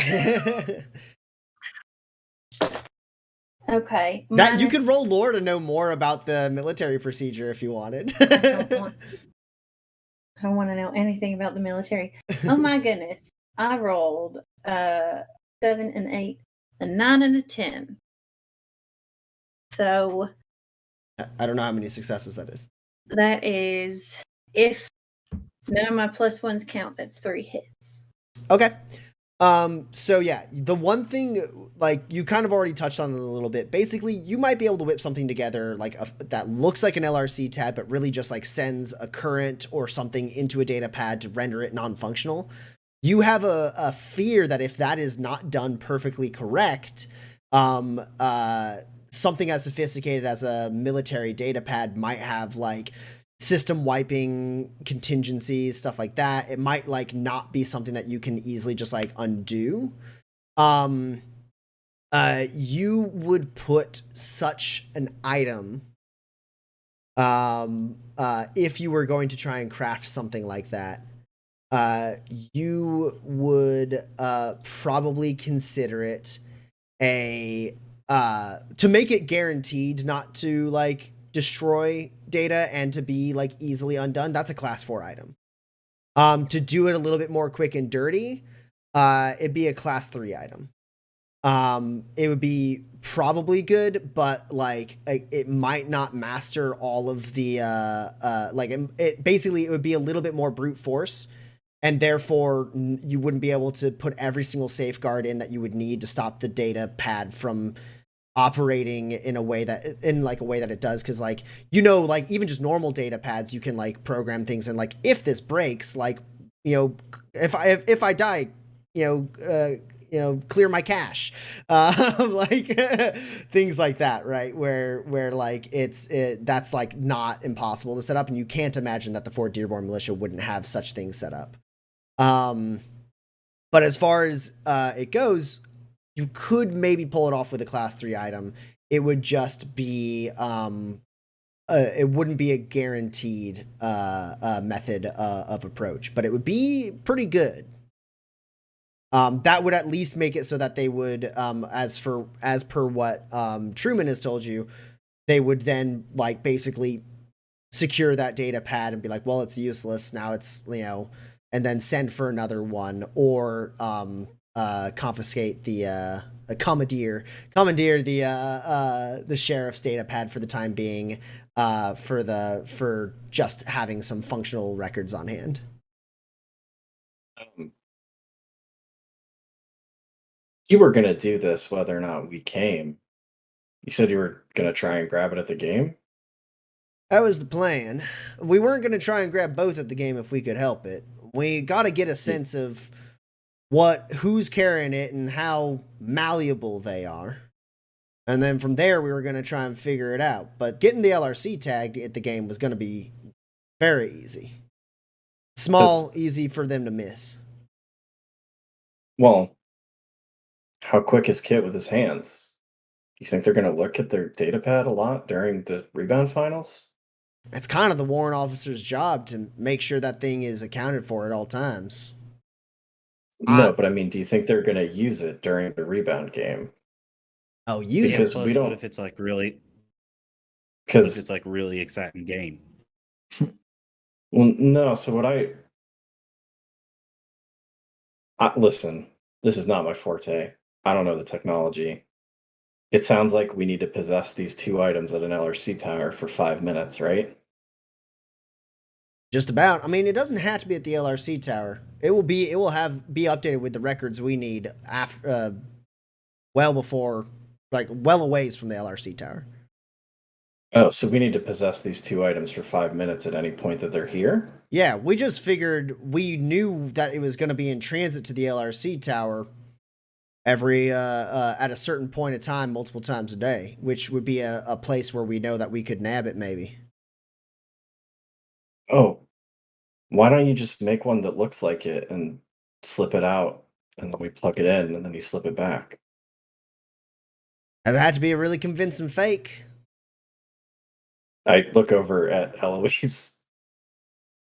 Okay. That you could roll lore to know more about the military procedure if you wanted. I don't want to know anything about the military. Oh my goodness. I rolled 7 and 8, a 9 and a 10. So I don't know how many successes that is. that is, if none of my plus ones count, that's 3 hits. Okay. So yeah, the one thing, like, you kind of already touched on it a little bit. Basically, you might be able to whip something together like that looks like an LRC tab, but really just like sends a current or something into a data pad to render it non-functional. You have a fear that if that is not done perfectly correct, something as sophisticated as a military data pad might have like system wiping contingencies, stuff like that. It might like not be something that you can easily just like undo. You would put such an item if you were going to try and craft something like that. You would probably consider it a to make it guaranteed not to like destroy data and to be like easily undone. That's a class 4 item. To do it a little bit more quick and dirty, it'd be a class 3 item. It would be probably good, but like it might not master all of the it would be a little bit more brute force, and therefore you wouldn't be able to put every single safeguard in that you would need to stop the data pad from operating in a way that it does. Because like, like even just normal data pads, you can like program things, and like if this breaks, like, if I die, clear my cache, like things like that, right? Where like that's like not impossible to set up, and you can't imagine that the Fort Dearborn militia wouldn't have such things set up. But as far as it goes, you could maybe pull it off with a class 3 item. It would just be it wouldn't be a guaranteed method of approach, but it would be pretty good. That would at least make it so that they would, as per what Truman has told you, they would then like basically secure that data pad and be like, well, it's useless now. It's and then send for another one, or confiscate the commandeer the sheriff's data pad for the time being, for just having some functional records on hand. You were gonna do this whether or not we came. You said you were gonna try and grab it at the game? That was the plan. We weren't going to try and grab both at the game if we could help it. We got to get a sense of who's carrying it and how malleable they are. And then from there, we were going to try and figure it out. But getting the LRC tag at the game was going to be very easy. Small, easy for them to miss. Well, how quick is Kit with his hands? You think they're going to look at their data pad a lot during the rebound finals? It's kind of the warrant officer's job to make sure that thing is accounted for at all times. No, but I mean, do you think they're going to use it during the rebound game? Oh, use Yeah, it. Because plus, we don't- what if it's like really? What if Because it's like really exciting game? well, no. So what listen, this is not my forte. I don't know the technology. It sounds like we need to possess these two items at an LRC tower for 5 minutes, right? Just about. I mean, it doesn't have to be at the LRC tower. It will be updated with the records we need after, well before, like well a ways from the LRC tower. Oh, so we need to possess these two items for 5 minutes at any point that they're here? Yeah, we just figured we knew that it was going to be in transit to the LRC tower every at a certain point of time, multiple times a day, which would be a place where we know that we could nab it maybe. Oh, why don't you just make one that looks like it and slip it out, and then we plug it in, and then you slip it back? It had to be a really convincing fake. I look over at Eloise.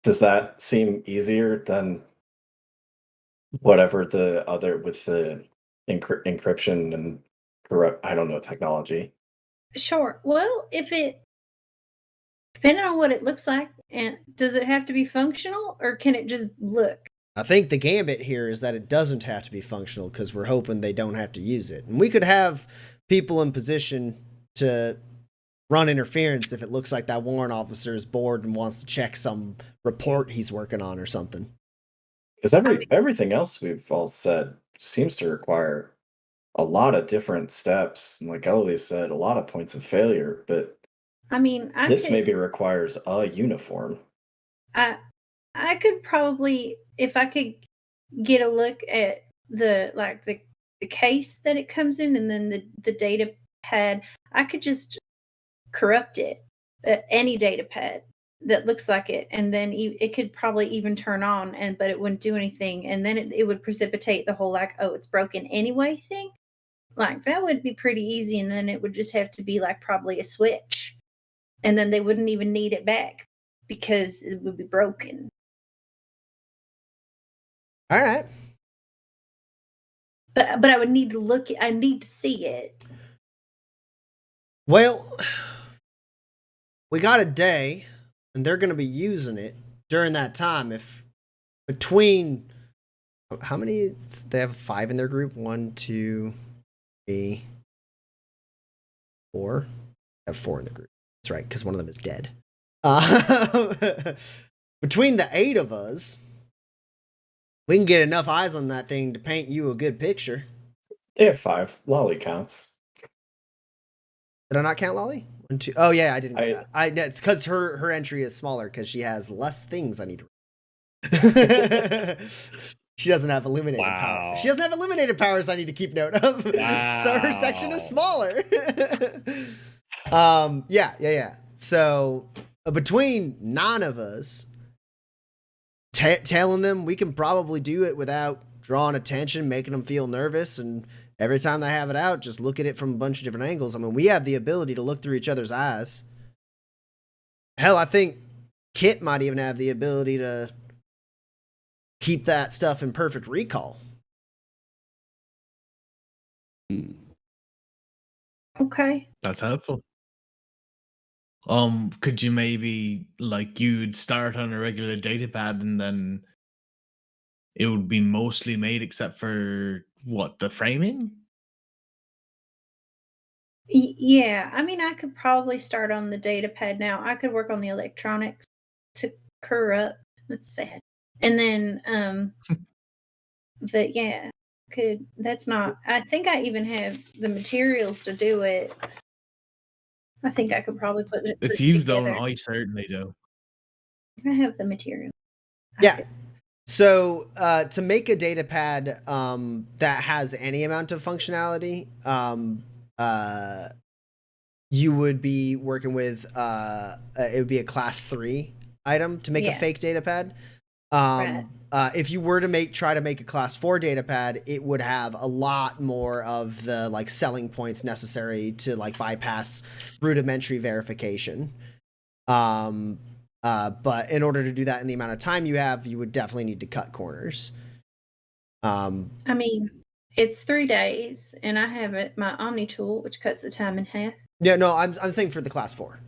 Does that seem easier than whatever the other with the encryption and corrupt? I don't know technology. Sure. Well, if it depending on what it looks like, and does it have to be functional or can it just look? I think the gambit here is that it doesn't have to be functional because we're hoping they don't have to use it. And we could have people in position to run interference if it looks like that warrant officer is bored and wants to check some report he's working on or something. Because everything else we've all said seems to require a lot of different steps. And like Eloise said, a lot of points of failure. But I mean, this maybe requires a uniform. I could probably, if I could get a look at the case that it comes in and then the data pad, I could just corrupt it, any data pad that looks like it, and then it could probably even turn on, but it wouldn't do anything, and then it would precipitate the whole like, oh, it's broken anyway thing. Like that would be pretty easy, and then it would just have to be like probably a switch, and then they wouldn't even need it back because it would be broken. All right. But I would need to look. I need to see it. Well, we got a day, and they're going to be using it during that time. If between how many? They have 5 in their group. 1, 2, 3, 4. They have 4 in the group. That's right, because one of them is dead. Between the 8 of us, we can get enough eyes on that thing to paint you a good picture. They have 5. Lolly counts. Did I not count Lolly? 1, 2. Oh yeah, I didn't. I it's because her entry is smaller because she has less things I need to. She doesn't have illuminated power. She doesn't have illuminated powers I need to keep note of. Wow. So her section is smaller. Yeah. So between 9 of us, telling them we can probably do it without drawing attention, making them feel nervous, and every time they have it out, just look at it from a bunch of different angles. I mean, we have the ability to look through each other's eyes. Hell, I think Kit might even have the ability to keep that stuff in perfect recall. Okay. That's helpful. Could you maybe like you'd start on a regular data pad and then it would be mostly made except for the framing? Yeah, I mean, I could probably start on the data pad now. I could work on the electronics to corrupt. That's sad. And then, but yeah, that's not, I think I even have the materials to do it. I think I could probably put it If you don't, together. I certainly do. I have the material. Yeah. So to make a data pad that has any amount of functionality, you would be working with it would be a class 3 item to make a fake data pad. Right. If you were to try to make a class 4 data pad, it would have a lot more of the like selling points necessary to like bypass rudimentary verification. But in order to do that in the amount of time you have, you would definitely need to cut corners. I mean, it's 3 days, and I have my Omni tool, which cuts the time in half. Yeah, no, I'm saying for the class 4.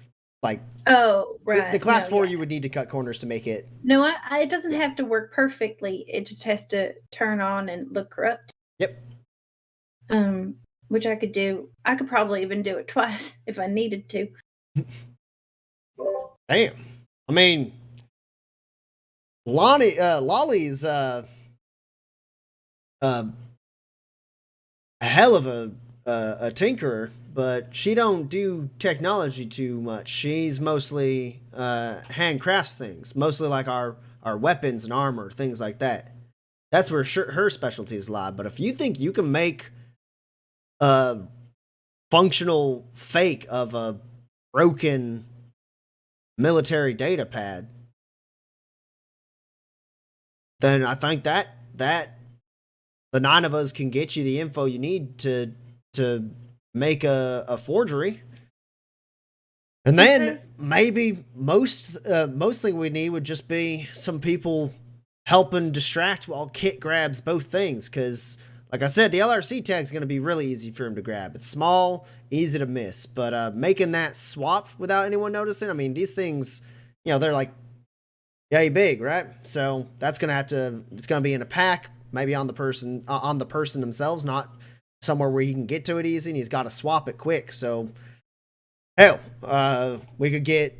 Like, oh, right. The class 4, you would need to cut corners to make it. No, it doesn't have to work perfectly. It just has to turn on and look corrupt. Yep. Which I could do. I could probably even do it twice if I needed to. Damn. I mean, Lolly's a hell of a tinkerer, but she don't do technology too much. She's mostly handcrafts things, mostly like our weapons and armor, things like that. That's where her specialties lie. But if you think you can make a functional fake of a broken military data pad, then I think that the 9 of us can get you the info you need to make a forgery. And then maybe most thing we need would just be some people helping distract while Kit grabs both things, because like I said, the LRC tag is going to be really easy for him to grab. It's small, easy to miss, but making that swap without anyone noticing, I mean, these things, they're like yay big, right? So that's going to it's going to be in a pack, maybe on the person themselves, not somewhere where he can get to it easy, and he's got to swap it quick. So hell, we could get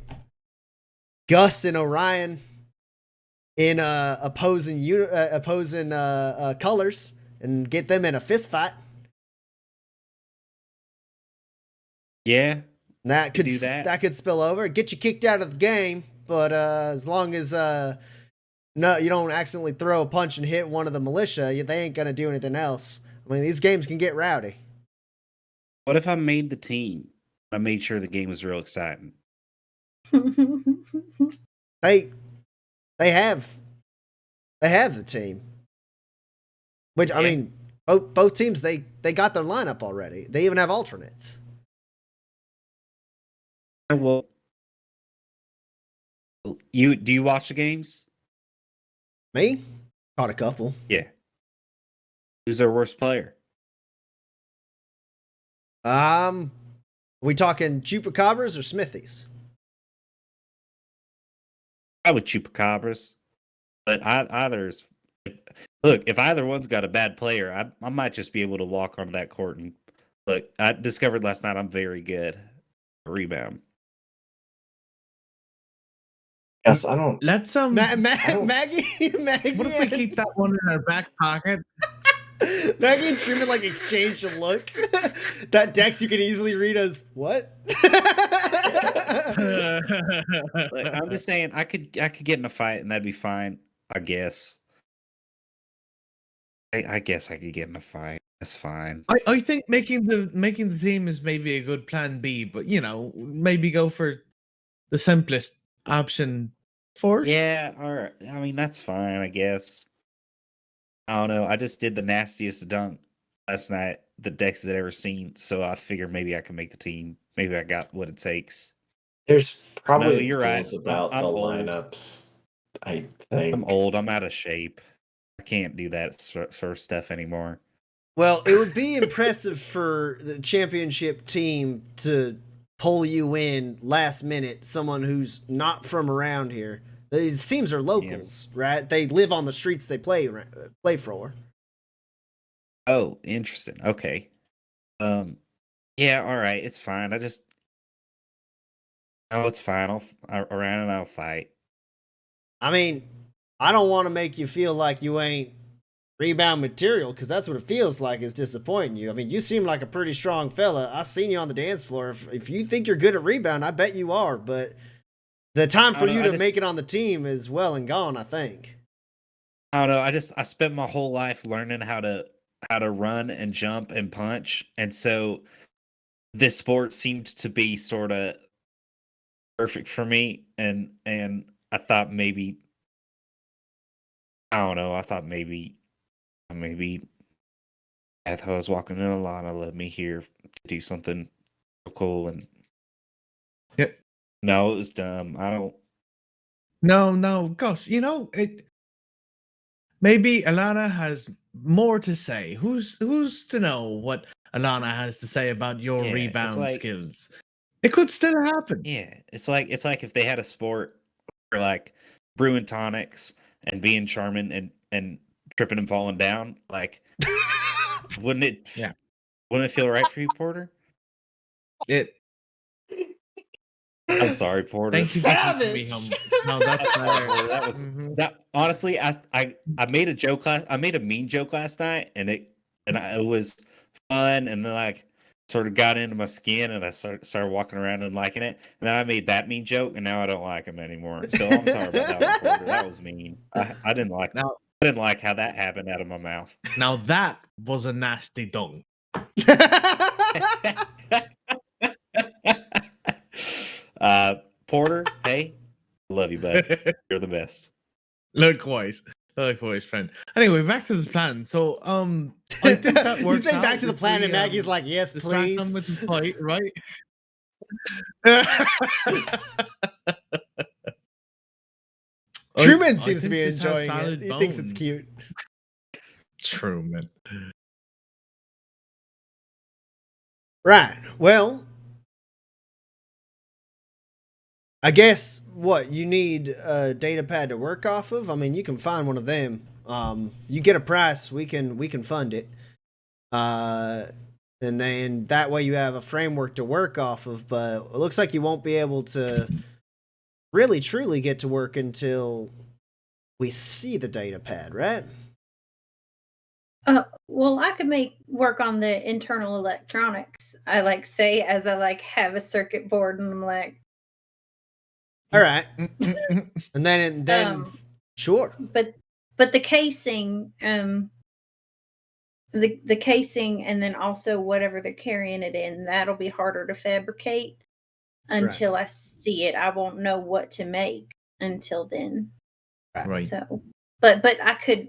Gus and Orion in opposing colors and get them in a fist fight. Yeah, That could spill over, get you kicked out of the game. But as long as no, you don't accidentally throw a punch and hit one of the militia, they ain't gonna do anything else. I mean, these games can get rowdy. What if I made the team? I made sure the game was real exciting. They have the team. Which, yeah. I mean, both teams, they got their lineup already. They even have alternates. Well, do you watch the games? Me? Caught a couple. Yeah. Who's their worst player? Are we talking Chupacabras or Smithies? I would Chupacabras, but either's. Look, if either one's got a bad player, I might just be able to walk onto that court and look. I discovered last night I'm very good at rebound. Yes, I don't. Let's Maggie. What if we keep that one in our back pocket? Maggie and Truman like exchange a look. That Dex you can easily read as what? Look, I'm just saying I could get in a fight and that'd be fine. I guess. I guess I could get in a fight. That's fine. I think making the team is maybe a good plan B, but maybe go for the simplest option first. Yeah, all right. I mean, that's fine, I guess. I don't know. I just did the nastiest dunk last night that Dex had ever seen, so I figured maybe I can make the team. Maybe I got what it takes. There's probably No, you're right. about I'm the old. lineups. I think I'm old. I'm out of shape. I can't do that sort of stuff anymore. Well, it would be impressive for the championship team to pull you in last minute, someone who's not from around here, These teams are locals, right? They live on the streets they play for. Oh, interesting. Okay. Yeah, all right. It's fine. Oh, it's fine. I'll around and I'll fight. I mean, I don't want to make you feel like you ain't rebound material, because that's what it feels like is disappointing you. I mean, you seem like a pretty strong fella. I seen you on the dance floor. If you think you're good at rebound, I bet you are, but the time for you to make it on the team is well and gone, I think. I don't know. I spent my whole life learning how to run and jump and punch, and so this sport seemed to be sort of perfect for me. And I thought maybe, I don't know. I thought maybe as I was walking in, Alana led me here to do something cool, and Yep. no, it was dumb. I don't. No, Gus. You know it. Maybe Alana has more to say. Who's to know what Alana has to say about your Yeah, it's rebound like- skills? It could still happen. Yeah, it's like if they had a sport for like brewing tonics and being charming and tripping and falling down. Like, wouldn't it? Yeah. Wouldn't it feel right for you, Porter? It. I'm sorry, Porter. Thank you for keeping me humble. No, that's fair. That was Mhm. that. Honestly, I made a joke I made a mean joke last night, and it was fun, and then like sort of got into my skin, and I started walking around and liking it. And then I made that mean joke, and now I don't like him anymore. So I'm sorry about that one, Porter. That was mean. I didn't like Now- I didn't like how that happened out of my mouth. Now that was a nasty dunk. Porter, hey, love you, bud. You're the best. Likewise, friend. Anyway, back to the plan. So, I think that You works. say out back to the with plan, and Maggie's like, "Yes, distract them please." with the fight, right? Truman I seems to think be this has enjoying it. solid He thinks it's bones. cute. Truman. Right. Well, I guess what you need a data pad to work off of. I mean, you can find one of them. You get a price, we can fund it. And then that way you have a framework to work off of. But it looks like you won't be able to really truly get to work until we see the data pad, right? Well, I could work on the internal electronics. I like say as I like have a circuit board and I'm like, All right. And then sure. but the casing, the casing, and then also whatever they're carrying it in, that'll be harder to fabricate until I see it. I won't know what to make until then. Right. So, but I could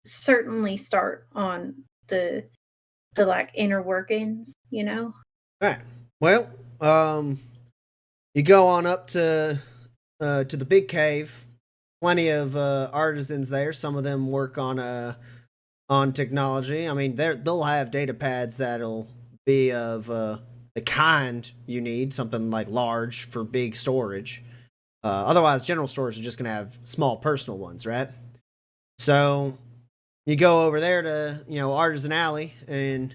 certainly start on the like inner workings, you know. All right. Well, you go on up to the big cave. Plenty of artisans there. Some of them work on technology. I mean, they'll have data pads that'll be of the kind you need, something like large for big storage. Otherwise, general storage is just gonna have small personal ones, right? So you go over there to Artisan Alley and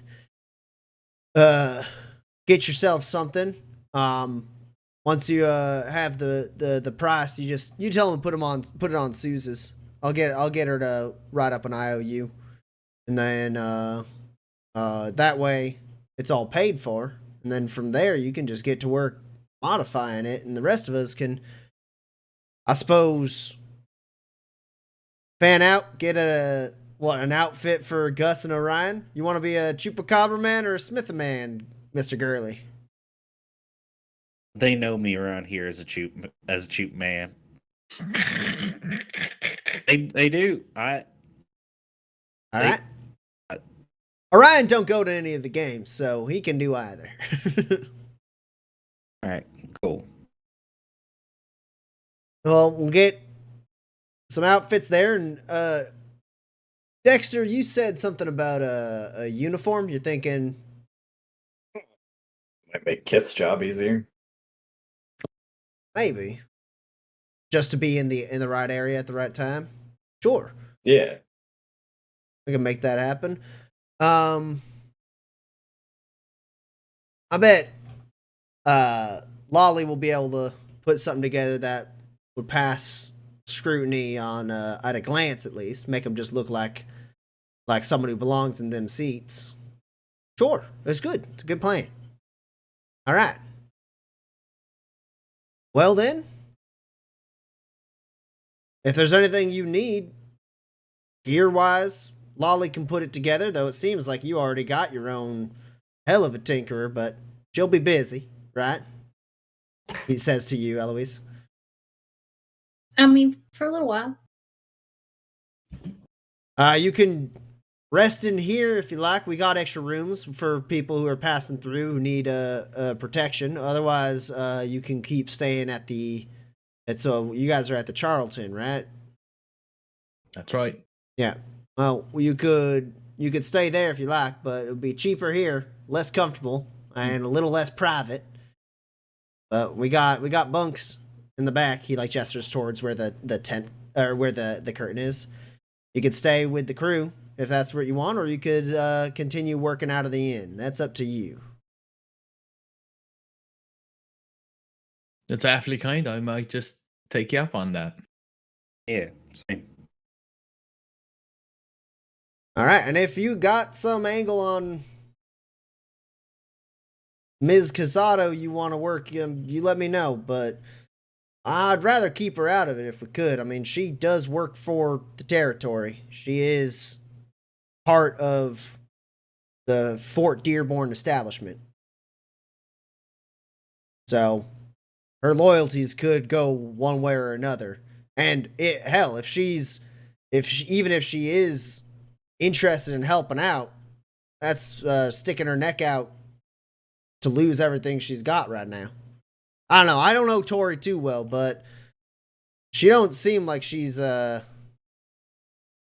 get yourself something. Once you have the price, you tell them put it on Suze's. I'll get her to write up an IOU, and then that way it's all paid for, and then from there you can just get to work modifying it, and the rest of us can, I suppose, fan out, get an outfit for Gus and Orion. You want to be a Chupacabra man or a Smith man, Mr. Gurley? They know me around here as a choop man. They do. All right. Orion don't go to any of the games, so he can do either. All right, cool. Well, we'll get some outfits there, and Dexter, you said something about a uniform. You're thinking Might make Kit's job easier. maybe just to be in the right area at the right time? Sure. Yeah. We can make that happen. I bet Lolly will be able to put something together that would pass scrutiny on at a glance, at least. Make him just look like someone who belongs in them seats. Sure, it's good. It's a good plan. All right. Well then, if there's anything you need, gear-wise, Lolly can put it together, though it seems like you already got your own hell of a tinkerer, but she'll be busy, right? He says to you, Eloise. I mean, for a little while. You can rest in here if you like. We got extra rooms for people who are passing through who need protection. Otherwise, you can keep staying at the... So you guys are at the Charlton, right? That's right. Yeah. Well, you could stay there if you like, but it would be cheaper here, less comfortable, and a little less private. But we got bunks in the back. He like gestures towards where the tent or where the curtain is. You could stay with the crew if that's what you want, or you could continue working out of the inn. That's up to you. It's awfully kind. I might just take you up on that. Yeah, same. All right, and if you got some angle on Ms. Casado you want to work, you let me know, but I'd rather keep her out of it if we could. I mean, she does work for the territory. She is part of the Fort Dearborn establishment. So, her loyalties could go one way or another. And hell, if she is interested in helping out, that's sticking her neck out to lose everything she's got right now. I don't know. I don't know Tori too well, but she don't seem like she's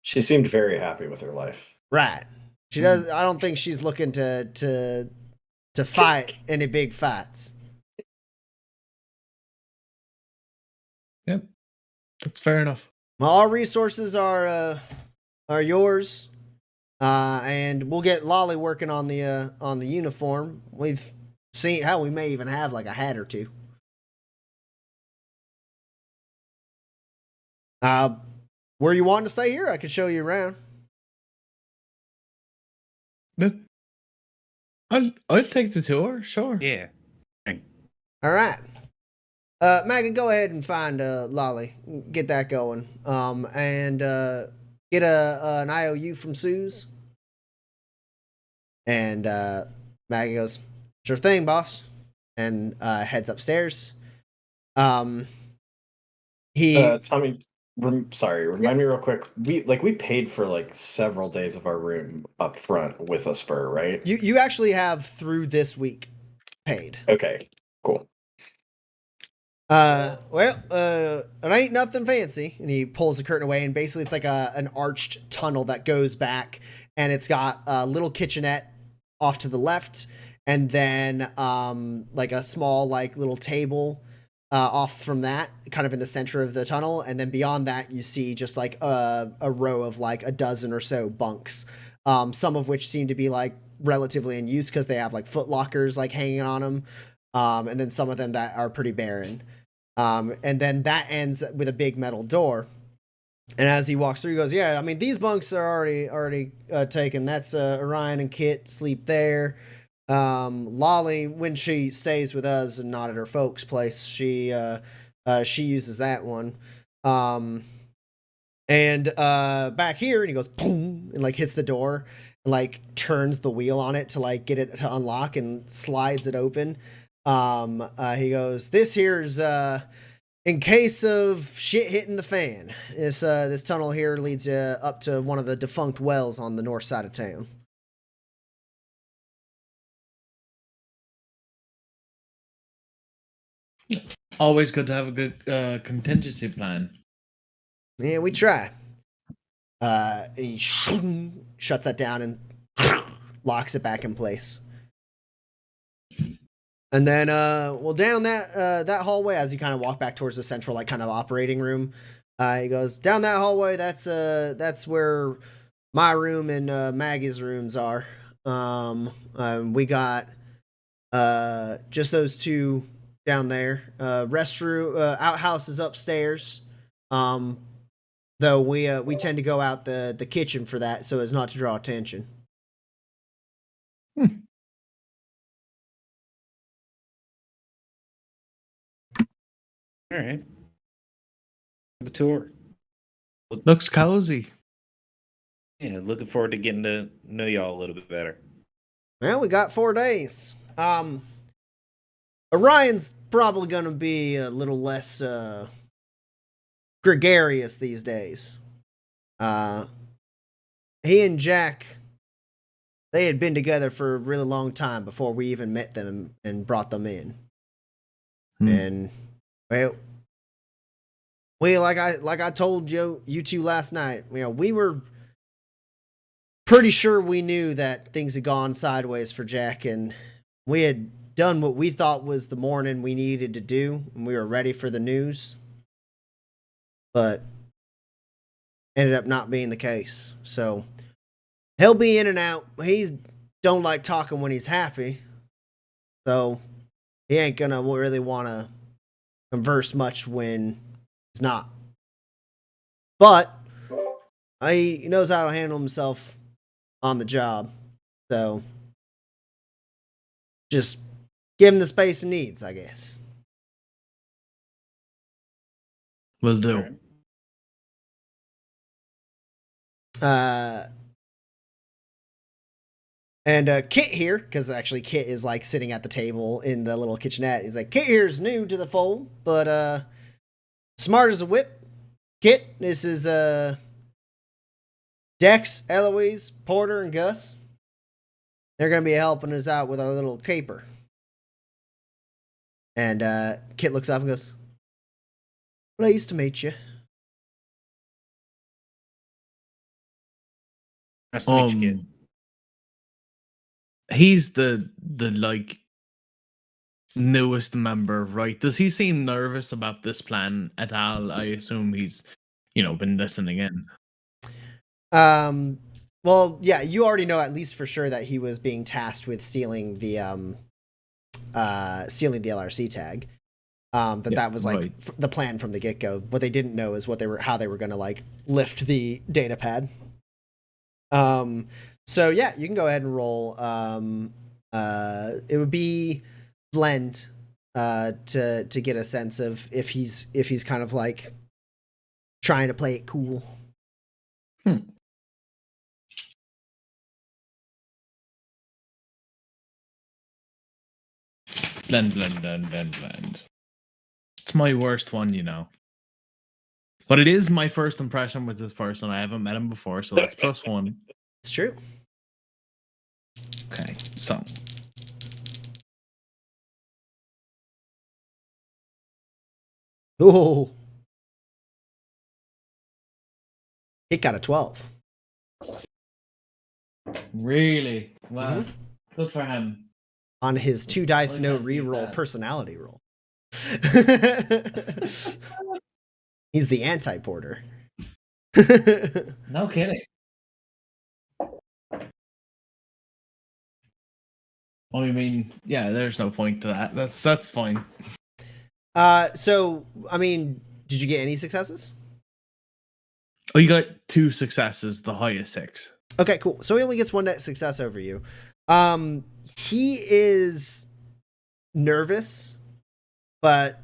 She seemed very happy with her life. right. She does. I don't think she's looking to fight any big fights. Yep, that's fair enough. Well, all resources are yours, and we'll get Lolly working on the uniform. We've seen how we may even have like a hat or two. Where you want to stay here? I could show you around. I'll take the tour, sure. Yeah. All right. Maggie, go ahead and find Lolly. Get that going. And get an IOU from Suze. And Maggie goes, "Sure thing, boss." And heads upstairs. Tommy, remind me real quick. We paid for like several days of our room up front with a spur, right? You actually have through this week paid. Okay, cool. It ain't nothing fancy. And he pulls the curtain away, and basically it's like an arched tunnel that goes back, and it's got a little kitchenette off to the left, and then like a small like little table off from that, kind of in the center of the tunnel, and then beyond that you see just like a row of like a dozen or so bunks, some of which seem to be like relatively in use because they have like foot lockers like hanging on them, and then some of them that are pretty barren. And then that ends with a big metal door. And as he walks through, he goes, "Yeah, I mean, these bunks are already taken. That's Orion and Kit sleep there. Lolly, when she stays with us and not at her folks' place, she uses that one. And back here," and he goes, boom, and like hits the door and like turns the wheel on it to like get it to unlock and slides it open. He goes, "This here's in case of shit hitting the fan. This tunnel here leads you up to one of the defunct wells on the north side of town." Always good to have a good contingency plan. Yeah, we try. He shuts that down and locks it back in place. And then, well, down that hallway, as you kind of walk back towards the central, like, kind of operating room, he goes, down that hallway, that's where my room and Maggie's rooms are. We got just those two down there. Restroom, outhouse is upstairs. Though we tend to go out the kitchen for that, so as not to draw attention. All right. The tour. Looks cozy. Yeah, looking forward to getting to know y'all a little bit better. Well, we got 4 days. Orion's probably gonna be a little less gregarious these days. He and Jack, they had been together for a really long time before we even met them and brought them in. And well, like I told you two last night, we were pretty sure we knew that things had gone sideways for Jack, and we had done what we thought was the morning we needed to do, and we were ready for the news. But ended up not being the case. So he'll be in and out. He don't like talking when he's happy, so he ain't gonna really want to converse much when he's not. But he knows how to handle himself on the job, so just give him the space he needs, I guess. Will do. And Kit here, because actually Kit is like sitting at the table in the little kitchenette. He's like, Kit here's new to the fold, but smart as a whip. Kit, this is Dex, Eloise, Porter, and Gus. They're gonna be helping us out with our little caper. And Kit looks up and goes, pleased to meet you. Nice to meet you, kid. He's the like newest member, right? Does he seem nervous about this plan at all? I assume he's, been listening in. Well, yeah, you already know at least for sure that he was being tasked with stealing the LRC tag. That was like right. the plan from the get-go. What they didn't know is how they were going to like lift the data pad. So yeah, you can go ahead and roll. It would be blend to get a sense of if he's kind of like trying to play it cool. Blend. It's my worst one, But it is my first impression with this person. I haven't met him before, so that's +1. It's true. Okay, so. Oh. It got a 12. Really? Wow. Good for him. On his 2 dice, Why no can't he do reroll that? personality roll. He's the anti-porter. No kidding. I mean, yeah, there's no point to that. That's fine. So, I mean, did you get any successes? Oh, you got 2 successes, the highest 6. Okay, cool. So he only gets 1 net success over you. He is nervous, but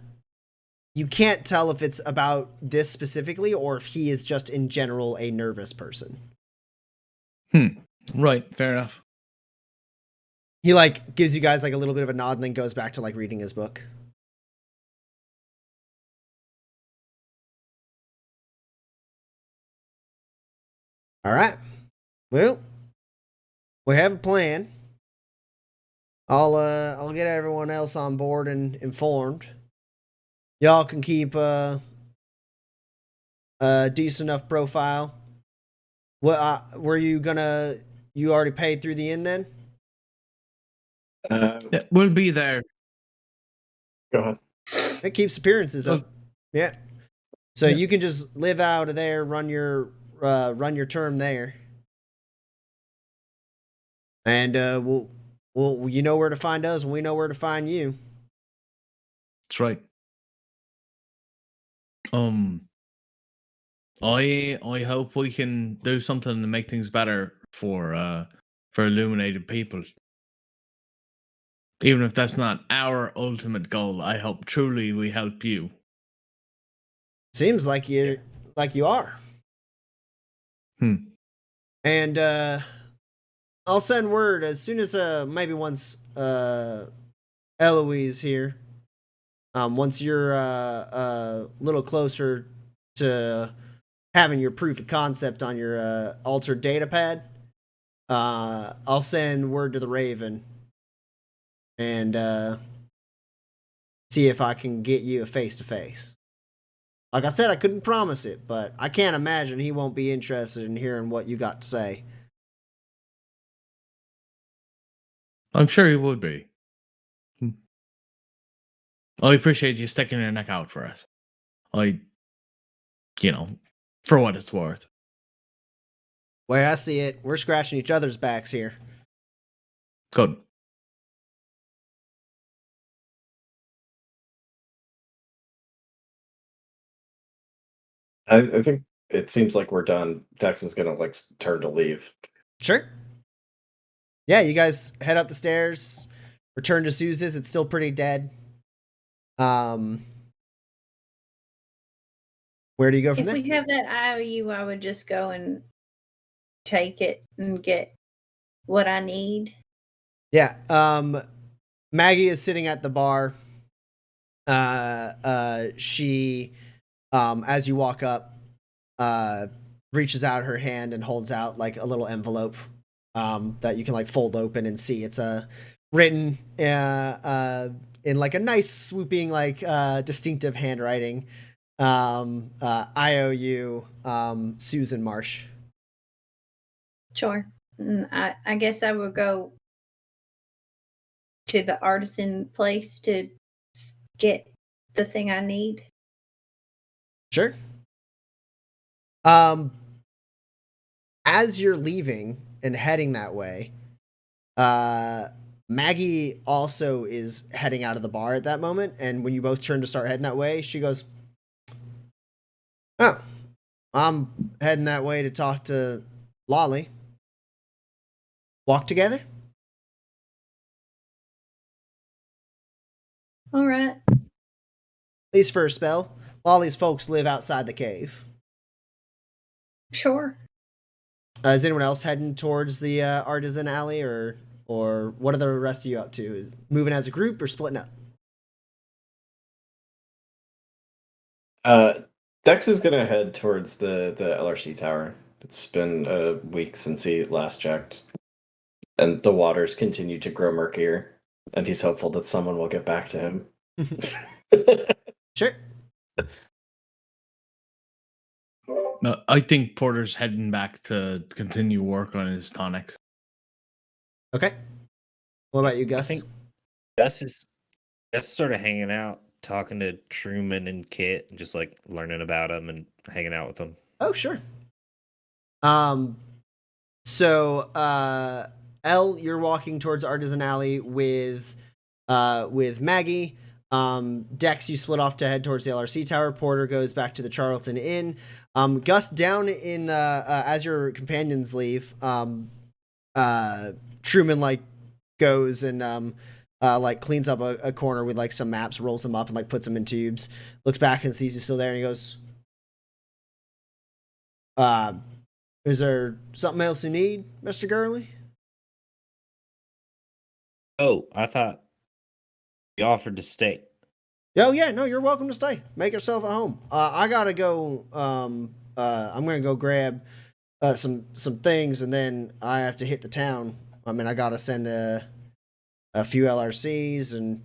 you can't tell if it's about this specifically or if he is just in general a nervous person. Right, fair enough. He like gives you guys like a little bit of a nod and then goes back to like reading his book. All right. Well, we have a plan. I'll get everyone else on board and informed. Y'all can keep a decent enough profile. What were you gonna? You already paid through the inn then? Yeah, we'll be there Go ahead. It keeps appearances up. Yeah. So you can just live out of there, run your term there, and we'll you know where to find us, and we know where to find you. That's right. I hope we can do something to make things better for illuminated people. Even if that's not our ultimate goal, I hope truly we help you. Seems like you are. And I'll send word as soon as maybe once Eloise here. Once you're a little closer to having your proof of concept on your altered data pad, I'll send word to the Raven and see if I can get you a face-to-face. Like I said, I couldn't promise it, but I can't imagine he won't be interested in hearing what you got to say. I'm sure he would be. I appreciate you sticking your neck out for us. For what it's worth. Where I see it, we're scratching each other's backs here. Good. I think it seems like we're done. Dex is gonna turn to leave. Sure. Yeah, you guys head up the stairs, return to Sousa's. It's still pretty dead. Where do you go from there? If we have that IOU, I would just go and take it and get what I need. Yeah. Maggie is sitting at the bar. She, as you walk up, reaches out her hand and holds out like a little envelope, that you can fold open and see. It's written in like a nice swooping distinctive handwriting. IOU, Susan Marsh. Sure. I guess I would go to the artisan place to get the thing I need. Sure. As you're leaving and heading that way, Maggie also is heading out of the bar at that moment, and when you both turn to start heading that way, she goes, "Oh, I'm heading that way to talk to Lolly. Walk together?" All right. At least for a spell. Lolly's folks live outside the cave. Sure. Is anyone else heading towards the artisan alley, or what are the rest of you up to? Is moving as a group or splitting up? Dex is gonna head towards the LRC tower. It's been a week since he last checked, and the waters continue to grow murkier, and he's hopeful that someone will get back to him. Sure. No, I think Porter's heading back to continue work on his tonics. Okay. What about you, I Gus? think Gus is sort of hanging out, talking to Truman and Kit, and just learning about them and hanging out with them. Oh, sure. So, Elle, you're walking towards Artisan Alley with Maggie. Dex, you split off to head towards the LRC tower. Porter goes back to the Charlton Inn. Gus, down in as your companions leave, Truman goes and cleans up a corner with some maps, rolls them up and puts them in tubes. Looks back and sees you still there, and he goes, "Is there something else you need, Mr. Gurley?" Oh, I thought you offered to stay. Oh yeah, no, you're welcome to stay. Make yourself at home. I gotta go. I'm gonna go grab some things, and then I have to hit the town. I mean, I gotta send a few LRCs and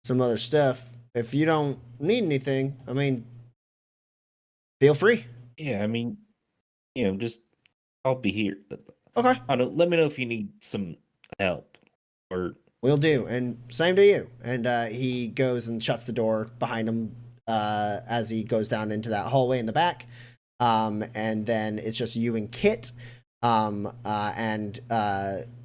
some other stuff. If you don't need anything, I mean, feel free. Yeah, I mean, just I'll be here. Okay. I don't. Let me know if you need some help or will do, and same to you. And he goes and shuts the door behind him as he goes down into that hallway in the back. And then it's just you and Kit. And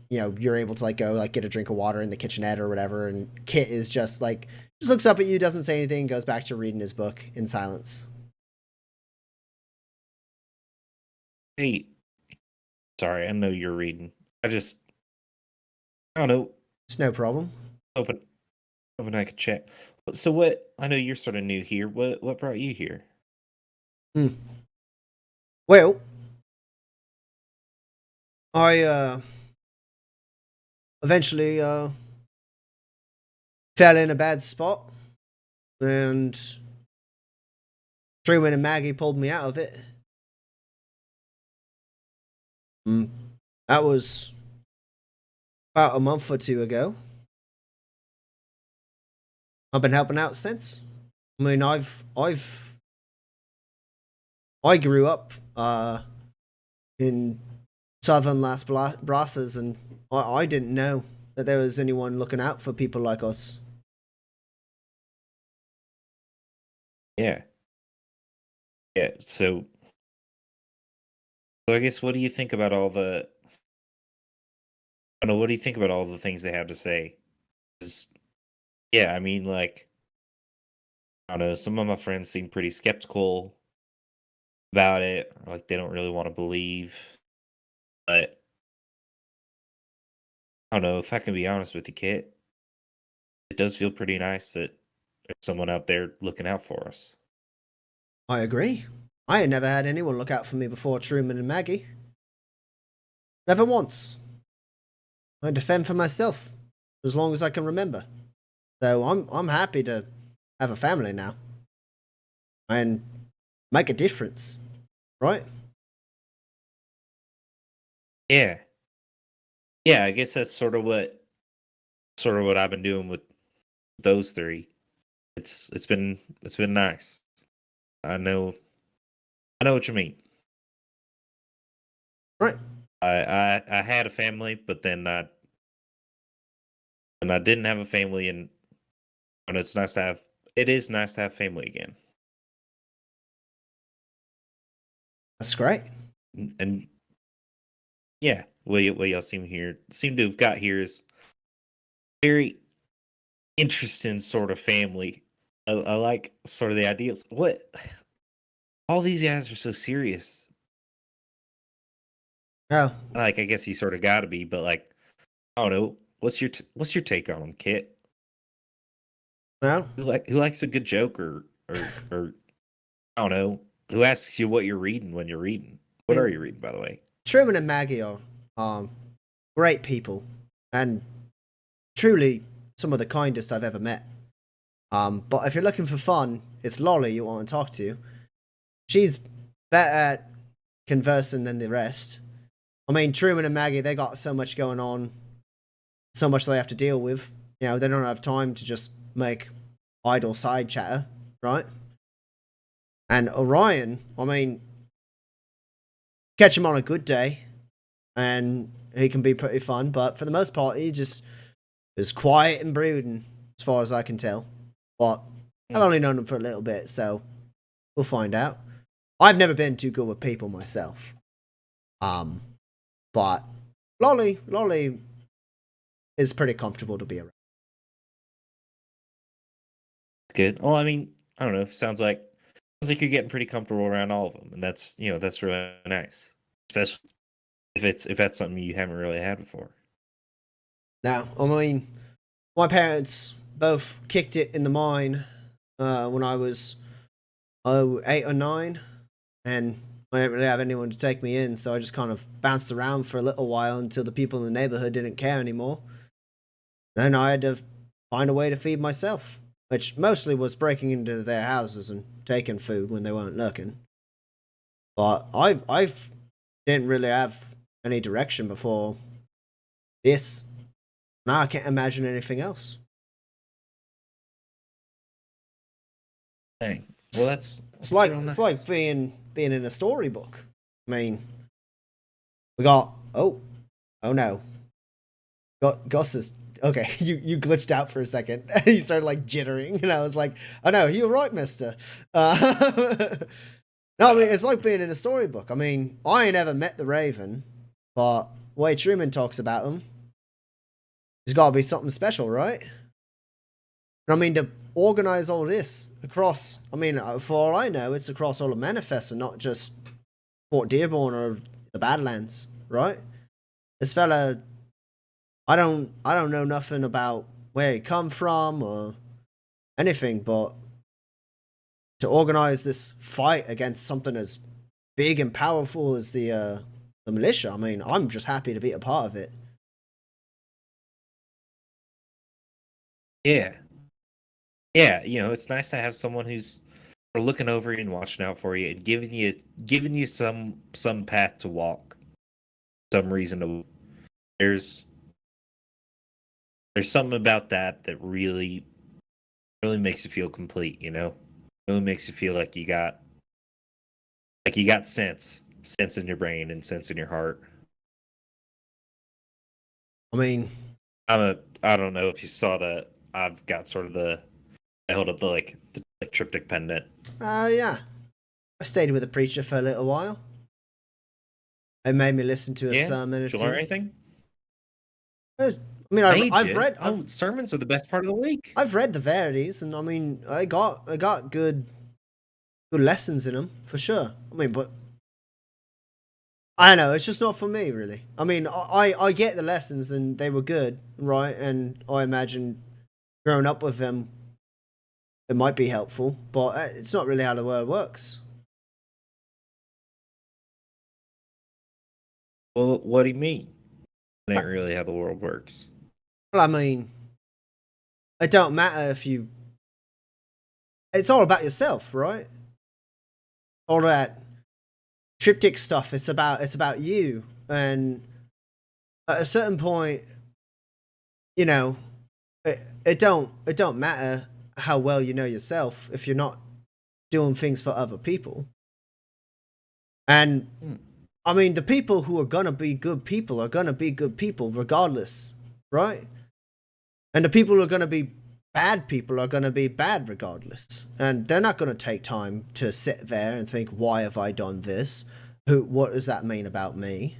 you know, you're able to like go like get a drink of water in the kitchenette or whatever. And Kit is just like just looks up at you, doesn't say anything, goes back to reading his book in silence. Hey, sorry, I know you're reading. I don't know. It's no problem. Hoping I could check. So what? I know you're sort of new here. What brought you here? Well, I eventually fell in a bad spot, and Truman and Maggie pulled me out of it. That was about a month or two ago. I've been helping out since. I mean, I grew up in southern Las Brasas, and I didn't know that there was anyone looking out for people like us. Yeah. So I guess what do you think about all the? I don't know. What do you think about all the things they have to say? 'Cause, yeah, I mean, like, I don't know. Some of my friends seem pretty skeptical about it. Like, they don't really want to believe. But I don't know. If I can be honest with you, Kit, it does feel pretty nice that there's someone out there looking out for us. I agree. I had never had anyone look out for me before Truman and Maggie. Never once. I defend for myself as long as I can remember. So I'm happy to have a family now and make a difference, right? Yeah. I guess that's sort of what I've been doing with those three. It's been nice. I know what you mean. Right. I had a family, but then I didn't have a family, and it's nice to have. It is nice to have family again. That's great. And yeah, what y'all seem to have got here is very interesting sort of family. I like sort of the ideas. What all these guys are so serious. Oh, Like, I guess you sort of got to be, but like, I don't know. What's your take on them, Kit? well, Who likes a good joke or I don't know. Who asks you what you're reading when you're reading? What are you reading, by the way? Truman and Maggie are great people and truly some of the kindest I've ever met. But if you're looking for fun, it's Lolly you want to talk to. She's better at conversing than the rest. I mean, Truman and Maggie, they got so much going on, so much they have to deal with. You know, they don't have time to just make idle side chatter, right? And Orion, I mean, catch him on a good day, and he can be pretty fun, but for the most part, he just is quiet and brooding, as far as I can tell. But I've only known him for a little bit, so we'll find out. I've never been too good with people myself. But Lolly is pretty comfortable to be around. Good. Well, I mean, I don't know. Sounds like you're getting pretty comfortable around all of them, and that's really nice, especially if that's something you haven't really had before. Now, I mean, my parents both kicked it in the mine when I was 8 or 9, and I didn't really have anyone to take me in, so I just kind of bounced around for a little while until the people in the neighborhood didn't care anymore. Then I had to find a way to feed myself, which mostly was breaking into their houses and taking food when they weren't looking. But I didn't really have any direction before this. Now I can't imagine anything else. Dang. Well, that's It's real nice. like being in a storybook. I mean, we got oh no, Gus is okay, you glitched out for a second. You started like jittering, and I was like, oh no, you're right, mister. No, I mean, it's like being in a storybook. I mean, I ain't ever met the Raven, but the way Truman talks about him, there's got to be something special, right? I mean, to organize all this across, I mean, for all I know, it's across all the manifests and not just Fort Dearborn or the Badlands, right? This fella, I don't know nothing about where he come from or anything, but to organize this fight against something as big and powerful as the militia, I mean, I'm just happy to be a part of it. Yeah. Yeah, it's nice to have someone who's looking over you and watching out for you and giving you some path to walk, some reason to. There's something about that really makes you feel complete, really makes you feel like you got sense in your brain and sense in your heart. I mean, I don't know if you saw that. I've got sort of I hold up the triptych pendant. Yeah. I stayed with a preacher for a little while. It made me listen to a sermon or Did you two. learn anything? I mean, I've read. Sermons are the best part of the week. I've read the Verities, and I mean, I got good lessons in them for sure. I mean, but I don't know. It's just not for me, really. I mean, I get the lessons, and they were good, right? And I imagine growing up with them, it might be helpful, but it's not really how the world works. Well, what do you mean? It ain't really how the world works. Well, I mean, it don't matter if you. It's all about yourself, right? All that triptych stuff. It's about you, and at a certain point, it don't matter how well you know yourself if you're not doing things for other people. And I mean, the people who are gonna be good people are gonna be good people regardless, right? And the people who are gonna be bad people are gonna be bad regardless. And they're not gonna take time to sit there and think, why have I done this? What does that mean about me?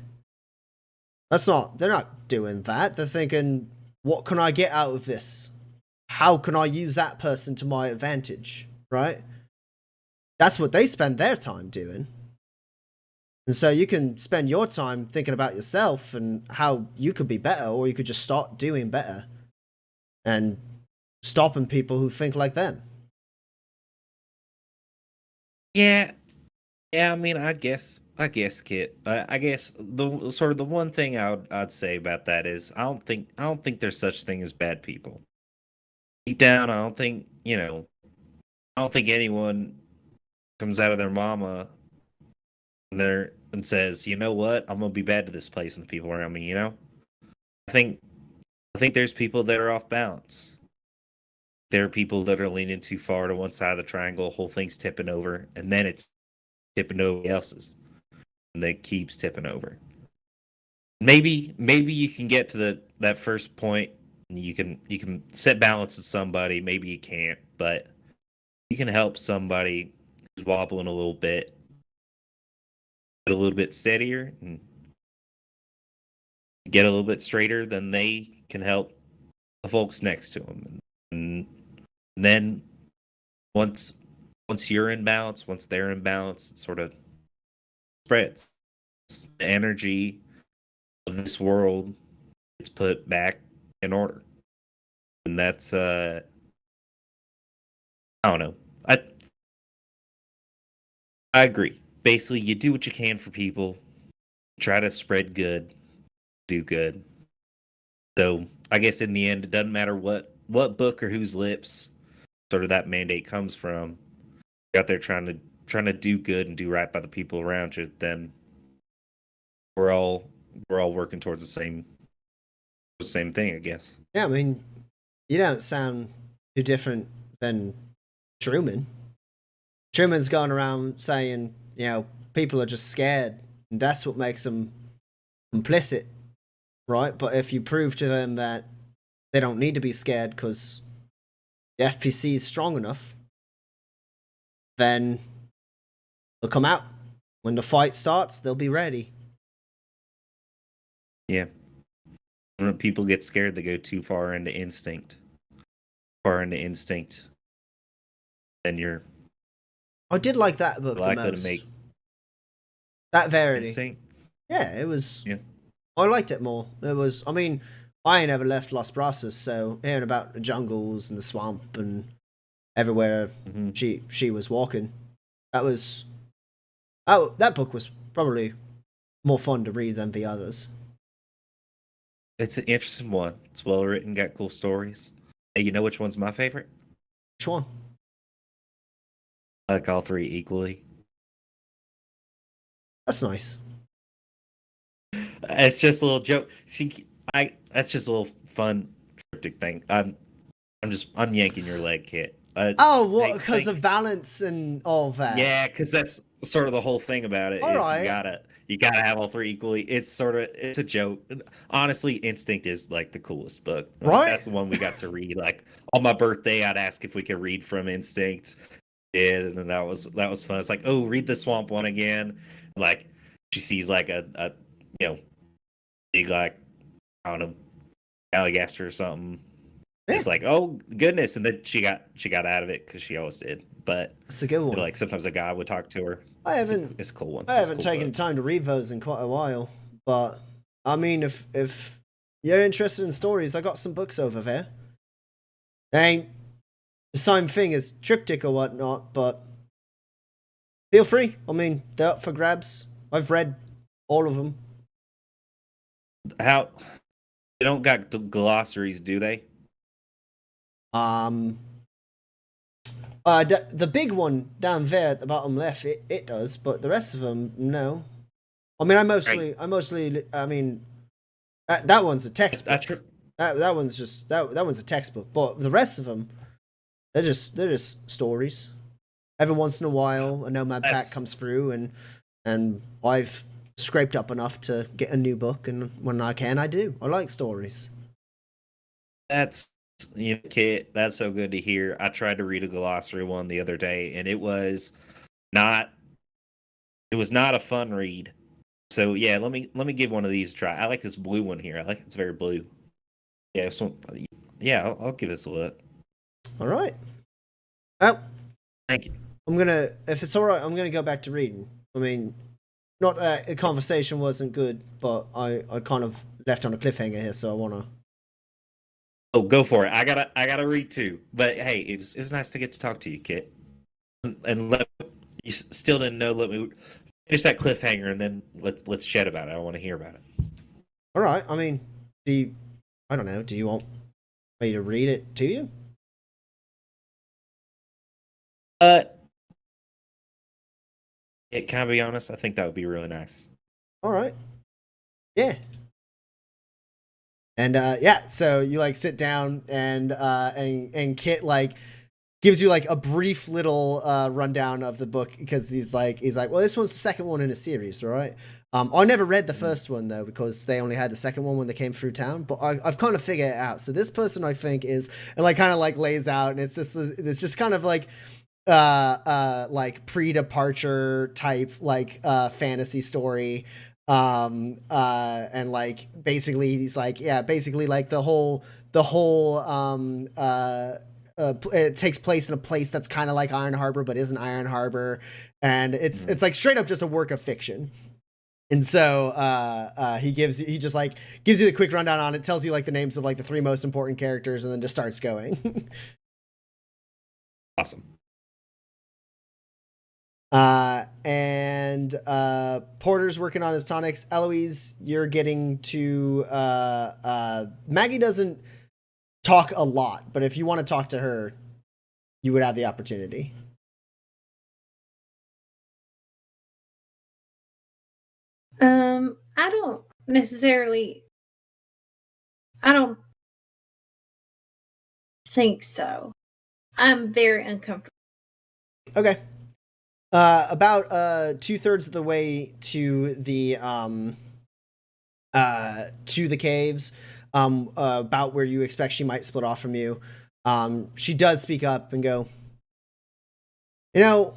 They're not doing that. They're thinking, what can I get out of this? How can I use that person to my advantage, right? That's what they spend their time doing. And so you can spend your time thinking about yourself and how you could be better, or you could just start doing better and stopping people who think like them. Yeah. I mean, I guess, Kit. I guess the one thing I'd say about that is I don't think there's such thing as bad people. Deep down, I don't think anyone comes out of their mama and says, you know what, I'm gonna be bad to this place and the people around me. I think there's people that are off balance. There are people that are leaning too far to one side of the triangle, whole thing's tipping over, and then it's tipping over else's, and that keeps tipping over. Maybe you can get to that first point, and you can set balance with somebody. Maybe you can't, but you can help somebody who's wobbling a little bit, get a little bit steadier, and get a little bit straighter. Then they can help the folks next to them, and then once you're in balance, once they're in balance, it sort of spreads. The energy of this world gets put back in order. And that's I don't know. I agree. Basically, you do what you can for people, try to spread good, do good. So I guess in the end, it doesn't matter what book or whose lips sort of that mandate comes from. You're out there trying to do good and do right by the people around you, then we're all working towards the same thing, I guess. Yeah, I mean, you don't sound too different than Truman. Truman's going around saying, people are just scared, and that's what makes them complicit, right? But if you prove to them that they don't need to be scared because the FPC is strong enough, then they'll come out. When the fight starts, they'll be ready. Yeah. When people get scared, they go too far into instinct. Then you're I did like that book the likely most. to make That Verity. instinct. Yeah, it was. Yeah. I liked it more. It was. I mean, I ain't ever left Las Brasas, so hearing about the jungles and the swamp and everywhere she was walking, that was. Oh, that book was probably more fun to read than the others. It's an interesting one. It's well written, got cool stories. Hey, you know which one's my favorite? Which one? I like all three equally. That's nice. It's just a little joke. See, that's just a little fun triptych thing. I'm yanking your leg, Kit. Oh, what? Because of balance and all that. Yeah, because that's sort of the whole thing about it. All Is right. you gotta have all three equally. It's a joke. Honestly, Instinct is like the coolest book. Right? That's the one we got to read. Like on my birthday, I'd ask if we could read from Instinct. Did, and then that was fun. It's like, oh, read the swamp one again. Like she sees like a big, like, I don't know, alligator or something. Yeah. It's like, oh goodness, and then she got out of it because she always did. But It's a good one. like sometimes a guy would talk to her. It's a cool one. I haven't taken the time to read those in quite a while, but I mean, if you're interested in stories, I got some books over there. They ain't the same thing as Triptych or whatnot, but feel free. I mean, they're up for grabs. I've read all of them. How they don't got glossaries, do they? The big one down there at the bottom left, it does, but the rest of them, no. I mean, I mean, that one's a textbook. That one's a textbook, but the rest of them, they're just stories. Every once in a while, a nomad pack comes through, and I've scraped up enough to get a new book, and when I can, I do. I like stories. That's Kit, that's so good to hear. I tried to read a glossary one the other day, and it was not a fun read. So yeah, let me give one of these a try. I like this blue one here. I like it's very blue. Yeah, I'll give this a look. All right. Oh, thank you. If it's all right, I'm gonna go back to reading. I mean, not that the conversation wasn't good, but I kind of left on a cliffhanger here, so I wanna. Oh, go for it. I gotta read too. But hey, it was nice to get to talk to you, Kit. And you still didn't know. Let me finish that cliffhanger, and then let's chat about it. I want to hear about it. All right. I mean, I don't know. Do you want me to read it to you? Can I be honest? I think that would be really nice. All right. Yeah. And so you like sit down and Kit like gives you like a brief little rundown of the book because he's like, well, this one's the second one in a series, all right? I never read the first one though because they only had the second one when they came through town, but I've kind of figured it out. So this person I think is and like kind of like lays out, and it's just kind of like pre-departure type like fantasy story. And like basically he's like, yeah, basically like the whole it takes place in a place that's kind of like Iron Harbor but isn't Iron Harbor, and it's like straight up just a work of fiction. And so he just like gives you the quick rundown on it, tells you like the names of like the three most important characters, and then just starts going. Awesome. And Porter's working on his tonics. Eloise, you're getting to Maggie doesn't talk a lot, but if you want to talk to her, you would have the opportunity. I don't think so. I'm very uncomfortable. Okay. About 2/3 of the way to the caves, about where you expect she might split off from you, she does speak up and go, you know,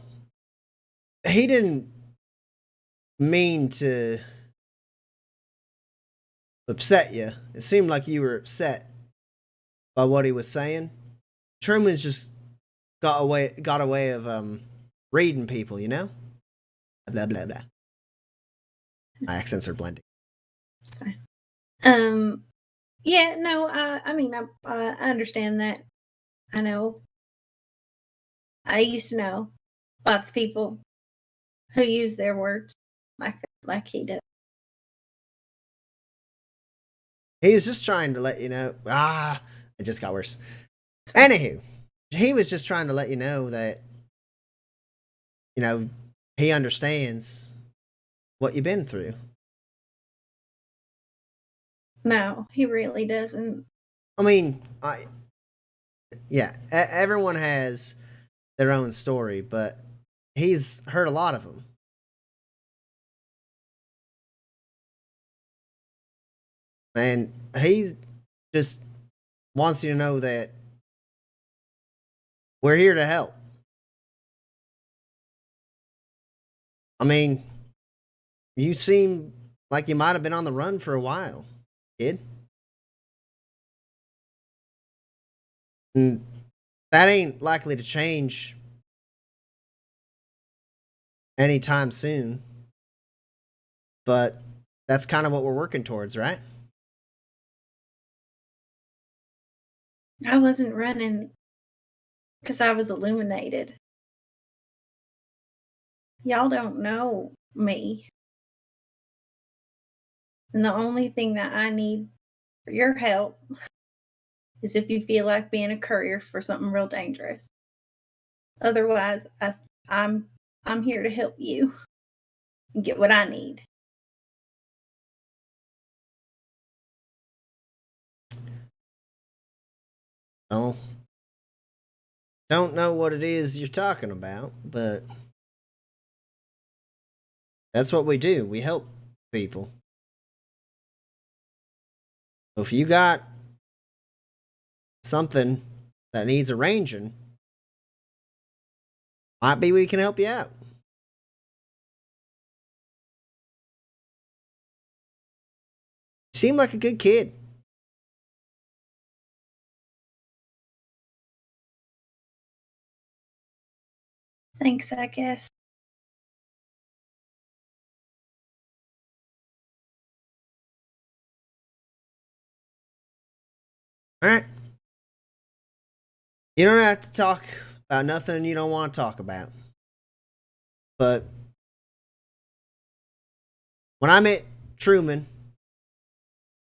he didn't mean to upset you. It seemed like you were upset by what he was saying. Truman's just got a way of reading people, you know? Blah blah blah. My accents are blending. It's fine. Yeah, no, I mean, I understand that. I know. I used to know lots of people who use their words like he does. He was just trying to let you know. It just got worse. Anywho, he was just trying to let you know that, you know, he understands what you've been through. No, he really doesn't. I mean, everyone has their own story, but he's heard a lot of them. And he just wants you to know that we're here to help. I mean, you seem like you might have been on the run for a while, kid. And that ain't likely to change anytime soon. But that's kind of what we're working towards, right? I wasn't running because I was illuminated. Y'all don't know me. And the only thing that I need for your help is if you feel like being a courier for something real dangerous. Otherwise, I'm here to help you and get what I need. Well, don't know what it is you're talking about, but that's what we do. We help people. So if you got something that needs arranging, might be we can help you out. You seem like a good kid. Thanks, I guess. All right. You don't have to talk about nothing you don't want to talk about. But when I met Truman,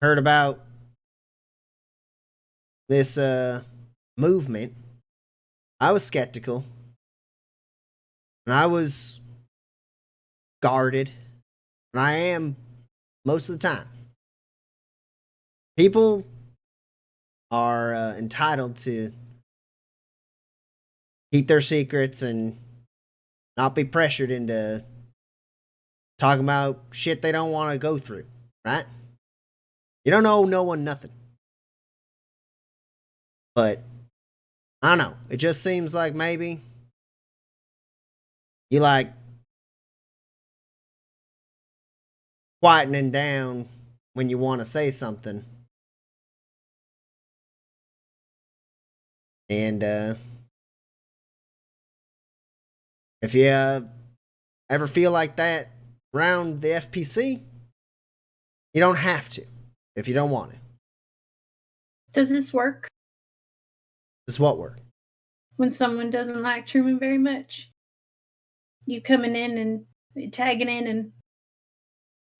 heard about this movement, I was skeptical. And I was guarded. And I am most of the time. People are entitled to keep their secrets and not be pressured into talking about shit they don't want to go through, right? You don't owe no one nothing. But I don't know. It just seems like maybe you like quietening down when you want to say something. And if you ever feel like that around the FPC, you don't have to if you don't want to. Does this work? Does what work? When someone doesn't like Truman very much? You coming in and tagging in and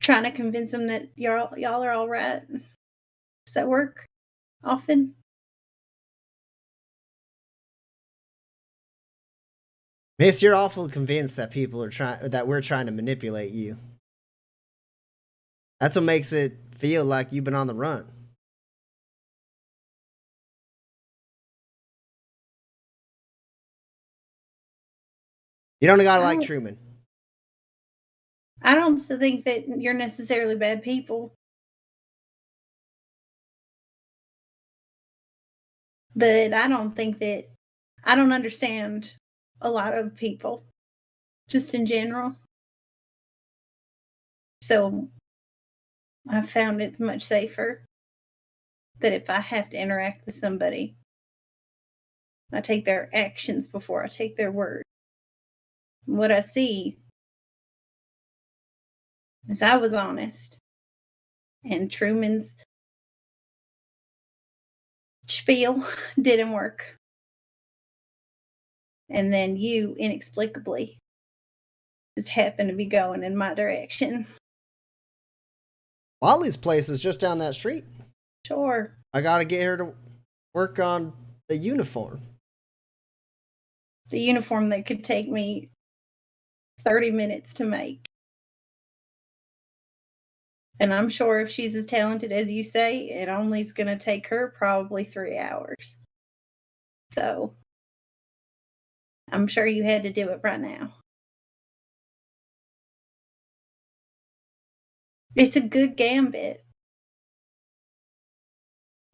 trying to convince them that y'all are all right? Does that work often? Miss, you're awful convinced that we're trying to manipulate you. That's what makes it feel like you've been on the run. You don't gotta like Truman. I don't think that you're necessarily bad people. But I don't understand a lot of people, just in general. So I found it's much safer that if I have to interact with somebody, I take their actions before I take their word. What I see is I was honest, and Truman's spiel didn't work. And then you inexplicably just happened to be going in my direction. Lolly's place is just down that street. Sure. I gotta get her to work on the uniform. The uniform that could take me 30 minutes to make. And I'm sure if she's as talented as you say, it only is going to take her probably 3 hours. So I'm sure you had to do it right now. It's a good gambit.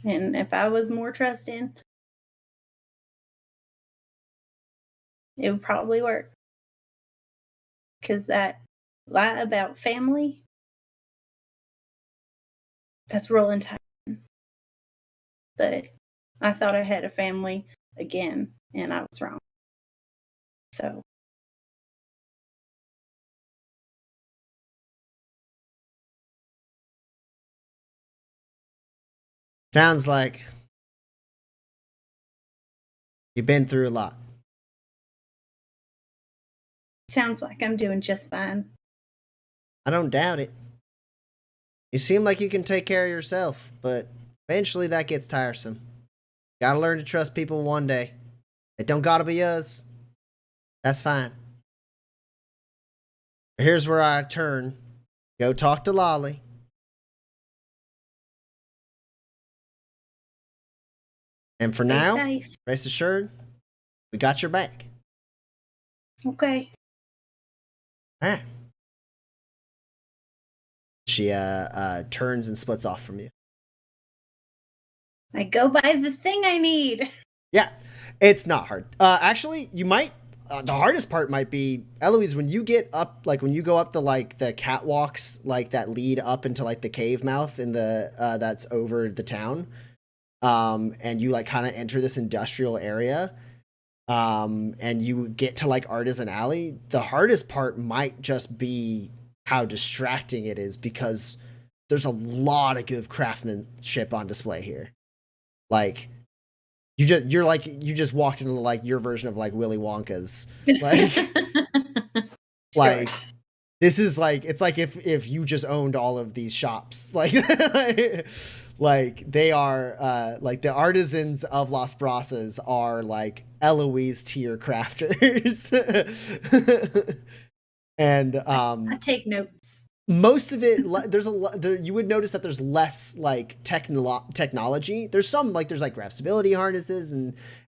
And if I was more trusting, it would probably work. Because that lie about family, that's rolling time. But I thought I had a family again, and I was wrong. So. Sounds like you've been through a lot. Sounds like I'm doing just fine. I don't doubt it. You seem like you can take care of yourself, but eventually that gets tiresome. Gotta learn to trust people one day. It don't gotta be us. That's fine. Here's where I turn. Go talk to Lolly. And for now, safe. rest assured, we got your back. Okay. All right. She turns and splits off from you. I go buy the thing I need. Yeah, it's not hard. Actually, you might. The hardest part might be, Eloise, when you get up, like when you go up the catwalks, like that lead up into like the cave mouth in the that's over the town, and you like kind of enter this industrial area, and you get to like Artisan Alley. The hardest part might just be how distracting it is, because there's a lot of good craftsmanship on display here. Like you just walked into like your version of like Willy Wonka's, like like this is like, it's like if you just owned all of these shops, like like they are like the artisans of Las Brasas are like Eloise tier crafters. And I take notes. most of it, there's a lot there, you would notice that there's less like technology. There's some like, there's like graph stability harnesses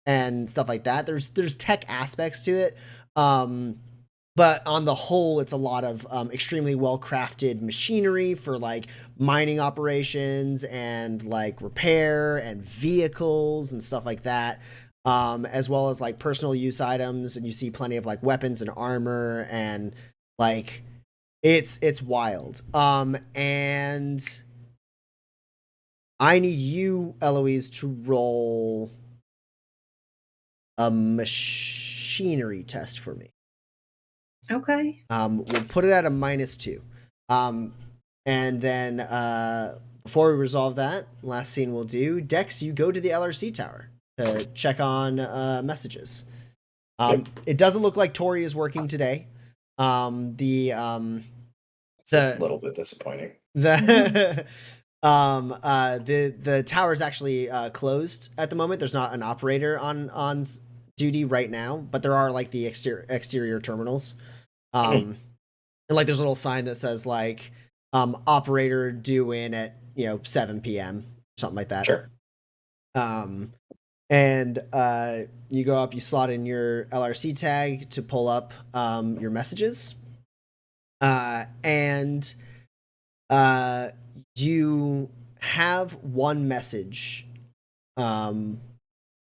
and stuff like that. There's tech aspects to it, but on the whole, it's a lot of extremely well crafted machinery for like mining operations and like repair and vehicles and stuff like that, as well as like personal use items. And you see plenty of like weapons and armor, and like it's wild. And I need you, Eloise, to roll a machinery test for me. Okay. We'll put it at a -2. And then before we resolve that, last scene we'll do, Dex, you go to the LRC tower to check on messages. It doesn't look like Tori is working today. It's a little bit disappointing. The tower is actually closed at the moment. There's not an operator on duty right now, but there are like the exterior terminals. And like there's a little sign that says like operator due in at 7 p.m. something like that. Sure. And you go up, you slot in your LRC tag to pull up your messages, and you have one message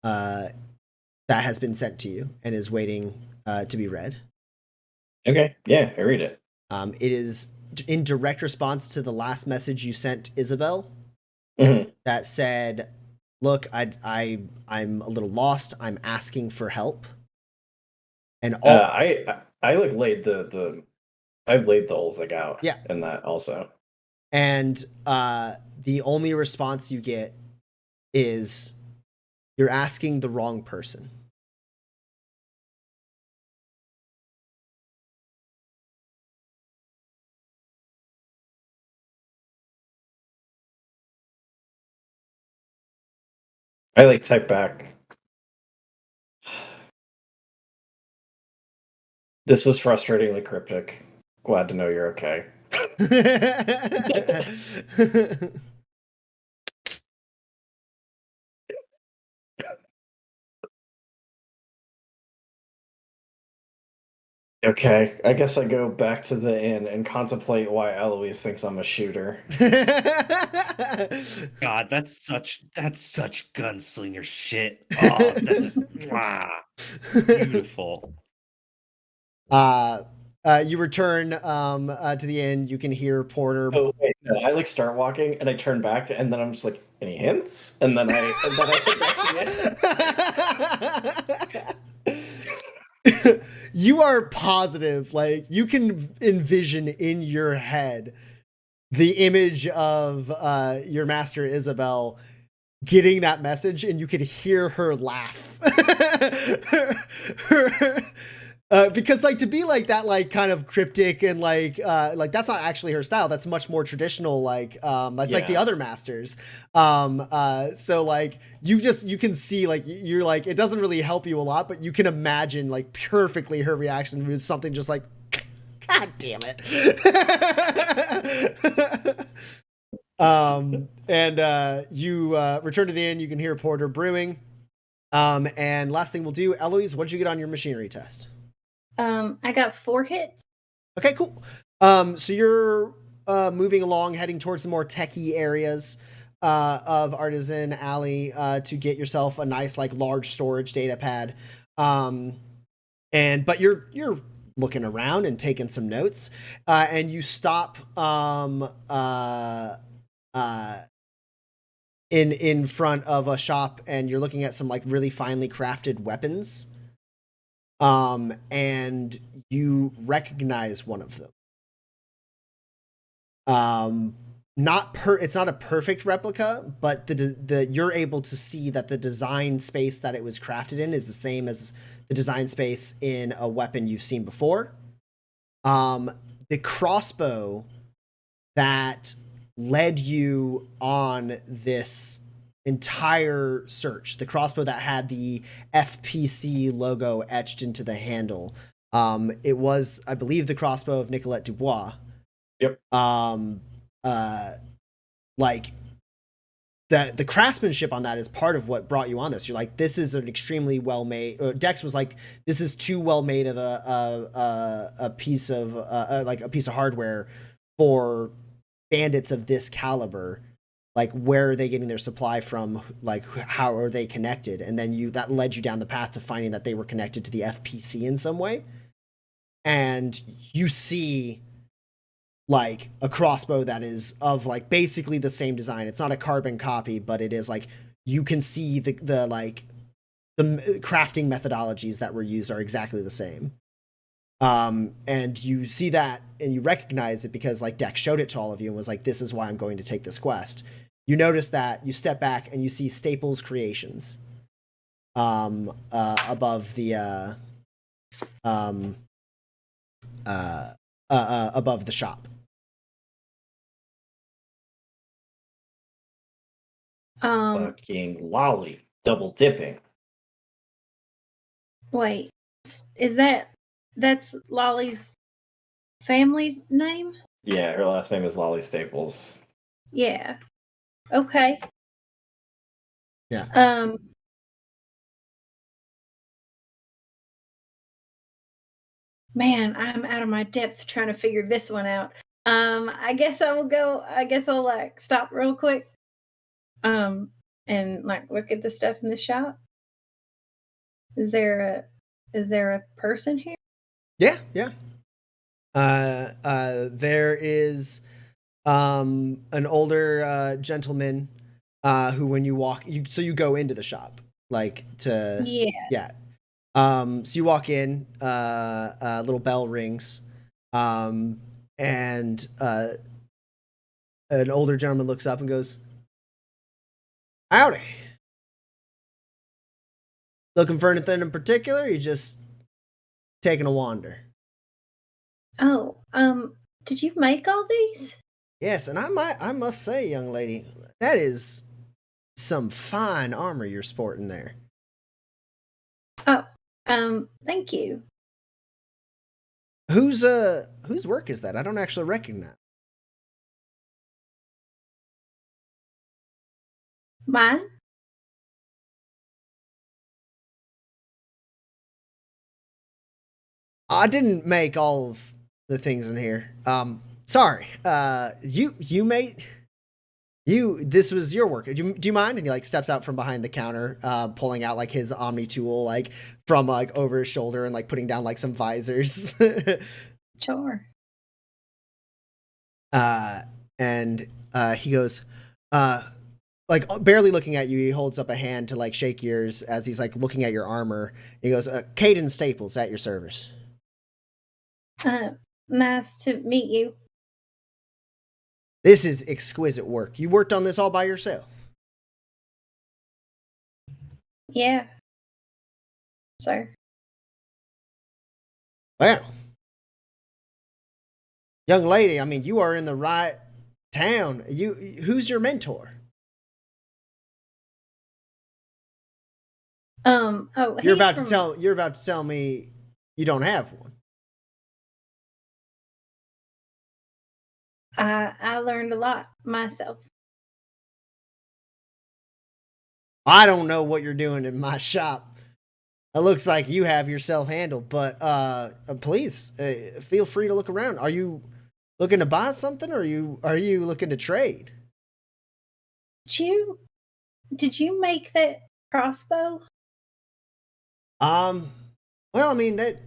that has been sent to you and is waiting to be read. Okay, yeah, I read it. It is in direct response to the last message you sent Isabel that said, "Look, I'm a little lost. I'm asking for help." And all I like laid I laid the whole thing out. Yeah. In that also. And the only response you get is, "You're asking the wrong person." I like type back. This was frustratingly cryptic. Glad to know you're okay. Okay, I guess I go back to the inn and contemplate why Eloise thinks I'm a shooter. God, that's such gunslinger shit. Oh, that's just beautiful. You return to the inn. You can hear Porter. Oh wait, no, I like start walking and I turn back and then I'm just like, any hints? And then I head back to the inn. You are positive, like you can envision in your head the image of your master Isabel getting that message, and you could hear her laugh. Because like to be like that, like kind of cryptic and like that's not actually her style. That's much more traditional, like that's like the other masters. So like you can see, like you're like, it doesn't really help you a lot, but you can imagine like perfectly her reaction was something just like, God damn it. And you return to the inn. You can hear Porter brewing. And last thing we'll do, Eloise, what did you get on your machinery test? I got 4 hits. Okay, cool. So you're moving along, heading towards the more techie areas of Artisan Alley to get yourself a nice, like, large storage data pad. But you're looking around and taking some notes, and you stop in front of a shop, and you're looking at some like really finely crafted weapons. And you recognize one of them. It's not a perfect replica, but you're able to see that the design space that it was crafted in is the same as the design space in a weapon you've seen before. The crossbow that led you on this entire search, the crossbow that had the FPC logo etched into the handle, it was, I believe, the crossbow of Nicolette Dubois. Yep. Like the craftsmanship on that is part of what brought you on this. You're like, this is an extremely well made. Dex was like, this is too well made of a piece of like a piece of hardware for bandits of this caliber. Like, where are they getting their supply from? Like, how are they connected? And then that led you down the path to finding that they were connected to the FPC in some way. And you see like a crossbow that is of like basically the same design. It's not a carbon copy, but it is like, you can see the crafting methodologies that were used are exactly the same. And you see that and you recognize it because like Dex showed it to all of you and was like, this is why I'm going to take this quest. You notice that, you step back and you see Staples Creations above the above the shop. Fucking lolly, double dipping. Wait, is that's Lolly's family's name? Yeah, her last name is Lolly Staples. Yeah. Okay. Yeah. Man, I'm out of my depth trying to figure this one out. I guess I'll like stop real quick. And like look at the stuff in the shop. Is there a person here? Yeah. There is an older gentleman who, when you walk, you go into the shop, like to Yeah. So you walk in, a little bell rings, and an older gentleman looks up and goes, "Howdy. Looking for anything in particular? Or you just taking a wander?" Oh, did you make all these? Yes, and I must say, young lady, that is some fine armor you're sporting there. Oh, thank you. Whose work is that? I don't actually recognize. Mine? I didn't make all of the things in here. Sorry. You made this was your work. Do you mind? And he like steps out from behind the counter, pulling out like his Omni tool, like from like over his shoulder, and like putting down like some visors. Sure. And he goes, like barely looking at you, he holds up a hand to like shake yours as he's like looking at your armor. He goes, Caden Staples at your service. Nice to meet you. This is exquisite work. You worked on this all by yourself. Yeah. Sir. Well, young lady, I mean, you are in the right town. Who's your mentor? Oh, You're about to tell me you don't have one. I learned a lot myself. I don't know what you're doing in my shop. It looks like you have yourself handled, but please feel free to look around. Are you looking to buy something, or are you looking to trade? Did you make that crossbow? Well, I mean that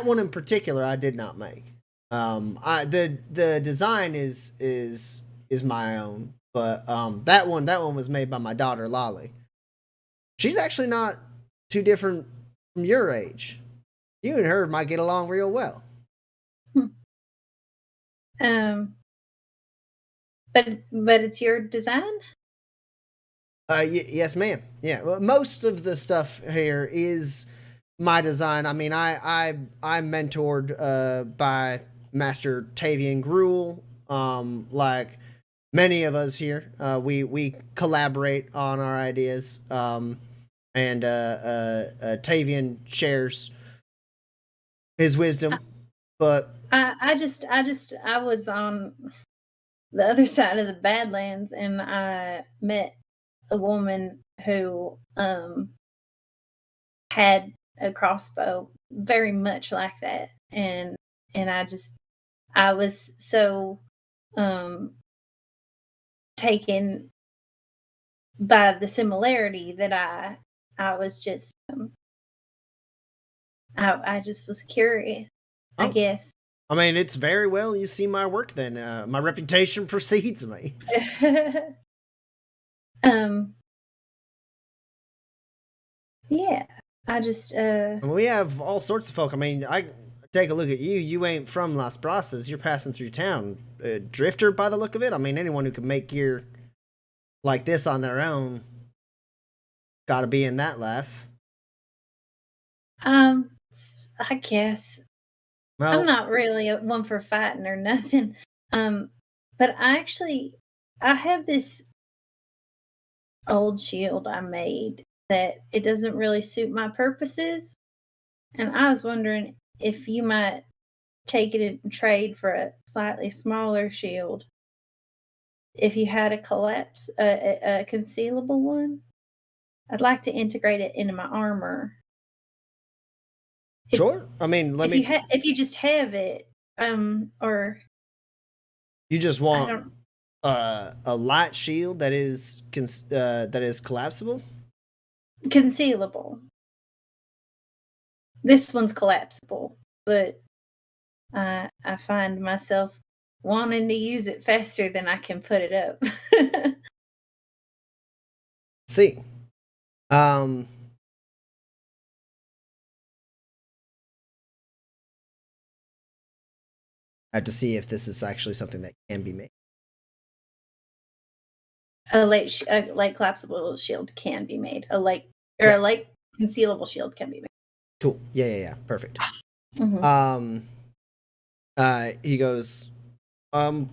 one in particular I did not make. The design is my own, but that one was made by my daughter Lolly. She's actually not too different from your age. You and her might get along real well. But it's your design? Yes, ma'am. Yeah, well, most of the stuff here is my design. I mean, I'm mentored by Master Tavian Gruel. Like many of us here, we collaborate on our ideas. And Tavian shares his wisdom, but I was on the other side of the Badlands, and I met a woman who had a crossbow very much like that, and I was so taken by the similarity that I was just I just was curious, I guess. I mean, it's very well you see my work then. My reputation precedes me. Yeah, I just We have all sorts of folk. I mean, I take a look at you. You ain't from Las Brasas. You're passing through town. Drifter by the look of it. I mean, anyone who can make gear like this on their own gotta be in that life. I guess Well, I'm not really one for fighting or nothing. But I have this old shield I made that it doesn't really suit my purposes, and I was wondering if you might take it in trade for a slightly smaller shield. If you had a concealable one, I'd like to integrate it into my armor. sure. I mean, If you just have it, or you just I want don't. a light shield that is collapsible. concealable. This one's collapsible, but I find myself wanting to use it faster than I can put it up. See. I have to see if this is actually something that can be made. A light collapsible shield can be made. A light concealable shield can be made. Cool. Yeah. Perfect. Mhm. He goes, I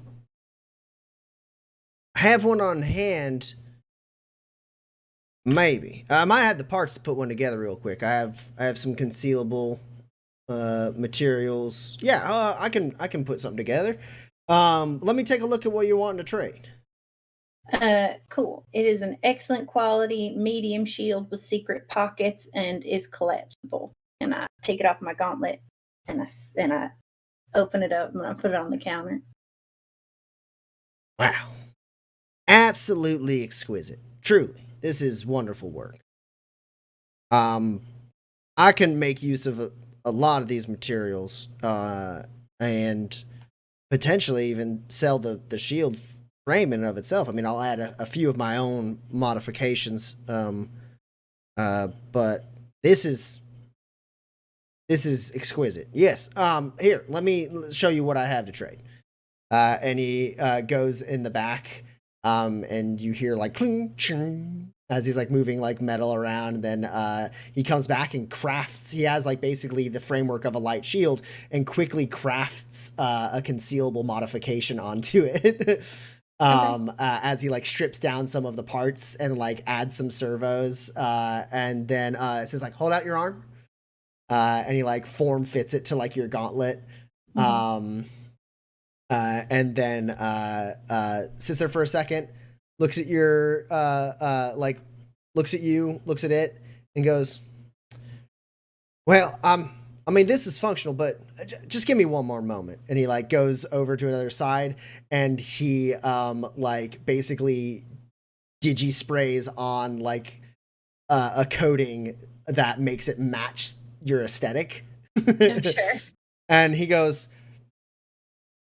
have one on hand. Maybe. I might have the parts to put one together real quick. I have some concealable materials. Yeah, I can put something together. Let me take a look at what you're wanting to trade. Cool. It is an excellent quality medium shield with secret pockets and is collapsible. And I take it off my gauntlet and I open it up and I put it on the counter. Wow. Absolutely exquisite. Truly. This is wonderful work. I can make use of a lot of these materials, and potentially even sell the shield frame in and of itself. I mean, I'll add a few of my own modifications, but this is exquisite. Yes. Here, let me show you what I have to trade. And he goes in the back, and you hear like cling, ching, as he's like moving like metal around. And then he comes back and crafts. He has like basically the framework of a light shield, and quickly crafts a concealable modification onto it. As he like strips down some of the parts and like adds some servos, and then it says like, hold out your arm, and he like form fits it to like your gauntlet. And then sits there for a second, looks at your looks at you, looks at it, and goes, well, I mean, this is functional, but just give me one more moment. And he like goes over to another side, and he like basically digi sprays on like a coating that makes it match your aesthetic. I'm sure. And he goes,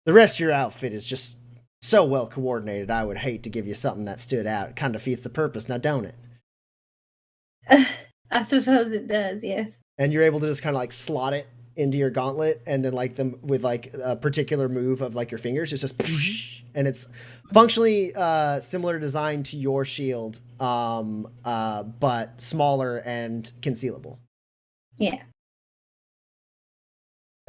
the rest of your outfit is just so well coordinated. I would hate to give you something that stood out. It kind of defeats the purpose, now don't it? I suppose it does, yes. And you're able to just kind of like slot it into your gauntlet, and then like them with like a particular move of like your fingers, it's just, and it's functionally similar design to your shield, but smaller and concealable. Yeah.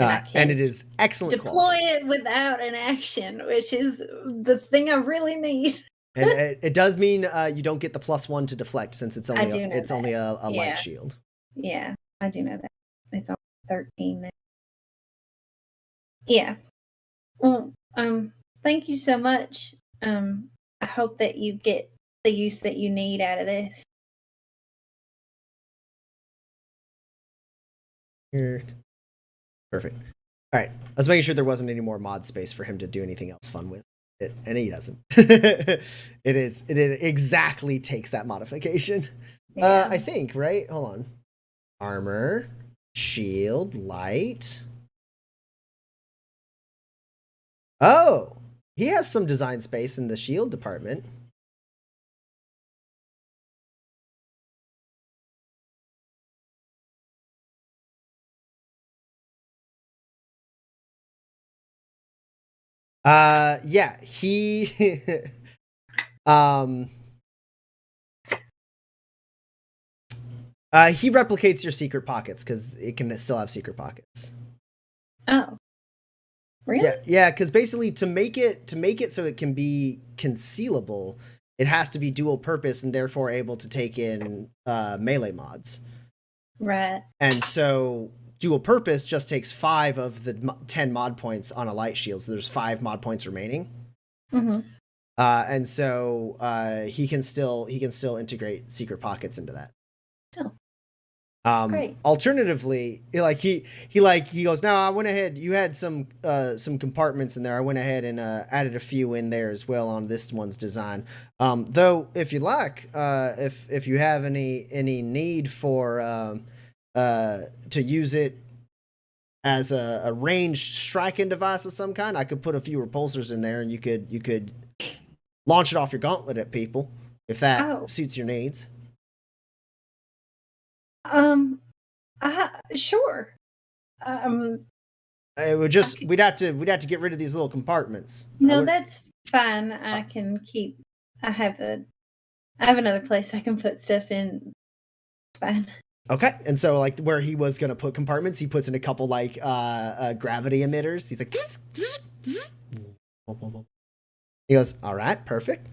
And it is excellent deploy quality. it without an action, which is the thing I really need. And it does mean you don't get the +1 to deflect, since it's only only a light shield. Yeah, I do know that. It's on 13 now. Yeah. Well, thank you so much. I hope that you get the use that you need out of this. Here. Perfect. All right. I was making sure there wasn't any more mod space for him to do anything else fun with it, and he doesn't. It exactly takes that modification. Yeah. I think, right? Hold on. Armor, shield, light. Oh, he has some design space in the shield department. Yeah, he he replicates your secret pockets, because it can still have secret pockets. Oh. Really? Yeah, because basically to make it so it can be concealable, it has to be dual purpose and therefore able to take in melee mods. Right. And so dual purpose just takes 5 of the 10 mod points on a light shield, so there's 5 mod points remaining. Mm-hmm. And so he can still integrate secret pockets into that. Oh. Great. Alternatively, he goes, no, I went ahead. You had some compartments in there. I went ahead and added a few in there as well on this one's design. Though, if you like, if you have any need for to use it as a ranged striking device of some kind, I could put a few repulsors in there, and you could launch it off your gauntlet at people if that suits your needs. Sure. It would just we'd have to get rid of these little compartments. No, that's fine. I can keep. I have another place I can put stuff in. It's fine. Okay, and so like where he was gonna put compartments, he puts in a couple like gravity emitters. He's like, he goes, all right, perfect.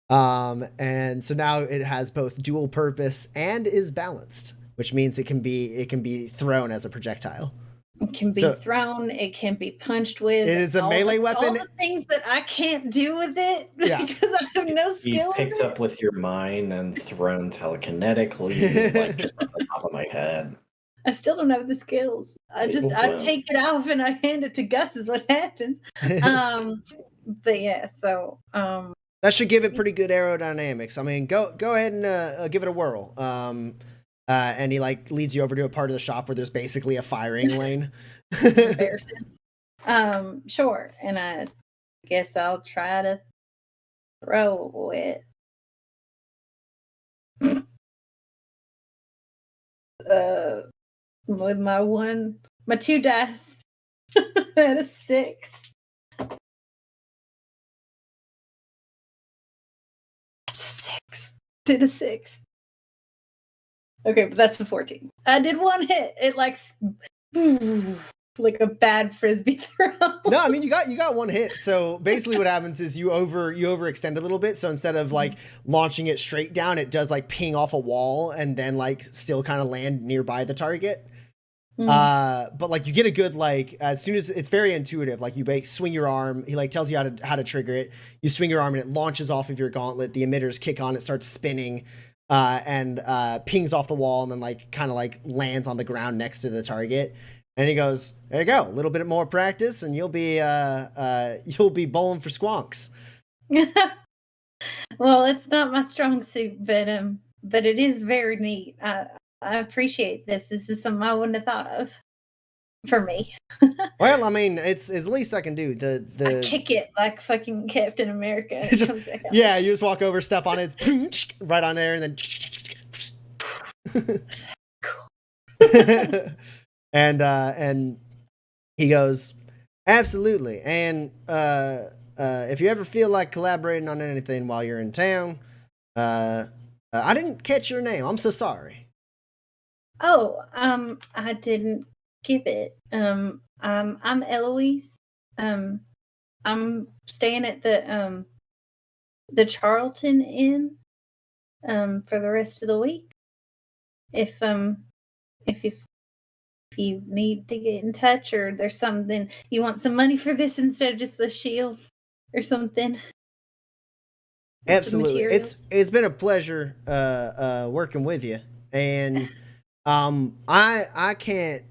And so now it has both dual purpose and is balanced, which means it can be thrown as a projectile. It can be thrown. It can be punched with. It is a melee weapon. All the things that I can't do with it because I have no skill. Picked up with your mind and thrown telekinetically, like just on the top of my head. I still don't have the skills. I take it off and I hand it to Gus. Is what happens. But yeah, so that should give it pretty good aerodynamics. I mean, go ahead and give it a whirl. And he like leads you over to a part of the shop where there's basically a firing lane. It's embarrassing. Sure. And I guess I'll try to throw it. With my 2 dice. At a 6. That's a 6. Did a 6. Okay, but that's a 14. I did 1 hit. It like a bad frisbee throw. No, I mean you got 1 hit. So basically, what happens is you overextend a little bit. So instead of like launching it straight down, it does like ping off a wall and then like still kind of land nearby the target. But like you get a good like as soon as it's very intuitive. Like you swing your arm. He like tells you how to trigger it. You swing your arm and it launches off of your gauntlet. The emitters kick on. It starts spinning. And pings off the wall and then like kind of like lands on the ground next to the target. And he goes, there you go, a little bit more practice and you'll be bowling for squonks. Well, it's not my strong suit, but it is very neat. I appreciate this. This is something I wouldn't have thought of for me. Well, I mean, it's the least I can do. I kick it like fucking Captain America. You just walk over, step on it, it's right on there, and then cool. and he goes, absolutely. And if you ever feel like collaborating on anything while you're in town, I didn't catch your name. I'm so sorry. Oh, I didn't give it. I'm Eloise. I'm staying at the Charlton Inn for the rest of the week. If you need to get in touch or there's something you want some money for this instead of just the shield or something. Absolutely. It's been a pleasure working with you. And I can't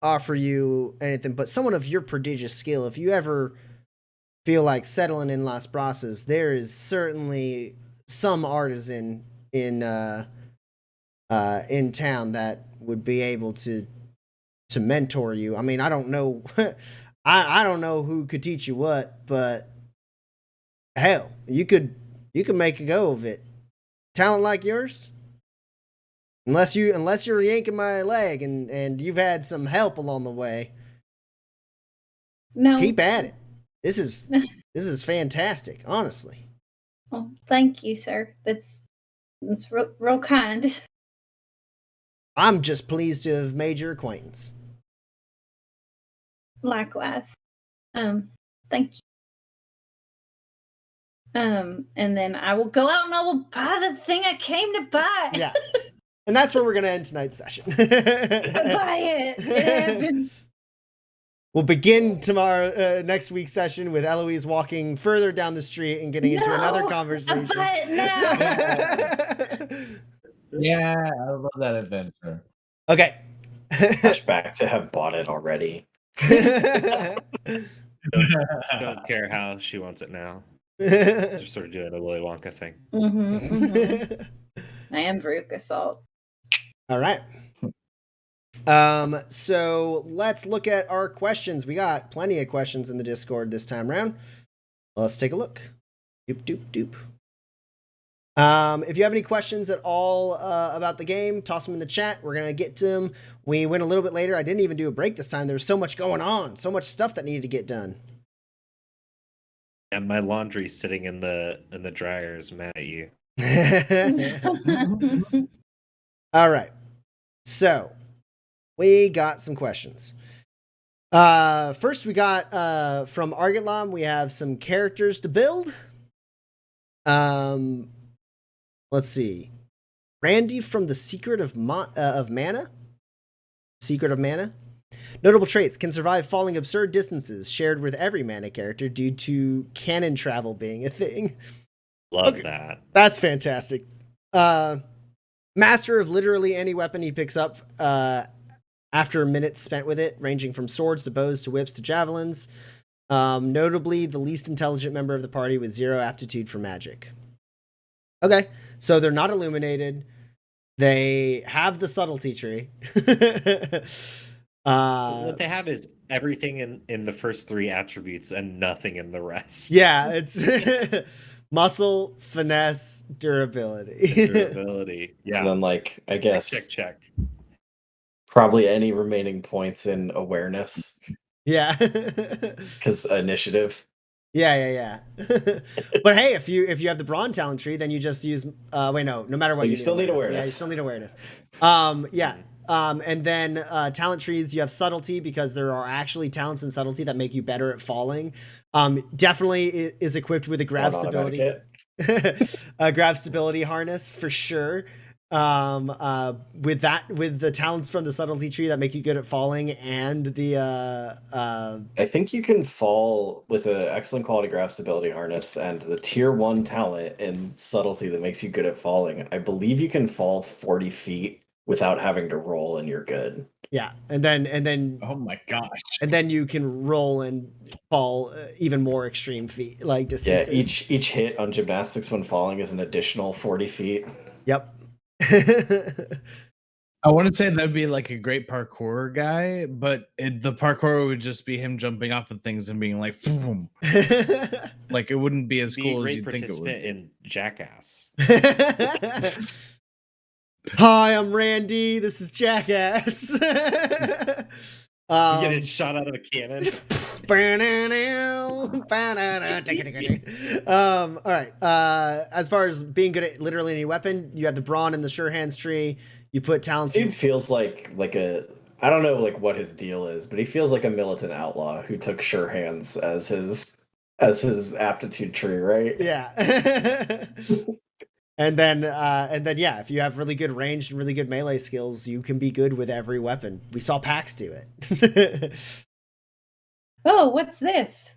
offer you anything but someone of your prodigious skill. If you ever feel like settling in Las Brasas, there is certainly some artisan in town that would be able to mentor you. I mean, I don't know I don't know who could teach you what, but hell, you could make a go of it. Talent like yours? Unless you're yanking my leg and you've had some help along the way. No. Keep at it. This is fantastic, honestly. Well, thank you, sir. That's real kind. I'm just pleased to have made your acquaintance. Likewise. Thank you. And then I will go out and I will buy the thing I came to buy. Yeah. And that's where we're going to end tonight's session. Buy it. It happens. We'll begin tomorrow, next week's session with Eloise walking further down the street and getting into another conversation. Buy it now. Yeah, I love that adventure. Okay. Flashback to have bought it already. Don't care how she wants it now. Just sort of doing a Willy Wonka thing. I am Veruca Salt. All right. So let's look at our questions. We got plenty of questions in the Discord this time around. Let's take a look. Doop, doop, doop. If you have any questions at all about the game, toss them in the chat. We're going to get to them. We went a little bit later. I didn't even do a break this time. There was so much going on, so much stuff that needed to get done. And my laundry's sitting in the dryer is mad at you. All right. So we got some questions. First, we got from Argotlam, we have some characters to build. Let's see. Randy from the Secret of Mana. Secret of Mana. Notable traits: can survive falling absurd distances shared with every mana character due to canon travel being a thing. Love that. That's fantastic. Master of literally any weapon he picks up after minutes spent with it, ranging from swords to bows to whips to javelins. Notably, the least intelligent member of the party with 0 aptitude for magic. Okay, so they're not illuminated. They have the subtlety tree. What they have is everything in the first 3 attributes and nothing in the rest. Yeah, it's muscle, finesse, durability. Durability. Yeah. And then, like, I guess Check. probably any remaining points in awareness Yeah. because initiative. Yeah. But hey, if you have the brawn talent tree, then you just use no matter what, you still need awareness. Yeah, you still need awareness. And then talent trees, you have subtlety because there are actually talents in subtlety that make you better at falling. Definitely is equipped with a grab stability. A grab stability harness for sure. With the talents from the subtlety tree that make you good at falling, and the I think you can fall with an excellent quality grab stability harness and the tier 1 talent in subtlety that makes you good at falling. I believe you can fall 40 feet without having to roll, and you're good. Yeah, and then Oh my gosh. and then you can roll and fall even more extreme feet like distances. Yeah, each hit on gymnastics when falling is an additional 40 feet. Yep. I want to say that'd be like a great parkour guy, but the parkour would just be him jumping off of things and being like, boom. Like it wouldn't be as Be cool a as great you'd think it would. participant in Jackass. Hi, I'm Randy. This is Jackass. You get it shot out of a cannon. All right. As far as being good at literally any weapon, you have the brawn and the sure hands tree. You put talents. Dude feels like a, I don't know like what his deal is, but he feels like a militant outlaw who took sure hands as his aptitude tree, right? Yeah. And then yeah, if you have really good range and really good melee skills, you can be good with every weapon. We saw Pax do it. Oh, what's this?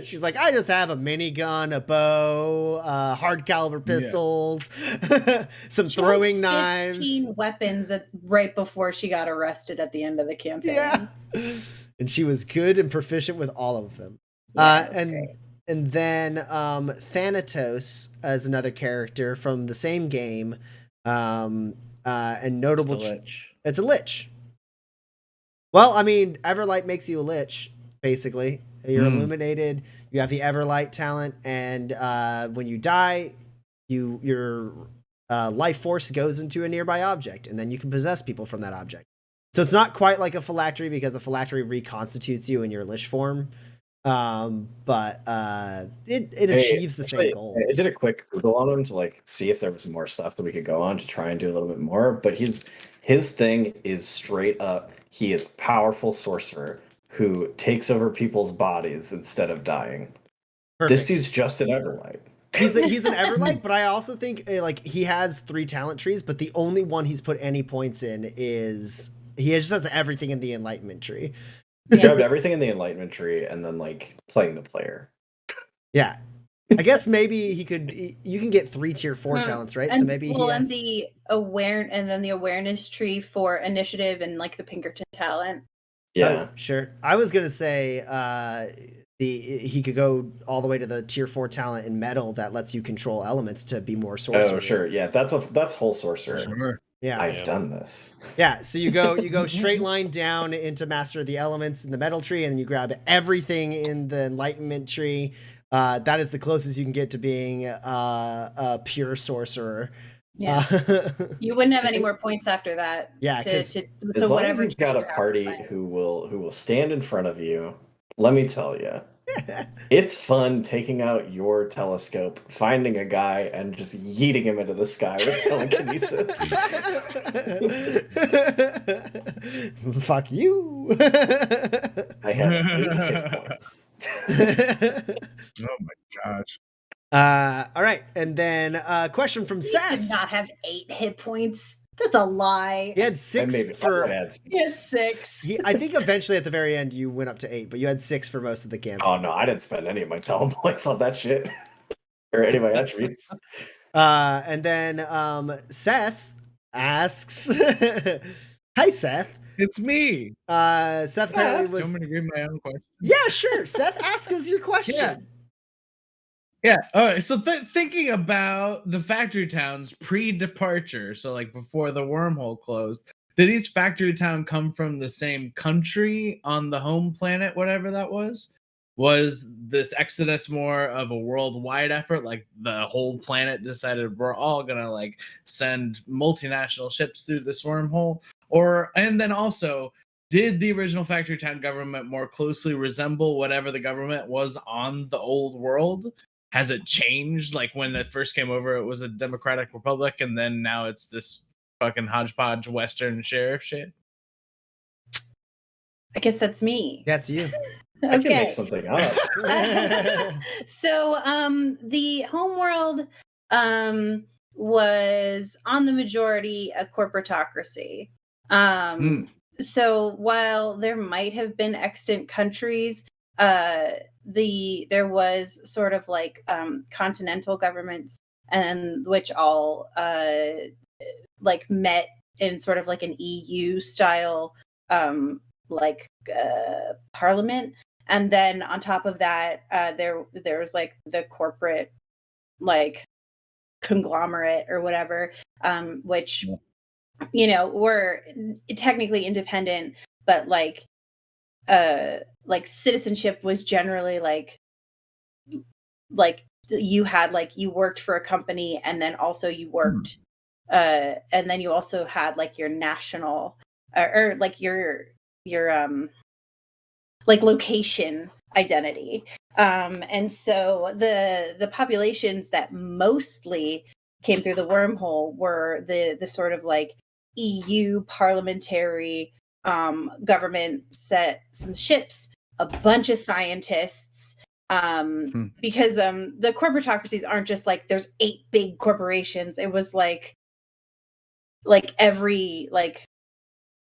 She's like, I just have a minigun, a bow, hard caliber pistols, some She throwing had knives. 15 weapons right before she got arrested at the end of the campaign. Yeah. And she was good and proficient with all of them. Yeah, that's great. And then Thanatos as another character from the same game. And notable. It's a lich. Well, I mean, Everlight makes you a lich, basically. You're illuminated. You have the Everlight talent, and when you die, your life force goes into a nearby object, and then you can possess people from that object. So it's not quite like a phylactery because a phylactery reconstitutes you in your lich form. But it achieves the same goal. I did a quick Google on him to like see if there was more stuff that we could go on to try and do a little bit more. But his thing is straight up. He is powerful sorcerer who takes over people's bodies instead of dying. Perfect. This dude's just an Everlight. He's an Everlight, but I also think like he has 3 talent trees, but the only one he's put any points in is he just has everything in the Enlightenment tree. He grabbed everything in the Enlightenment tree and then like playing the player. Yeah. I guess maybe he could. You can get 3 tier 4 talents, right? And, So maybe well, he and has... the awareness tree for initiative and like the Pinkerton talent. Yeah. Oh, sure. I was gonna say he could go all the way to the tier 4 talent in metal that lets you control elements to be more sorcery. Oh, sure. Yeah, that's whole sorcerer. Sure. Yeah. I've done this. Yeah, so you go straight line down into master of the elements in the metal tree, and then you grab everything in the enlightenment tree. That is the closest you can get to being a pure sorcerer. Yeah. You wouldn't have any more points after that. Yeah, as long as you've got a party who will stand in front of you, let me tell you, it's fun taking out your telescope, finding a guy, and just yeeting him into the sky with telekinesis. Fuck you. I had 8 hit points. Oh my gosh. All right, and then question from Seth. He did not have 8 hit points. That's a lie. He had 6 for. He had 6. I think eventually at the very end you went up to 8, but you had 6 for most of the campaign. Oh no, I didn't spend any of my talent points on that shit. Or any of my attributes. And then Seth asks, "Hi Seth, It's me. Seth apparently was. Do you want me to read my own question? Yeah, sure. Seth, ask us your question. Yeah. All right. So thinking about the factory towns pre-departure, so like before the wormhole closed, did each factory town come from the same country on the home planet, whatever that was? Was this exodus more of a worldwide effort? Like the whole planet decided we're all gonna like send multinational ships through this wormhole? And then also, did the original factory town government more closely resemble whatever the government was on the old world? Has it changed? Like when it first came over, it was a democratic republic, and then now it's this fucking hodgepodge Western sheriff shit? I guess that's me. That's you. I can make something up. So the homeworld was on the majority a corporatocracy. So while there might have been extant countries, there was sort of like continental governments, and which all like met in sort of like an EU style parliament. And then on top of that, there was like the corporate like conglomerate or whatever, which were technically independent, but like citizenship was generally like you had like you worked for a company, and then also you worked and then you also had like your national or like your like location identity. And so the populations that mostly came through the wormhole were the sort of like EU parliamentary government set some ships, a bunch of scientists, because the corporatocracies aren't just like there's 8 big corporations. It was like every like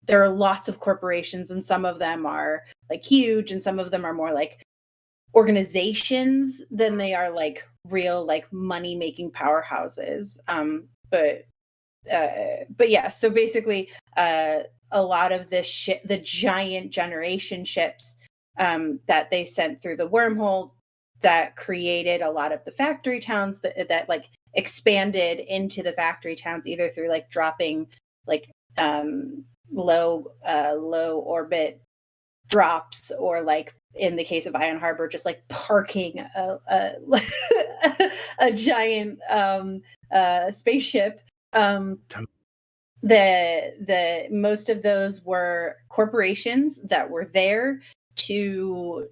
there are lots of corporations, and some of them are like huge, and some of them are more like organizations than they are like real like money making powerhouses. But yeah, so basically a lot of the giant generation ships that they sent through the wormhole that created a lot of the factory towns that like expanded into the factory towns, either through like dropping like low orbit drops, or like in the case of Iron Harbor, just like parking a giant spaceship. The most of those were corporations that were there to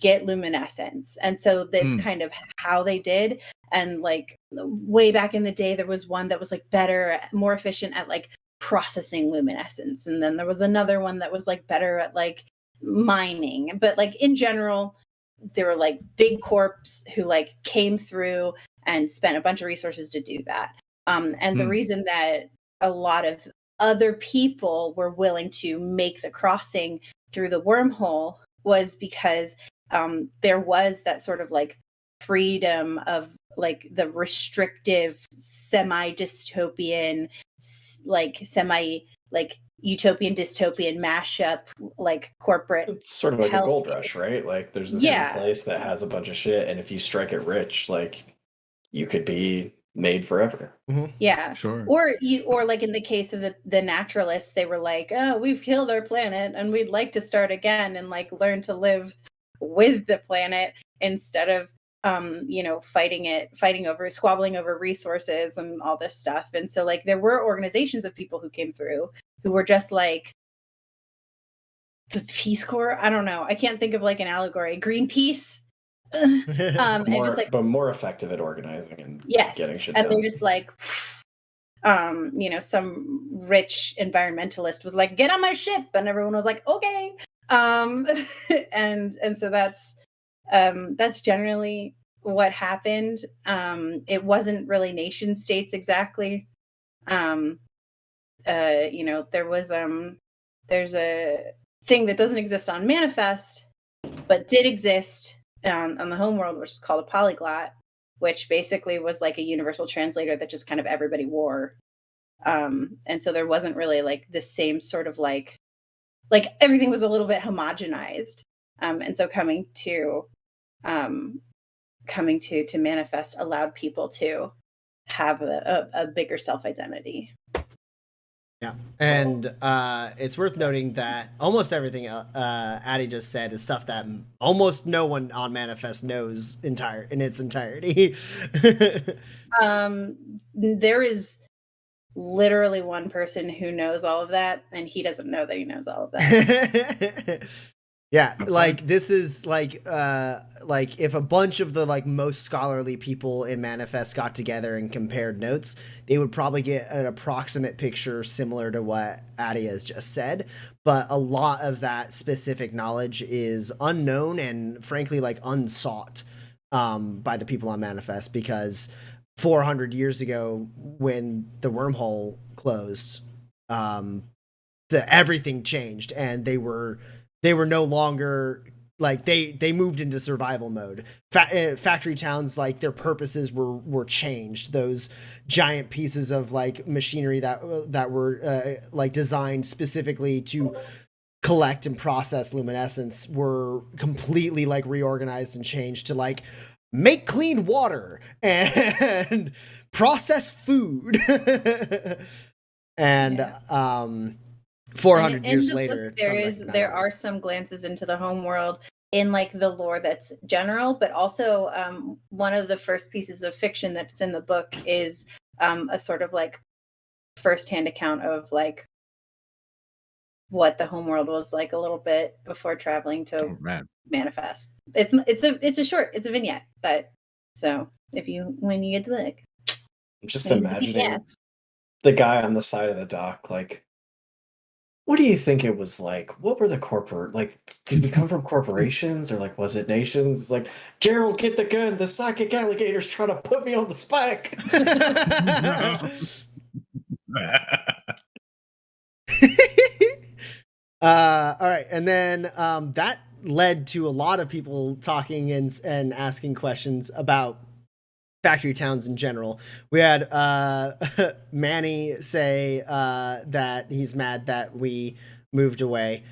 get luminescence, and so that's kind of how they did. And like way back in the day, there was one that was like better, more efficient at like processing luminescence, and then there was another one that was like better at like mining. But like in general, there were like big corps who like came through and spent a bunch of resources to do that. And the reason that a lot of other people were willing to make the crossing through the wormhole was because there was that sort of like freedom of like the restrictive semi-dystopian, like utopian dystopian mashup, like corporate. It's sort of like a gold hellscape. rush, right? Like there's this Yeah. one place that has a bunch of shit, and if you strike it rich, like you could be made forever. Yeah. Sure. Or like in the case of the naturalists, they were like, oh, we've killed our planet and we'd like to start again and like learn to live with the planet instead of squabbling over resources and all this stuff. And so like there were organizations of people who came through who were just like the Peace Corps. I don't know. I can't think of like an allegory. Greenpeace. And just like, but more effective at organizing and yes, getting shit and done. they're just like, some rich environmentalist was like, get on my ship, and everyone was like, okay. And so that's generally what happened. It wasn't really nation states exactly. There's a thing that doesn't exist on Manifest, but did exist on the homeworld, which is called a polyglot, which basically was like a universal translator that just kind of everybody wore. And so there wasn't really like the same sort of like everything was a little bit homogenized. And so coming to Manifest allowed people to have a bigger self-identity. Yeah, and it's worth noting that almost everything Addie just said is stuff that almost no one on Manifest knows in its entirety. There is literally one person who knows all of that, and he doesn't know that he knows all of that. Yeah, like this is like if a bunch of the like most scholarly people in Manifest got together and compared notes, they would probably get an approximate picture similar to what Addie has just said. But a lot of that specific knowledge is unknown and frankly like unsought by the people on Manifest, because 400 years ago when the wormhole closed, everything changed, and they were no longer like they moved into survival mode. Factory towns, like their purposes were changed. Those giant pieces of like machinery that were like designed specifically to collect and process luminescence were completely like reorganized and changed to like make clean water and process food. And yeah. 400 years later, there are some glances into the home world in like the lore that's general, but also one of the first pieces of fiction that's in the book is a sort of like firsthand account of like what the home world was like a little bit before traveling to Manifest. It's a vignette, but so when you get the book, I'm just imagining the guy on the side of the dock, like, what do you think it was like? What were the did we come from corporations, or like was it nations? It's like, Gerald, get the gun, the psychic alligator's trying to put me on the spike. All right, and then that led to a lot of people talking and asking questions about factory towns in general. We had Manny say that he's mad that we moved away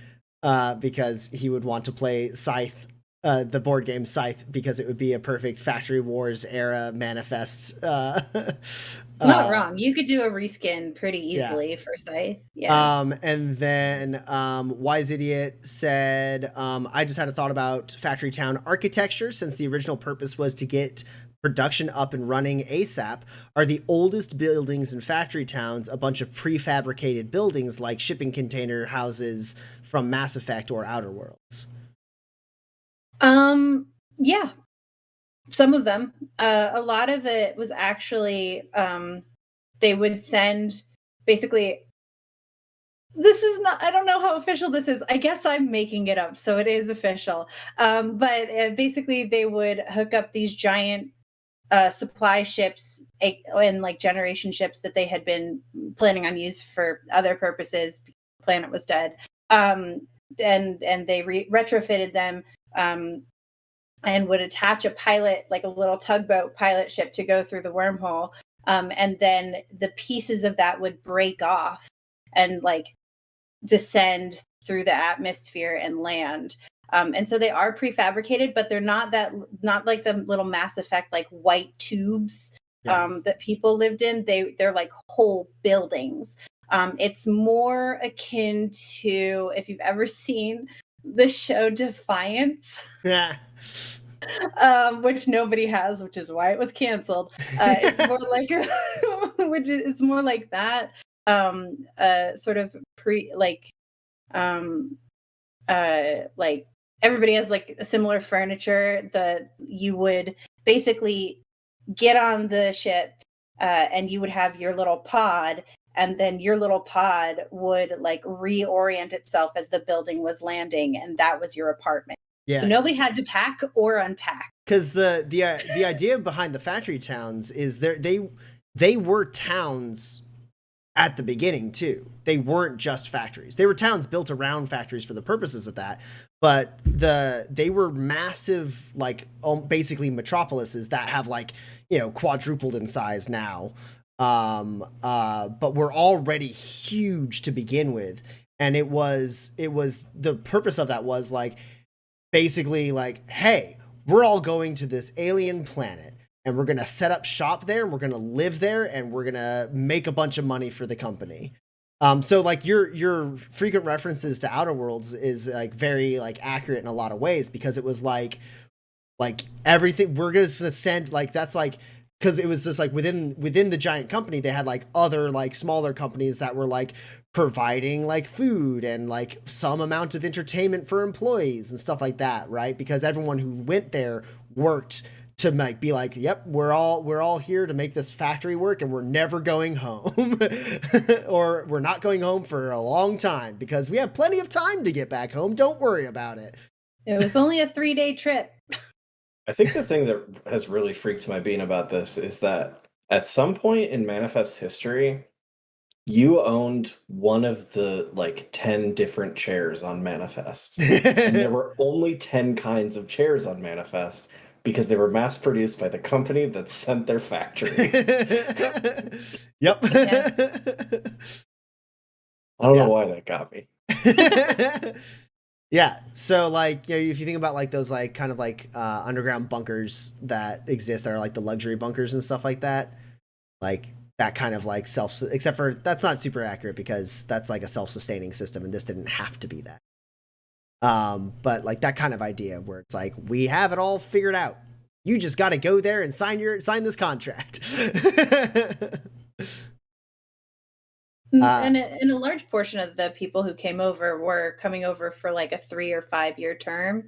because he would want to play Scythe, the board game Scythe, because it would be a perfect Factory Wars era Manifest. It's not wrong. You could do a reskin pretty easily for Scythe. Yeah. And then Wise Idiot said, I just had a thought about Factory Town architecture, since the original purpose was to get production up and running ASAP. Are the oldest buildings in factory towns a bunch of prefabricated buildings like shipping container houses from Mass Effect or Outer Worlds? Yeah, some of them. A lot of it was actually they would send basically. This is not, I don't know how official this is. I guess I'm making it up, so it is official. But basically they would hook up these giant supply ships and like generation ships that they had been planning on use for other purposes. The planet was dead. And they retrofitted them and would attach a pilot, like a little tugboat pilot ship, to go through the wormhole. And then the pieces of that would break off and like descend through the atmosphere and land. And so they are prefabricated, but they're not like the little Mass Effect like white tubes that people lived in. They're like whole buildings. It's more akin to, if you've ever seen the show Defiance. Yeah. Which nobody has, which is why it was canceled. It's more like it's more like that. Sort of like everybody has like similar furniture that you would basically get on the ship, and you would have your little pod, and then your little pod would like reorient itself as the building was landing, and that was your apartment. Yeah. So nobody had to pack or unpack. Because the idea behind the factory towns is they were towns at the beginning too. They weren't just factories. They were towns built around factories for the purposes of that. But they were massive, like basically metropolises that have like, you know, quadrupled in size now. But were already huge to begin with. And it was the purpose of that was like, basically like, hey, we're all going to this alien planet and we're going to set up shop there and we're going to live there and we're going to make a bunch of money for the company. So like your frequent references to Outer Worlds is like very like accurate in a lot of ways, because it was like everything we're just going to send, like, that's like, because it was just like within the giant company, they had like other like smaller companies that were like providing like food and like some amount of entertainment for employees and stuff like that, right? Because everyone who went there worked to like be like, yep, we're all here to make this factory work and we're never going home. Or we're not going home for a long time because we have plenty of time to get back home. Don't worry about it. It was only a 3-day trip. I think the thing that has really freaked my bean about this is that at some point in Manifest's history, you owned one of the like 10 different chairs on Manifest. And there were only 10 kinds of chairs on Manifest because they were mass produced by the company that sent their factory. Yep. I don't know why that got me. Yeah, so like, you know, if you think about like those like kind of like underground bunkers that exist that are like the luxury bunkers and stuff like that, like that kind of like except for that's not super accurate because that's like a self-sustaining system and this didn't have to be that. But like that kind of idea where it's like, we have it all figured out. You just got to go there and sign this contract. And a large portion of the people who came over were coming over for like a 3 or 5 year term,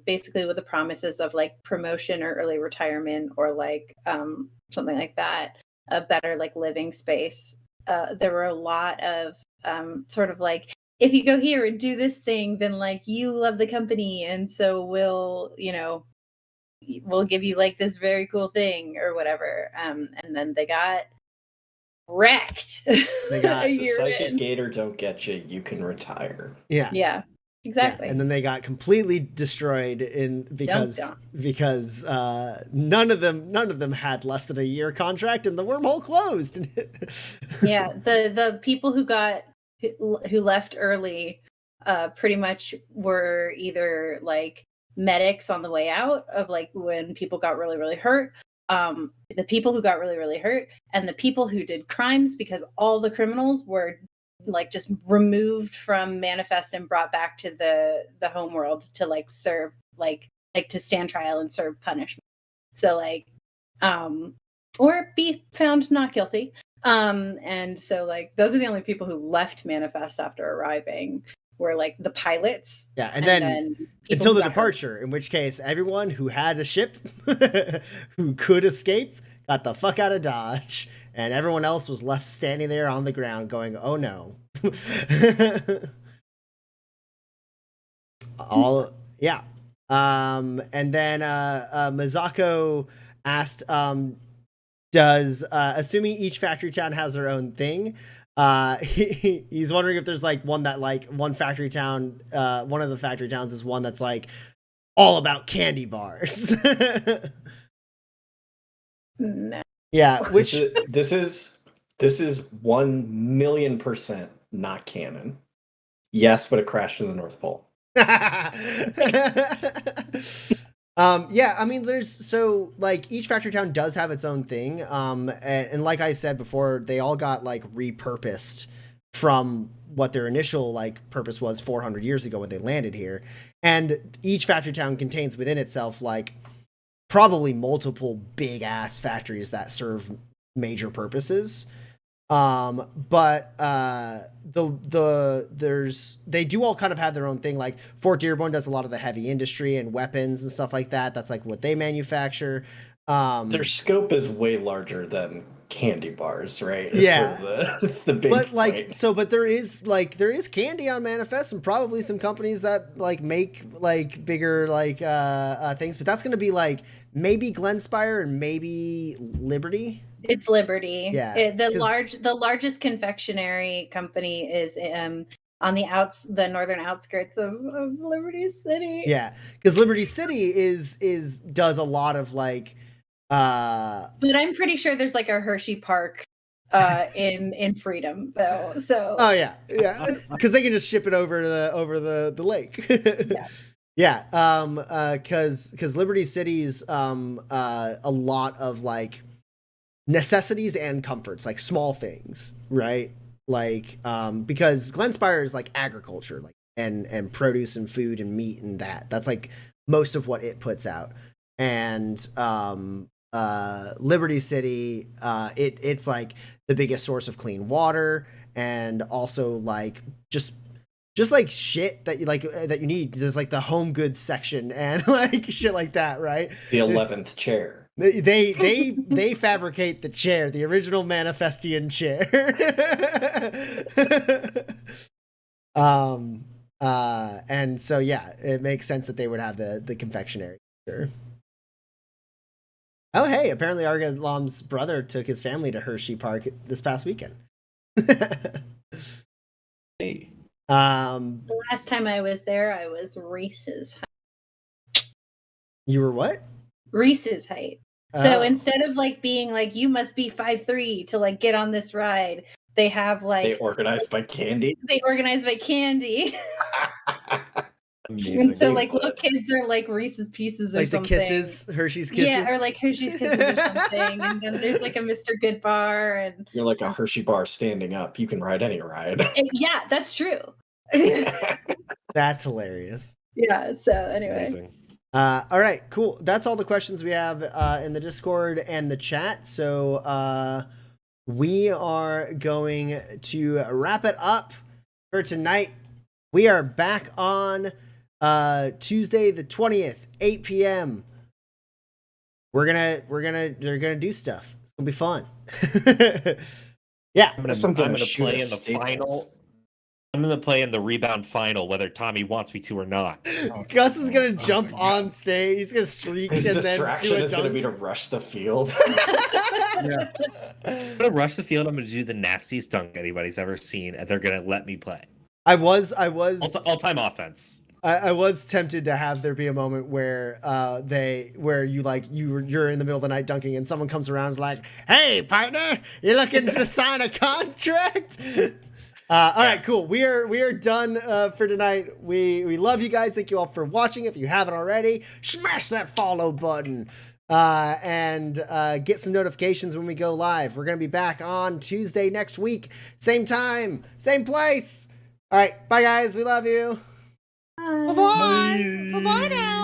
basically with the promises of like promotion or early retirement or like something like that, a better like living space. There were a lot of sort of like, if you go here and do this thing, then like you love the company, and so we'll give you like this very cool thing or whatever. And then they got wrecked. They got the psychic gator don't get you, you can retire. Yeah, exactly. Yeah. And then they got completely destroyed because none of them had less than a year contract and the wormhole closed. Yeah, the people who left early pretty much were either like medics on the way out of like when people got really, really hurt. The people who got really, really hurt, and the people who did crimes, because all the criminals were like just removed from Manifest and brought back to the home world to like serve like to stand trial and serve punishment. So like or be found not guilty. And so like those are the only people who left Manifest after arriving, were like the pilots. Yeah, and then until the departure, in which case everyone who had a ship who could escape got the fuck out of Dodge, and everyone else was left standing there on the ground going, oh no. Yeah. And then Mazako asked, does assuming each factory town has their own thing, he's wondering if there's like one that like one factory town, one of the factory towns is one that's like all about candy bars. No. Yeah, which this is 1,000,000% not canon. Yes, but it crashed in the North Pole. Yeah, I mean, there's so like each factory town does have its own thing, and like I said before, they all got like repurposed from what their initial like purpose was 400 years ago when they landed here, and each factory town contains within itself like probably multiple big ass factories that serve major purposes. But they do all kind of have their own thing. Like Fort Dearborn does a lot of the heavy industry and weapons and stuff like that. That's like what they manufacture. Their scope is way larger than candy bars, right? Yeah. Sort of the big but like point. so but there is candy on Manifest and probably some companies that like make like bigger like things, but that's gonna be like maybe Glenspire and maybe Liberty. It's Liberty. Yeah, The largest confectionery company is on the northern outskirts of Liberty City. Yeah, because Liberty City does a lot of like but I'm pretty sure there's like a Hershey Park in Freedom though. So oh yeah, because they can just ship it over the lake. Yeah, because Liberty City's a lot of like necessities and comforts, like small things, right? Like because Glenspire is like agriculture, like and produce and food and meat and that's like most of what it puts out. And Liberty City, it's like the biggest source of clean water and also like just like shit that you like that you need. There's like the home goods section and like shit like that, right? The 11th chair. They fabricate the chair, the original Manifestian chair. And so yeah, it makes sense that they would have the confectionery. Sure. Oh hey, apparently Argalam's brother took his family to Hershey Park this past weekend. Hey. The last time I was there, I was Reese's height. You were what? Reese's height. So instead of like being like you must be 5'3" to like get on this ride, they have like they organized by candy. They organized by candy. Amazing. And so like little kids are like Reese's Pieces or like something. the Kisses, Hershey's Kisses. Yeah, or like Hershey's Kisses or something. And then there's like a Mr. Good bar and You're like a Hershey bar standing up. You can ride any ride. yeah, that's true. That's hilarious. Yeah, so anyway. Amazing. All right, cool. That's all the questions we have in the Discord and the chat. So we are going to wrap it up for tonight. We are back on Tuesday the 20th, 8 p.m. They're gonna do stuff. It's gonna be fun. Yeah. I'm gonna play in the final. I'm gonna play in the rebound final, whether Tommy wants me to or not. Gus is gonna jump on stage. He's gonna streak. His and distraction then is going to be to rush the field. Yeah. I'm gonna rush the field. I'm gonna do the nastiest dunk anybody's ever seen, and they're gonna let me play. I was All-time offense. I was tempted to have there be a moment where you're in the middle of the night dunking and someone comes around and is like, "Hey partner, you looking to sign a contract?" All right, cool. We are done for tonight. We love you guys. Thank you all for watching. If you haven't already, smash that follow button and get some notifications when we go live. We're gonna be back on Tuesday next week, same time, same place. All right, bye guys. We love you. Bye bye. Bye bye now.